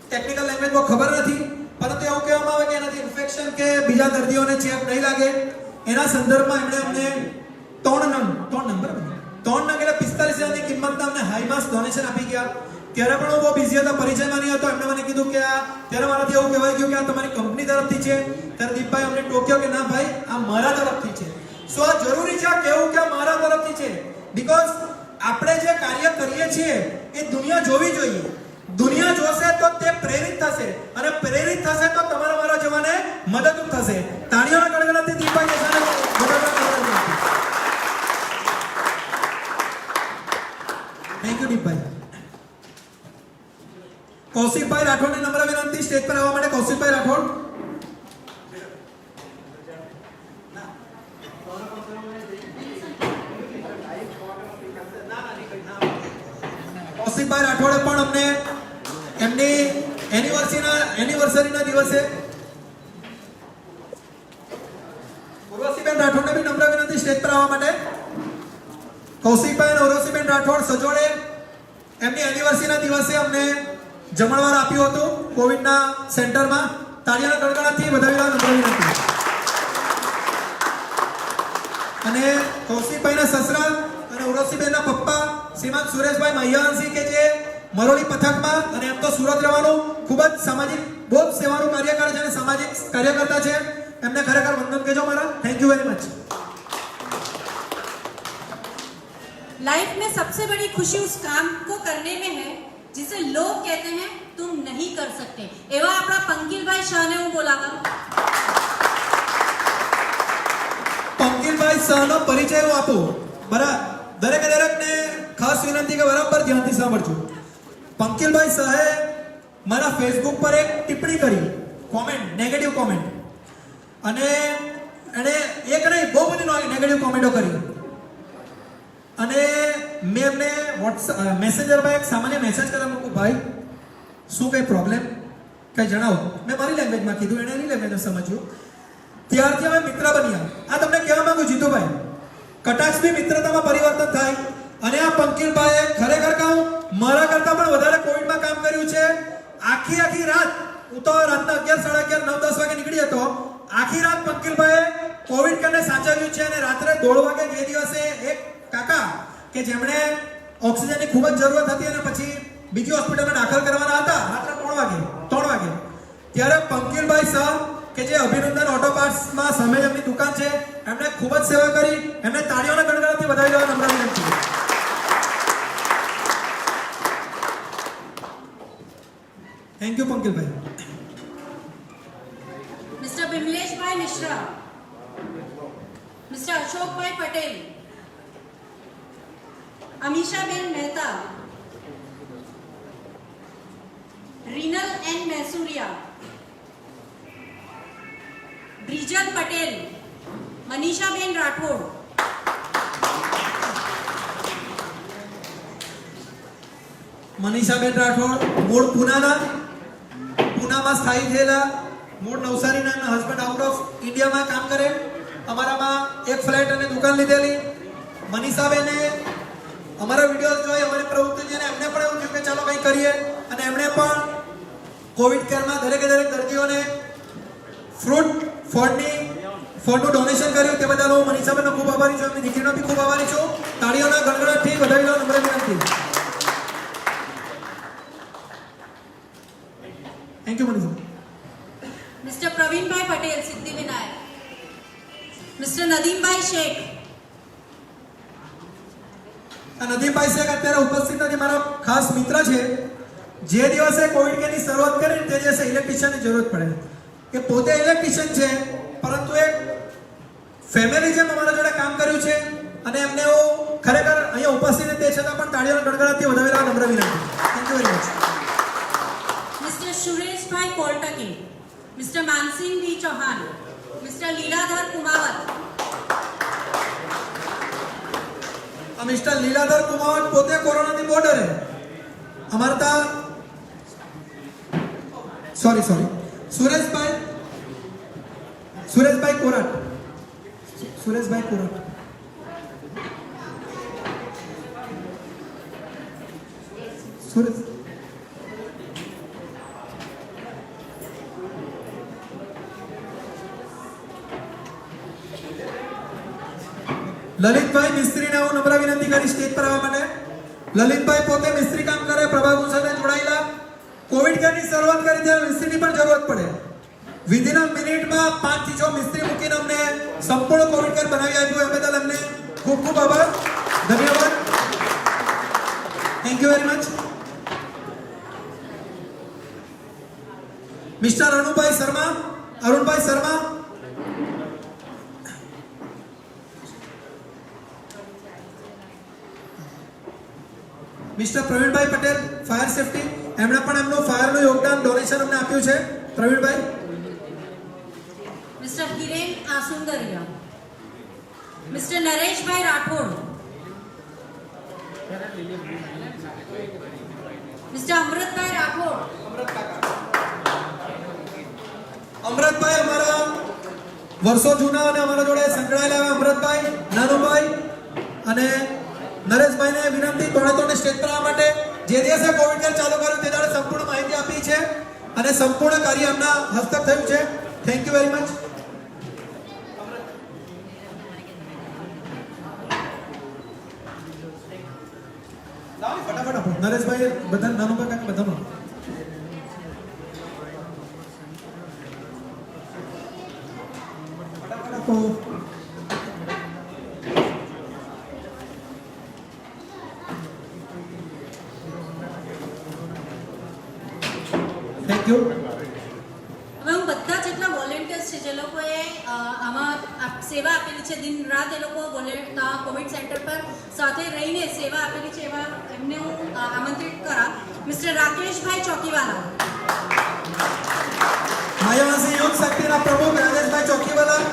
ટેકનિકલ લેંગ્વેજમાં ખબર નથી, પરંતુ એવું કહેવામાં આવે કે એનાથી ઇન્ફેક્શન કે બીજા દર્દીઓને ચેપ નહીં લાગે. એના સંદર્ભમાં એમણે અમને 3 નંગ એટલે 45,000ની કિંમતના અમને હાઈ માસ્ક ડોનેશન આપી ગયા. ત્યારે પણ હું બહુ બિઝી હતો, પરિચયમાં નહીં હતો. એમણે મને કીધું કે ત્યારે મારાથી એવું કહેવાય ગયું કે આ તમારી કંપની તરફથી છે. ત્યારે દીપભાઈ અમને ટોક્યો કે ના ભાઈ, આ મારા તરફથી છે. સો આ જરૂરી છે કેવું કે મારા તરફથી છે. બીકોઝ આપણે જે કાર્ય કરીએ છીએ એ દુનિયા જોવી જોઈએ. દુનિયા જોશે તો તે પ્રેરિત થશે અને પ્રેરિત થશે તો તમારા મારા જવાને મદદરૂપ થશે. તાળીઓના ગણગણાટથી દીપભાઈ દેસાઈને થેન્ક યુ દીપભાઈ. કૌશિકભાઈ રાઠોડને નમ્ર વિનંતી સ્ટેજ પર આવવા માટે. કૌશિકભાઈ રાઠોડ. કૌશિકભાઈ રાઠોડે પણ અમને એમની એનિવર્સરીના દિવસે ઉર્વશી વિનંતી સ્ટેજ પર આવવા માટે. કૌશિકભાઈ અને ઉર્વશીબેન રાઠોડ સજોડે એમની એનિવર્સરીના દિવસે અમને જમણવાર આપ્યું હતું કોવિડના સેન્ટરમાં. તાળીઓના ગણગણાટથી વધાવી નમ્ર વિનંતી. અને કૌશિકભાઈના સસરા અને ઉર્વશીબેનના પપ્પા શ્રીમાન સુરેશભાઈ મહિયાવંશી કે જે મરોલી પથકમાં અને એમ તો સુરત રહેવાનું ખૂબ જ સામાજિક બહુ જ સેવાનું કાર્ય કરે છે અને સામાજિક કાર્યકર્તા છે. એમને ખરેખર વંદન કહેજો મારા. Thank you very much.
Life में सबसे बड़ी खुशी उस काम को करने में है जिसे लोग कहते हैं तुम नहीं कर सकते. एवा अपना पंकिलभाई शाहने હું બોલાવા.
પંકિલભાઈ શાહનો પરિચય હું આપું. દરેકને ખાસ વિનંતી કે બરાબર ધ્યાનથી સાંભળજો. પંકિલભાઈ શાહે મારા ફેસબુક પર એક ટિપ્પણી કરી, કોમેન્ટ, નેગેટિવ કોમેન્ટ. અને એણે એક નહીં બહુ બધી નેગેટિવ કોમેન્ટો કરી. અને મેં એમને મેસેન્જરમાં એક સામાન્ય મેસેજ કરવા મૂકું, ભાઈ શું કંઈ પ્રોબ્લેમ કંઈ જણાવો. મેં મારી લેંગ્વેજમાં કીધું, એણે એની લેંગ્વેજમાં સમજ્યું. ત્યારથી અમે મિત્ર બન્યા. આ તમને કહેવા માંગુ જીતુભાઈ, કટાક્ષથી મિત્રતામાં પરિવર્તન થાય. અને આ પંકિલભાઈએ ખરેખર કહું મારા કરતાં પણ વધારે કોવિડમાં કામ કર્યું છે. આખી રાત, હું તો રાતના 11, 11:30, 9, 10 વાગે નીકળી હતો. આખી રાત પંકિલભાઈએ કોવિડ કરીને સાચવ્યું છે. અને રાત્રે 1:30 વાગે જે દિવસે એક કાકા કે જેમણે ઓક્સિજનની ખૂબ જ જરૂરત હતી અને પછી બીજી હોસ્પિટલમાં દાખલ કરવાના હતા રાત્રે 3 વાગે ત્યારે પંકિલભાઈ શાહ કે જે અભિનંદન ઓટો પાર્ટ્સમાં સામે એમની દુકાન છે, એમણે ખૂબ જ સેવા કરી. એમને તાળીઓના ગણગણાટથી વધાવી દેવા નમ્ર વિનંતી. Thank you Pankilbhai.
Mister Bimleshbhai Mishra, mister Ashokbhai Patel, Amishaben Mehta, Rinal N Mesuria, Brijal Patel, Manishaben Rathod,
Manishaben Rathod મૂળ પૂનામાં સ્થાયી થયેલા, મૂળ નવસારીના, એમના હસબન્ડ આઉટ ઓફ ઇન્ડિયામાં કામ કરે. અમારામાં એક ફ્લેટ અને દુકાન લીધેલી. મનીષાબેને અમારા વિડીયોઝ જોઈ, અમારી પ્રવૃત્તિ જોઈને એમને પણ એવું થયું કે ચાલો કંઈ કરીએ. અને એમણે પણ કોવિડ કેરમાં દરેકે દર્દીઓને ફળનું ડોનેશન કર્યું. તે બદલ હું મનીષાબેનનો ખૂબ આભારી છું. એમની દીકરીનો બી ખૂબ આભારી છું. તાળીઓના ગણગણાટથી વધાવી લો નમ્ર વિનંતી. Thank you Manisha.
Mister Pravinbhai Patel Siddhivinayak, mister Nadimbhai Sheikh.
Nadimbhai Sheikh અત્યારે ઉપસ્થિત નથી, મારા ખાસ મિત્ર છે. જે દિવસે કોવિડ કેરની શરૂઆત કરી તે દિવસે ઇલેક્ટ્રિશિયનની જરૂરત પડે. એ પોતે ઇલેક્ટ્રિશિયન છે, પરંતુ એક ફેમિલી જેમ અમારા જોડે કામ કર્યું છે. અને એમને હું ખરેખર અહીંયા ઉપસ્થિત તે છતાં પણ તાળીઓના ગણગણાટથી વધાવી લેવા નમ્ર વિનંતી. Thank you very much.
Mister Sureshbhai Kolatke, mister Mansinh V Chauhan, mister Liladhar Kumavat.
Mister Liladhar Kumavat પોતે કોરોનાની બોર્ડરે અમારા તા સોરી સુરેશભાઈ કોરાટ. લલિતભાઈ મિસ્ત્રીને હું નમ્ર વિનંતી કરી સ્ટેજ પર આવવા માટે. લલિતભાઈ પોતે મિસ્ત્રી કામ કરે, પ્રભાગુલ સાથે જોડાયેલા. કોવિડ કેરની શરૂઆત કરી ત્યારે મિસ્ત્રીની પણ જરૂરત પડે. વિધિન મિનિટમાં 5 થી 6 મિસ્ત્રી મૂકીને અમને સંપૂર્ણ કોવિડ કેર બનાવી આપ્યું. એ બદલ અમને ખૂબ ખૂબ આભાર, ધન્યવાદ. Thank you very much. Mister Arunbhai Sharma, mister Pravinbhai Patel fire safety, એમણે પણ એમનું ફાયરનું યોગદાન ડોનેશન અમને આપ્યું છે. Pravinbhai.
Mister Hiren Asundaria, mister Nareshbhai Rathod, mister Amrutbhai Rathod,
Amrutbhai અમારા વર્ષો જૂના અને અમારા જોડે સંકળાયેલા એવા અમૃતભાઈ, નાનુભાઈ અને નરેશભાઈને વિનંતી ત્રણે સ્ટેજ પર આવવા માટે. જે દિવસે કોવિડ કેર ચાલુ કર્યું તે દાડે સંપૂર્ણ માહિતી આપી છે અને સંપૂર્ણ કાર્ય એમના હસ્તક થયું છે. Thank you very much. ફટાફટ આપો નરેશભાઈ, બધા નાનુભાઈ કાકા બધાનો ફટાફટ આપો. Thank you.
હવે હું બધા જેટલા વોલેન્ટિયર્સ છે જે લોકોએ આમાં સેવા આપેલી છે, દિન રાત એ લોકો કોવિડ સેન્ટર પર સાથે રહીને સેવા આપેલી છે, એવા એમને હું આમંત્રિત કરા. મિસ્ટર રાકેશભાઈ ચોકીવાલા.
માયાવાસી યુથ શક્તિના પ્રમુખ રાજેશભાઈ ચોકીવાલા,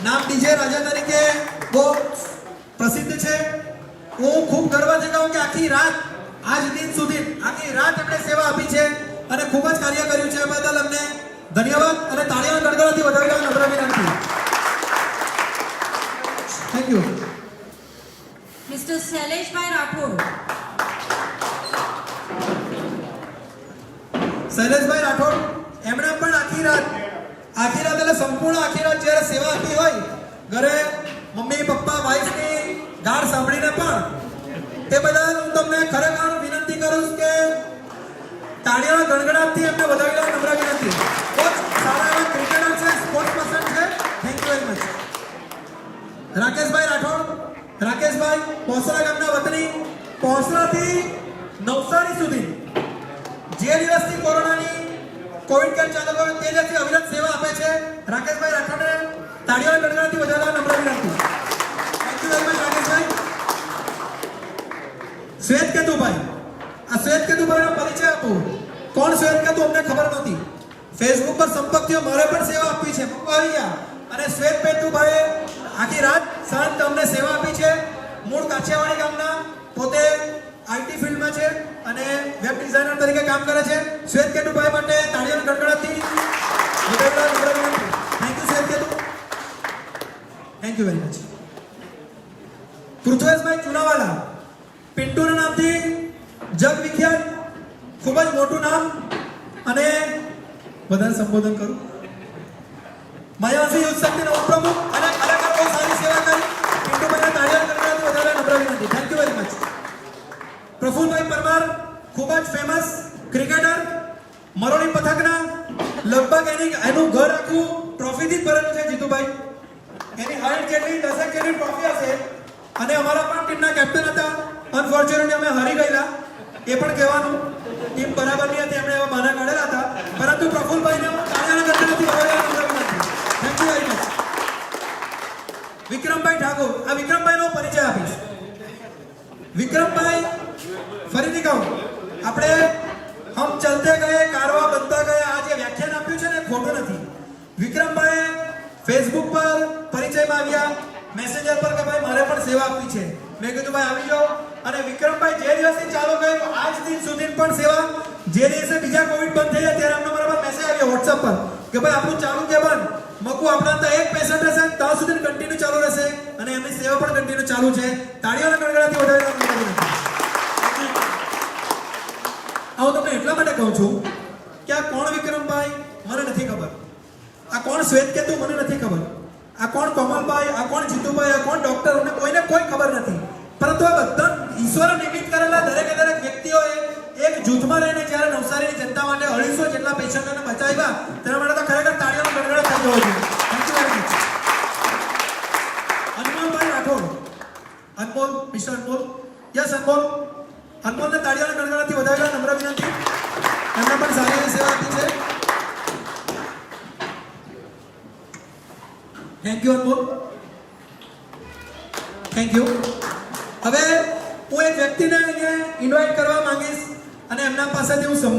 નામ ડીજે રાજા તરીકે બહુ પ્રસિદ્ધ છે. હું ખૂબ ગર્વથી કહું કે આખી રાત આજ દિન સુધી આખી રાત એમણે સેવા આપી છે અને ખૂબ જ કાર્ય કર્યું છે. બદલ અમને ધન્યવાદ અને તાળીઓના ગડગડાથી વધાવી લેવા નમ્ર વિનંતી. Thank you.
મિસ્ટર શૈલેષભાઈ રાઠોડ.
શૈલેષભાઈ રાઠોડ, એમણે પણ આખી રાત એટલે સંપૂર્ણ આખી રાત જ્યારે સેવા આપી હોય, ઘરે મમ્મી પપ્પા વાઈફની ગાળ સાંભળીને પણ, તે બદલ હું તમને ખરેખર વિનંતી કરું છું કે તાળીઓના ગણગણાટથી એમને વધાવી લેવા નમ્ર વિનંતી. બહુ સારા એવા ક્રિકેટર છે, સ્પોર્ટ્સ પર્સન છે. Thank you very much. Rakeshbhai Rathod. Rakeshbhai Posara ગામના વતની, પોસરાથી નવસારી સુધી જે દિવસથી કોરોનાની કોવિડ કેર ચાલુ કર્યો તે દિવસથી અવિરત સેવા આપે છે. રાકેશભાઈ રાઠોડને તાળીઓના ગણગણાટથી વધારવા નમ્ર વિનંતી. થેન્ક યુ વેરી મચ રાકેશભાઈ. શ્વેત કેતુભાઈ. આ શ્વેત કેતુભાઈનો પરિચય આપું. કોણ શ્વેત કેતુ અમને ખબર નહોતી. ફેસબુક પર સંપર્ક થયો, મારે પણ સેવા આપી છે, પપ્પા આવી ગયા અને શ્વેત કેતુભાઈએ આખી રાત શાંત અમને સેવા આપી છે. મૂળ કાછિયાવાડી ગામના, પોતે આઈટી ફિલ્ડમાં છે અને વેબ ડિઝાઇનર તરીકે કામ કરે છે. શ્વેત કેતુભાઈ માટે તાળીઓના ગડગડાટથી વધારવા નમ્ર વિનંતી. Thank you Shvet Ketu. Thank you very much. Pruthveshbhai Chunawala, પિન્ટુના નામથી જગ વિખ્યાત, ખૂબ જ મોટું નામ અને બધાને સંબોધન કરું. માયાવાસી યુથ શક્તિના ઉપપ્રમુખ અને ખરેખર બહુ સારી સેવા કરી. પિન્ટુભાઈને તાળીઓના ગડગડાટથી વધારવા નમ્ર વિનંતી. Thank you very much. Prafulbhai Parmar, ખૂબ જ ફેમસ ક્રિકેટર, મરોડી પથકના, લગભગ એનું ઘર આખું ટ્રોફીથી ભરેલું છે. જીતુભાઈ, એની હાઈટ જેટલી 10 જેટલી ટ્રોફી હશે અને અમારા પણ ટીમના કેપ્ટન હતા. અનફોર્ચ્યુનેટલી અમે હારી ગયેલા, એ પણ કહેવાનું, ટીમ બરાબર નહીં હતી, એમણે એવા બહાના કાઢેલા હતા. પરંતુ પ્રફુલભાઈને હું તાળીઓના ગડગડાટથી વધારવા નમ્ર વિનંતી. Thank you very much. Vikrambhai Thakor. આ વિક્રમભાઈનો પરિચય આપીશ. વિક્રમભાઈ, ફરીથી કહું, આપણે હમ ચલતે ગયે કારવા બનતા ગયા આ જે વ્યાખ્યાન આપ્યું છે ને, ખોટું નથી. વિક્રમભાઈ ફેસબુક પર પરિચયમાં આવ્યા, મેસેન્જર પર કે ભાઈ મારે પણ સેવા આપવી છે. મેં કીધું ભાઈ આવી જાઓ. અને વિક્રમભાઈ જે દિવસથી ચાલુ કર્યું આજ દિન સુધી પણ સેવા, જે દિવસે બીજા કોવિડ બંધ થઈ ગયા ત્યારે અમને મારા મેસેજ આવ્યો વોટ્સએપ પર કે ભાઈ આપણું ચાલુ કે બંધ મકુ, આપણા તો એક પેશન્ટ હશે ત્યાં સુધી કન્ટિન્યુ ચાલુ રહેશે અને એમની સેવા પણ કન્ટિન્યુ ચાલુ છે. તાળીઓના ગડગડાટથી વધાવી. હું તમને એટલા માટે કહું છું કે આ કોણ વિક્રમભાઈ મને નથી ખબર, આ કોણ શ્વેત કેતુ મને નથી ખબર, આ કોણ કોમલભાઈ, આ કોણ જીતુભાઈ, આ કોણ ડોક્ટર, અમને કોઈને કોઈ ખબર નથી. પરંતુ આ બધા ઈશ્વરે નિમિત્ત કરેલા દરેક વ્યક્તિઓએ એક જૂથમાં રહીને જ્યારે નવસારીની જનતા માટે 250 જેટલા પેશન્ટોને બચાવ્યા, તેના માટે તો ખરેખર તાળીઓનો ગડગડાટ થઈ જવો જોઈએ. Thank you very much. Anmolbhai Rathod. Anmol, mister Anmol. Yes Anmol. અનમોલને તાળીઓના ગડગડાટથી વધારવા નમ્ર વિનંતી. એમણે પણ સારી સેવા આપી છે. Thank you Anmol. Thank you. હવે હું એક વ્યક્તિને અહીંયા ઇન્વાઇટ કરવા માંગીશ અને એમના પાસેથી હું